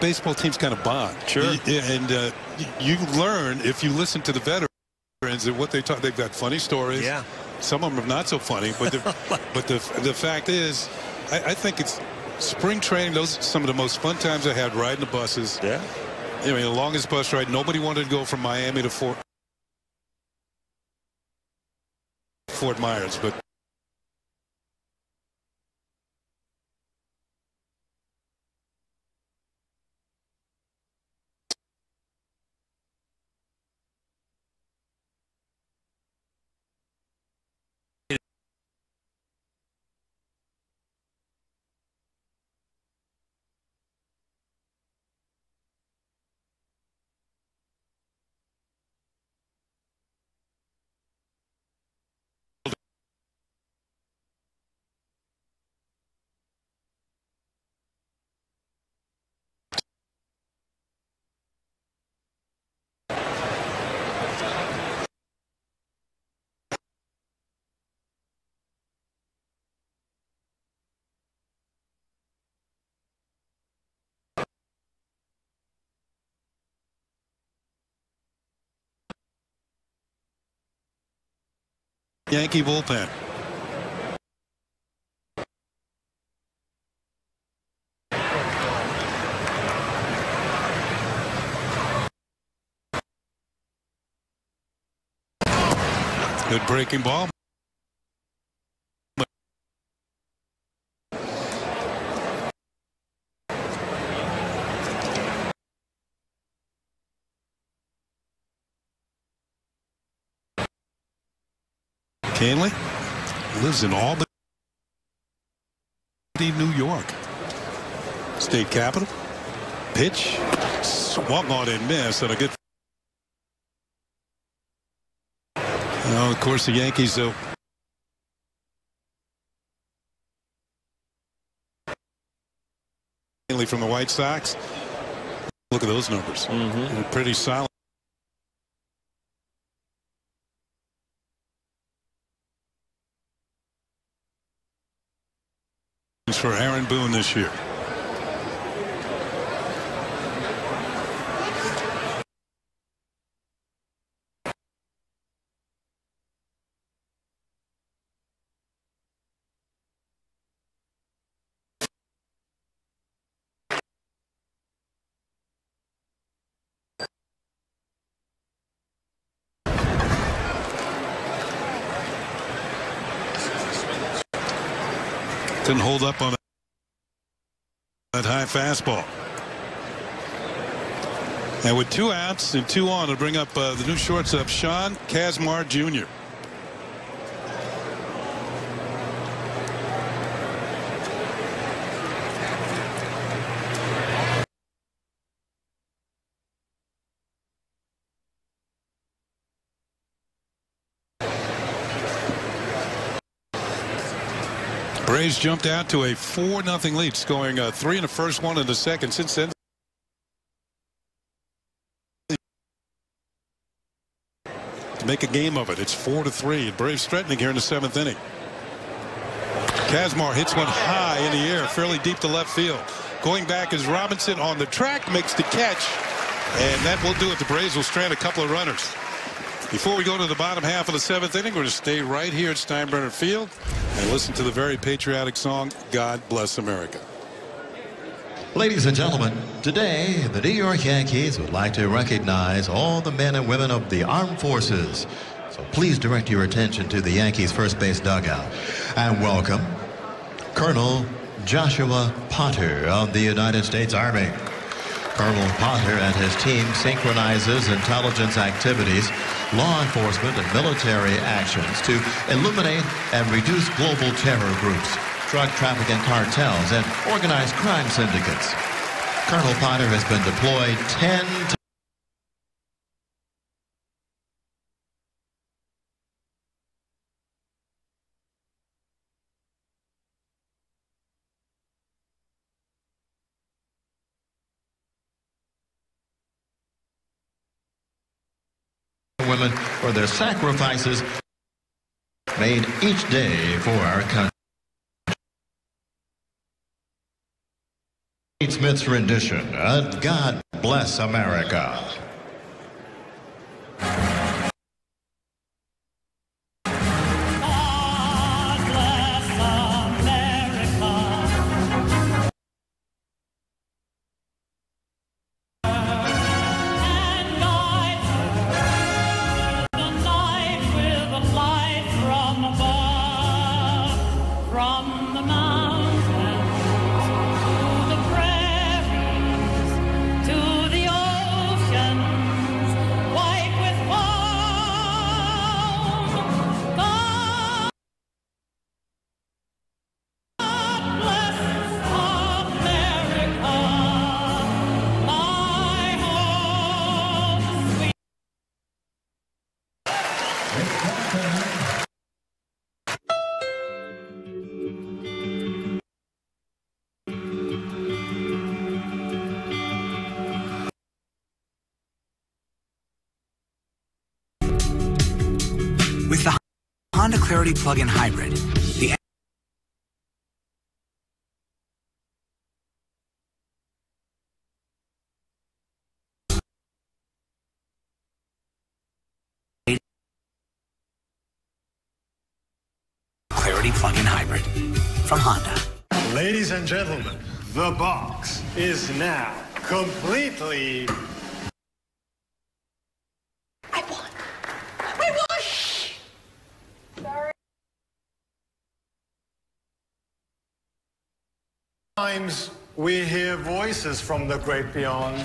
baseball teams kind of bond. Sure. And you learn, if you listen to the veterans, and what they talk, they've got funny stories. Yeah. Some of them are not so funny, but the fact is, I think it's spring training. Those are some of the most fun times I had riding the buses. Yeah. The longest bus ride. Nobody wanted to go from Miami to Fort Myers, but Yankee bullpen. Good breaking ball. Canley lives in Albany, New York. State capital. Pitch. Swung on and missed. And a good. Of course, the Yankees, though. Mainly from the White Sox. Look at those numbers. They're pretty solid. For Aaron Boone this year. Didn't hold up on that high fastball. And with 2 outs and 2 on, to bring up the new shortstop, Sean Kazmar Jr. Braves jumped out to a 4-0 lead, scoring 3 in the first, 1 in the second. Since then, to make a game of it, it's 4-3. Braves threatening here in the 7th inning. Kazmar hits one high in the air, fairly deep to left field. Going back is Robinson on the track, makes the catch, and that will do it. The Braves will strand a couple of runners. Before we go to the bottom half of the 7th inning, we're going to stay right here at Steinbrenner Field and listen to the very patriotic song, God Bless America. Ladies and gentlemen, today the New York Yankees would like to recognize all the men and women of the armed forces. So please direct your attention to the Yankees first base dugout and welcome Colonel Joshua Potter of the United States Army. Colonel Potter and his team synchronizes intelligence activities, law enforcement, and military actions to eliminate and reduce global terror groups, drug trafficking cartels, and organized crime syndicates. Colonel Potter has been deployed 10 times. Women for their sacrifices made each day for our country. Smith's rendition, God Bless America. With the Honda Clarity plug-in hybrid, the Clarity plug-in hybrid from Honda. Ladies and gentlemen, the box is now completely... Sometimes we hear voices from the great beyond.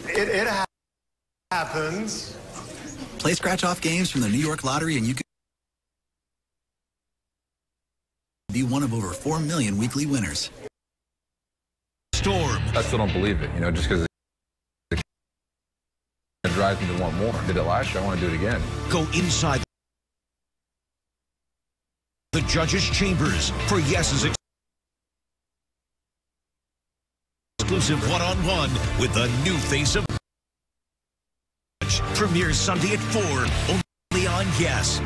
It happens. Play scratch-off games from the New York Lottery and you can be one of over 4 million weekly winners. Storm. I still don't believe it, you know, just because it drives me to want more. I did it last year, I want to do it again. Go inside the judges' chambers for Yes's exclusive one-on-one with the new face of premieres Sunday at 4 only on Yes.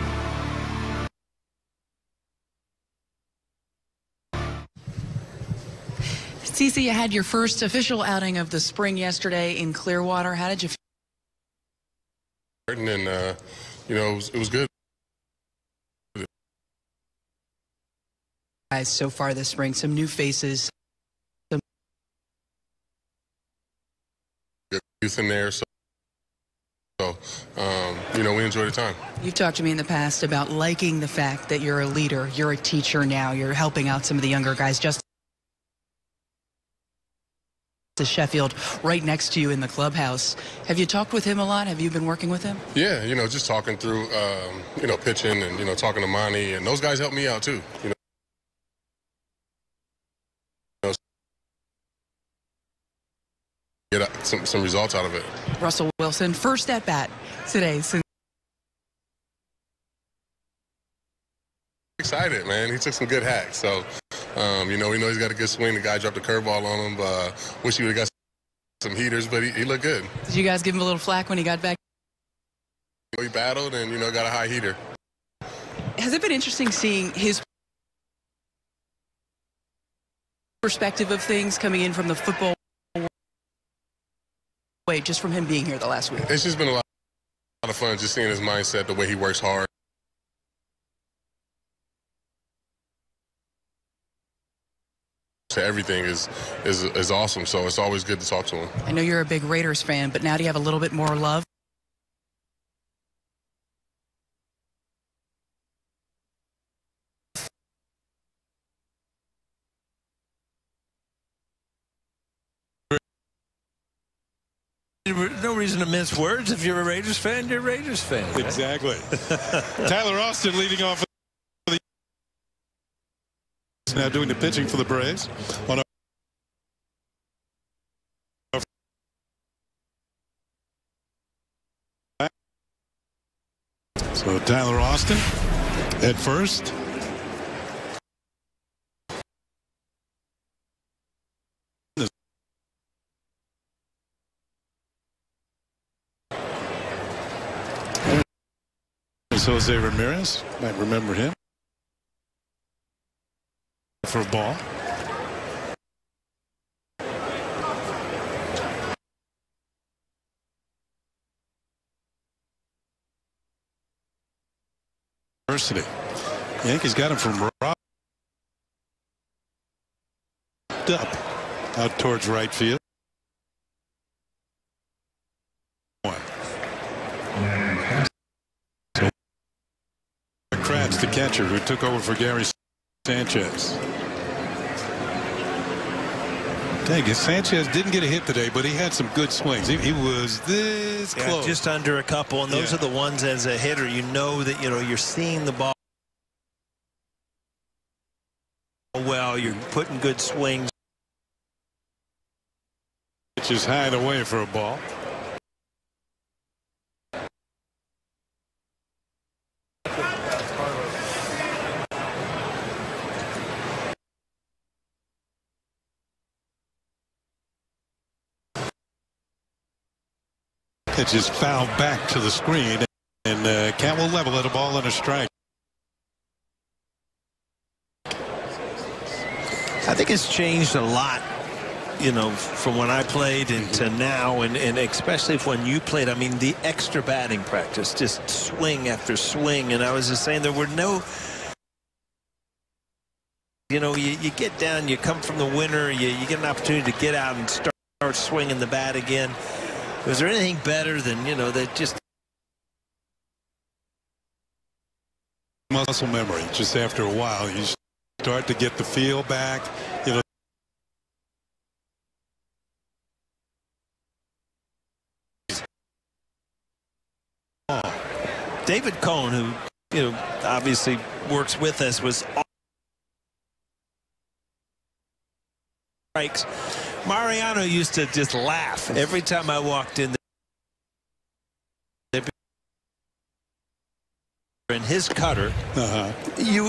Cece, you had your first official outing of the spring yesterday in Clearwater. How did you feel? And you know, it was good. Guys, so far this spring, some new faces. Youth in there, so you know, we enjoyed the time. You've talked to me in the past about liking the fact that you're a leader, you're a teacher now, you're helping out some of the younger guys. Just to Sheffield, right next to you in the clubhouse. Have you talked with him a lot? Have you been working with him? Yeah, you know, just talking through, you know, pitching and, you know, talking to Monty, and those guys helped me out too. You know, get some results out of it. Russell Wilson, first at bat today. Excited, man. He took some good hacks. So, you know, we know he's got a good swing. The guy dropped a curveball on him. Wish he would have got some heaters, but he looked good. Did you guys give him a little flack when he got back? He battled and, you know, got a high heater. Has it been interesting seeing his perspective of things coming in from the football way, just from him being here the last week? It's just been a lot of fun just seeing his mindset, the way he works hard. to everything is awesome. So it's always good to talk to him. I know you're a big Raiders fan, but now do you have a little bit more love? No reason to mince words. If you're a Raiders fan, you're a Raiders fan. Right? Exactly. Tyler Austin leading off. Now doing the pitching for the Braves. On so Tyler Austin at first. Jose Ramirez, might remember him. For a ball. University. Yankees got him from up out towards right field. Kratz, the catcher, who took over for Gary Sanchez. Dang it, Sanchez didn't get a hit today, but he had some good swings. He was this close. Just under a couple, and those are the ones as a hitter, you know that you're seeing the ball well, you're putting good swings. Which is high and away for a ball. It just fouled back to the screen, and Cat will level at a ball and a strike. I think it's changed a lot, from when I played and to now, and especially when you played. I mean, the extra batting practice, just swing after swing. And I was just saying there were no, you get down, you come from the winter, you get an opportunity to get out and start swinging the bat again. Was there anything better than, that just muscle memory? Just after a while, you start to get the feel back. David Cohn, who, obviously works with us, was strikes. Mariano used to just laugh every time I walked in there. In his cutter, you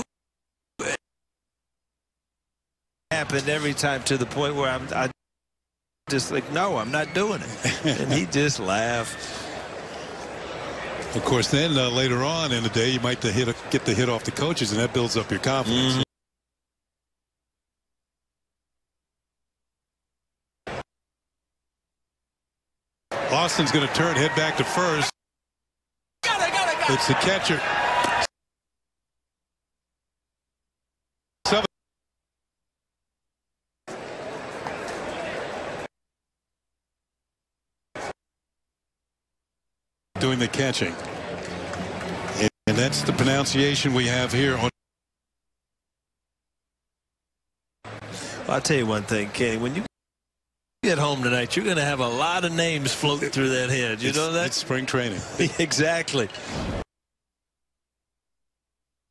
happened every time to the point where I just like, no, I'm not doing it, and he just laughed. Of course, then later on in the day, you might get the hit off the coaches, and that builds up your confidence. Austin's going to turn, head back to first. It's the catcher. Doing the catching. And that's the pronunciation we have here on. I'll tell you one thing, Kenny, when you get home tonight, you're going to have a lot of names floating through that head. You know that? It's spring training. Exactly.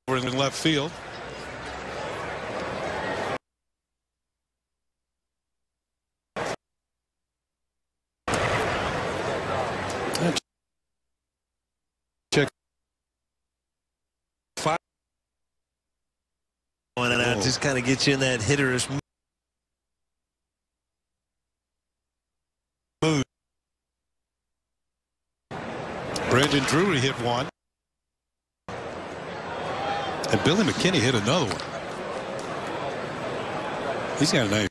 We're in left field. Check. And out just kind of gets you in that hitter's mood. Brandon Drury hit one. And Billy McKinney hit another one. He's got a nice.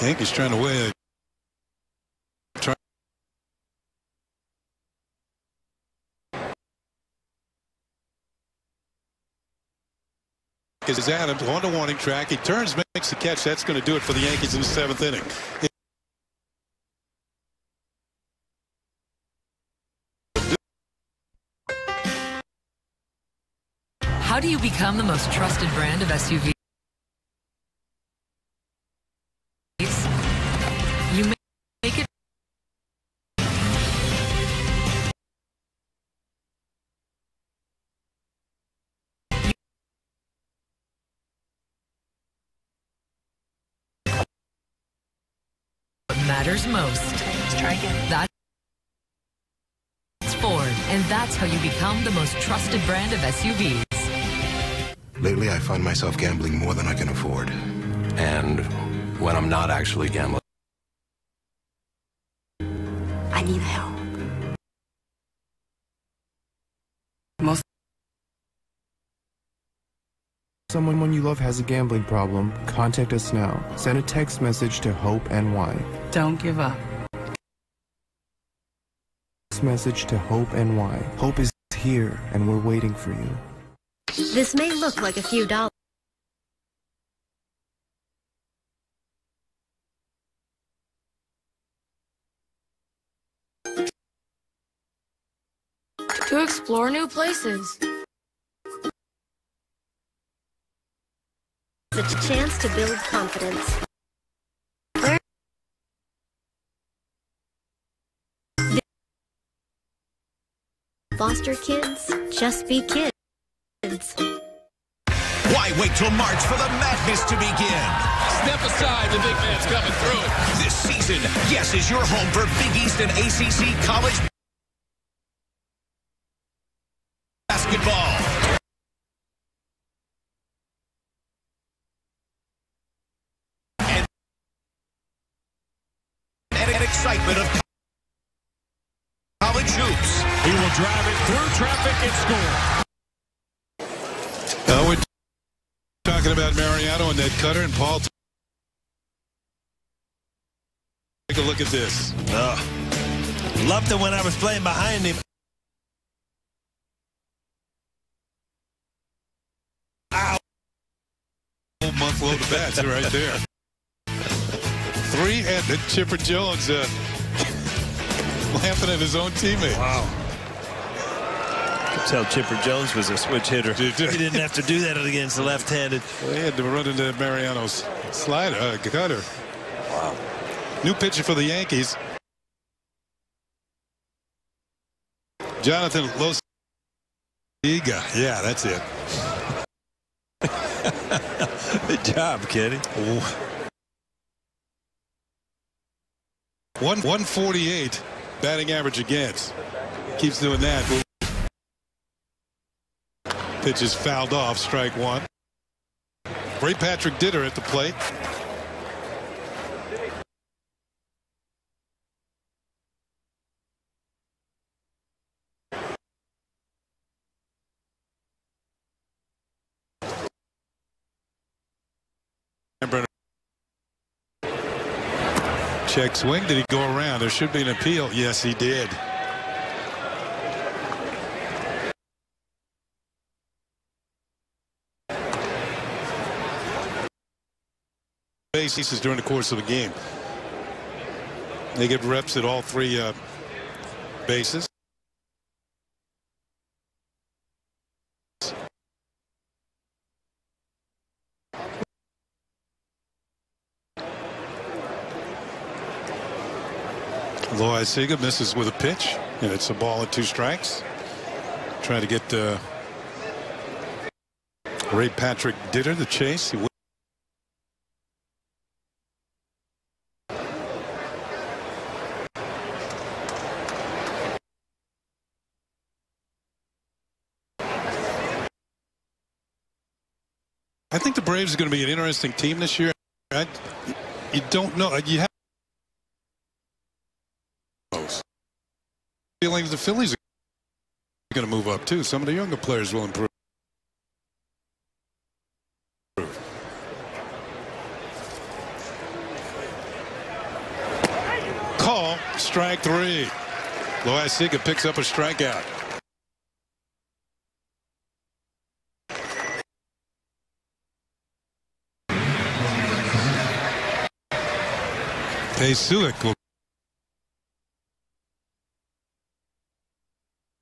Yankees trying to weigh is Adams on the warning track. He turns, makes the catch. That's going to do it for the Yankees in the 7th inning. How do you become the most trusted brand of SUVs? You make it. What matters most. Let's try again. That's Ford, and that's how you become the most trusted brand of SUVs. Lately, I find myself gambling more than I can afford. And when I'm not actually gambling, I need help. Someone you love has a gambling problem, contact us now. Send a text message to HOPE NY. Don't give up. Text message to HOPE NY. Hope is here, and we're waiting for you. This may look like a few dollars. To explore new places. It's a chance to build confidence. Foster kids, just be kids. Why wait till March for the madness to begin? Step aside, the big man's coming through. This season, Yes is your home for Big East and ACC college basketball. And excitement of college hoops. He will drive it through traffic and score. We're talking about Mariano and that cutter, and Paul. Take a look at this. Loved it when I was playing behind him. Ow. Whole month load of bats right there. 3 and then Chipper Jones laughing at his own teammate. Wow. Tell Chipper Jones was a switch hitter. He didn't have to do that against the left-handed. Well, he had to run into Mariano's slider, cutter. Wow. New pitcher for the Yankees. Jonathan Losiga. Yeah, that's it. Good job, Kenny. 148 batting average against. Keeps doing that. Pitch is fouled off, strike 1. Ray Patrick Ditter at the plate. Check swing. Did he go around? There should be an appeal. Yes, he did. Bases during the course of a game. They get reps at all 3 bases. Loaiziga misses with a pitch, and it's a ball at 2 strikes. Trying to get Ray Patrick Ditter the chase. He I think the Braves are going to be an interesting team this year. You don't know. You have feelings the Phillies are going to move up too. Some of the younger players will improve. Call, strike 3. Loaiziga picks up a strikeout. Suick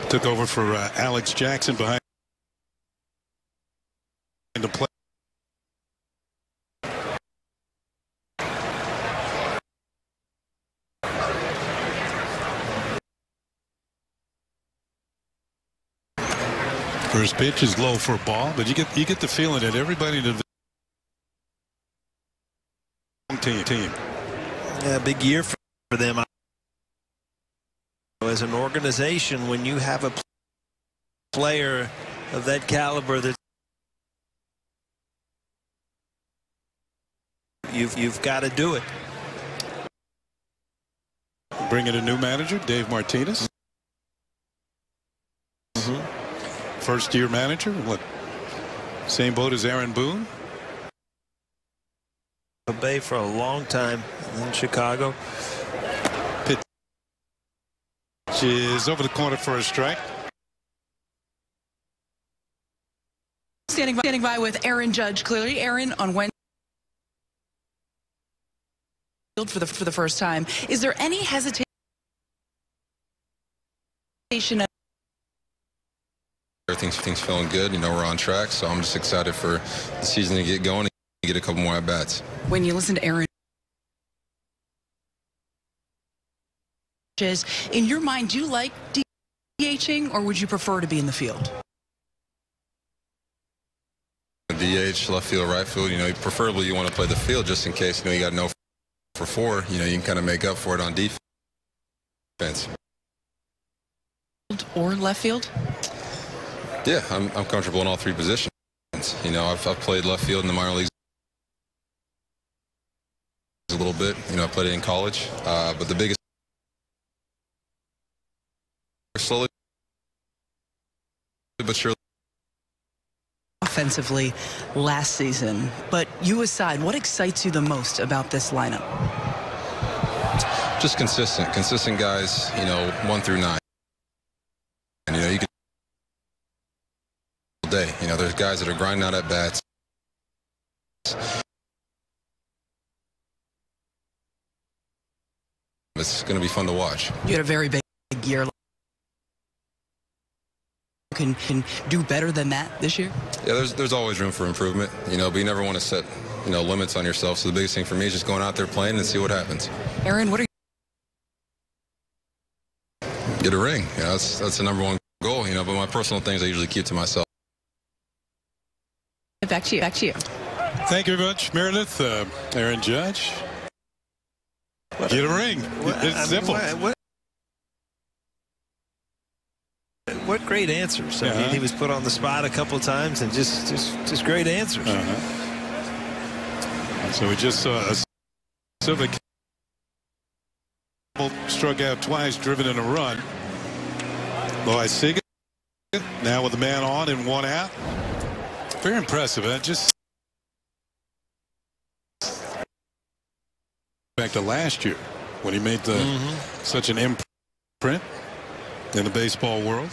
took over for Alex Jackson behind the play. First pitch is low for a ball, but you get the feeling that everybody in the team. Yeah, big year for them. As an organization, when you have a player of that caliber, that you've got to do it. Bringing a new manager, Dave Martinez. First-year manager, what? Same boat as Aaron Boone. Bay for a long time in Chicago. Pitch is over the corner for a strike. Standing by with Aaron Judge. Clearly, Aaron on Wednesday for the first time. Is there any hesitation? Everything's feeling good. You know, we're on track, so I'm just excited for the season to get going and get a couple more at bats. When you listen to Aaron, in your mind, do you like DHing or would you prefer to be in the field? DH, left field, right field. You know, preferably you want to play the field just in case. You know, you got no for 4. You know, you can kind of make up for it on defense. Or left field? Yeah, I'm comfortable in all 3 positions. You know, I've played left field in the minor leagues a little bit. You know, I played it in college, but the biggest slowly but surely offensively last season. But you aside, what excites you the most about this lineup? Just consistent guys. You know, 1 through 9. And you know, you can. Day. You know, there's guys that are grinding out at bats. It's going to be fun to watch. You had a very big year. Can do better than that this year? Yeah, there's always room for improvement, you know, but you never want to set, you know, limits on yourself. So the biggest thing for me is just going out there playing and see what happens. Aaron, what are you? Get a ring. You know, that's the #1 goal, you know, but my personal things I usually keep to myself. Back to you. Thank you very much, Meredith. Aaron Judge. Get a ring. It's simple. What great answers. I mean, he was put on the spot a couple of times and just great answers. So we just saw a Civic struck out twice, driven in a run. Loaiziga now with a man on and 1 out. Very impressive. Just back to last year when he made such an imprint in the baseball world.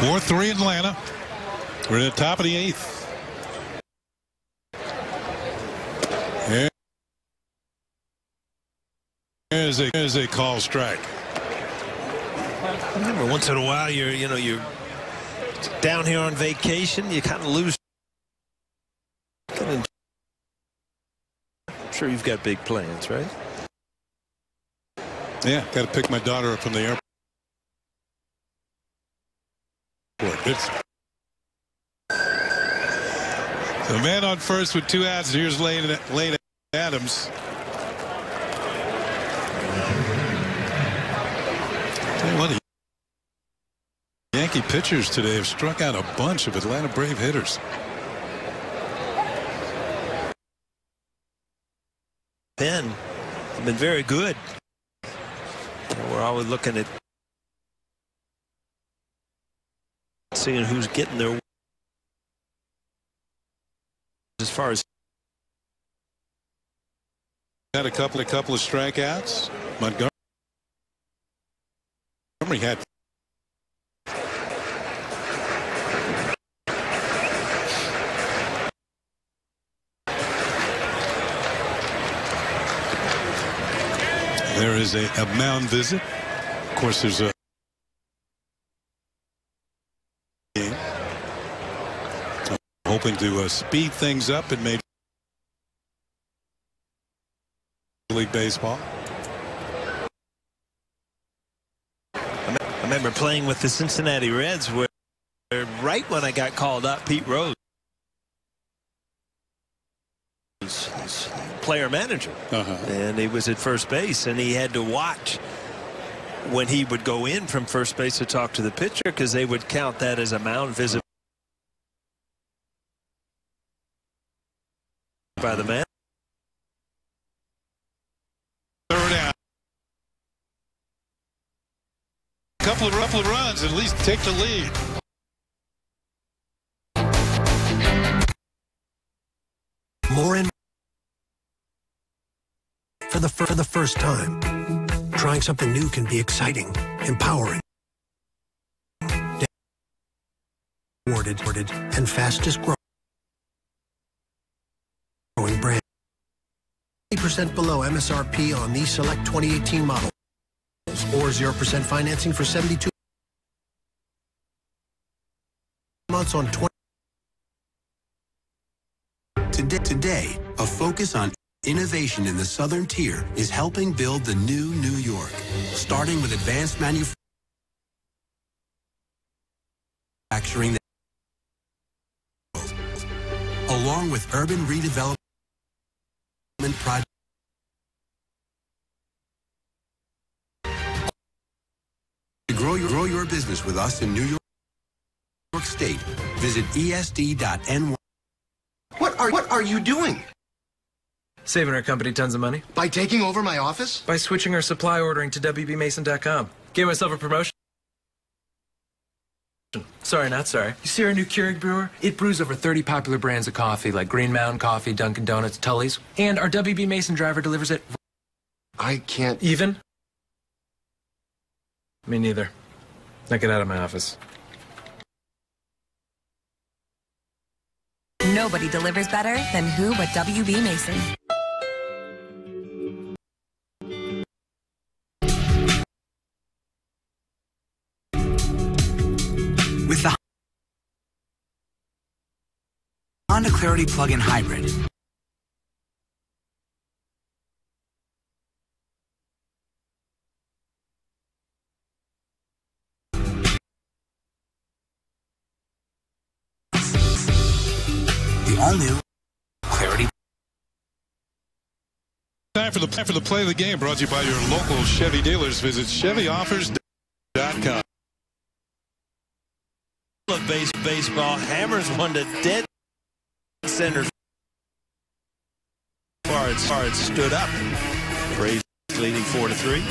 Four 3 Atlanta. We're at the top of the 8th. Here's a call strike. Remember, once in a while you're down here on vacation, you kind of lose. I'm sure you've got big plans, right? Yeah, got to pick my daughter up from the airport. So man on first with 2 outs. Here's Lane Adams. Tell you what, the Yankee pitchers today have struck out a bunch of Atlanta Brave hitters. Penn have been very good. We're always looking at seeing who's getting there as far as. Had a couple of strikeouts. Montgomery had. There is a mound visit. Of course, there's a game. Hoping to speed things up in Major League Baseball. I remember playing with the Cincinnati Reds where right when I got called up, Pete Rose, player manager, and he was at first base, and he had to watch when he would go in from first base to talk to the pitcher, because they would count that as a mound visit by the man. Third out. Couple of runs, at least take the lead. More in for the first time. Trying something new can be exciting, empowering, awarded, and fastest growing brand. 80% below MSRP on these select 2018 models, or 0% financing for 72 months on 20. Today, a focus on innovation in the southern tier is helping build the new New York, starting with advanced manufacturing, along with urban redevelopment projects. To grow your business with us in New York State, visit esd.ny. What are you doing? Saving our company tons of money. By taking over my office? By switching our supply ordering to WBMason.com. Gave myself a promotion. Sorry, not sorry. You see our new Keurig brewer? It brews over 30 popular brands of coffee like Green Mountain Coffee, Dunkin' Donuts, Tully's. And our WB Mason driver delivers it. I can't. Even? Me neither. Now get out of my office. Nobody delivers better than who but WB Mason. With the Honda Clarity Plug-in Hybrid, the all-new Clarity. Time for the play of the game, brought to you by your local Chevy dealers. Visit ChevyOffers.com. Of baseball hammers one to dead center. Far it stood up. Braves leading 4-3.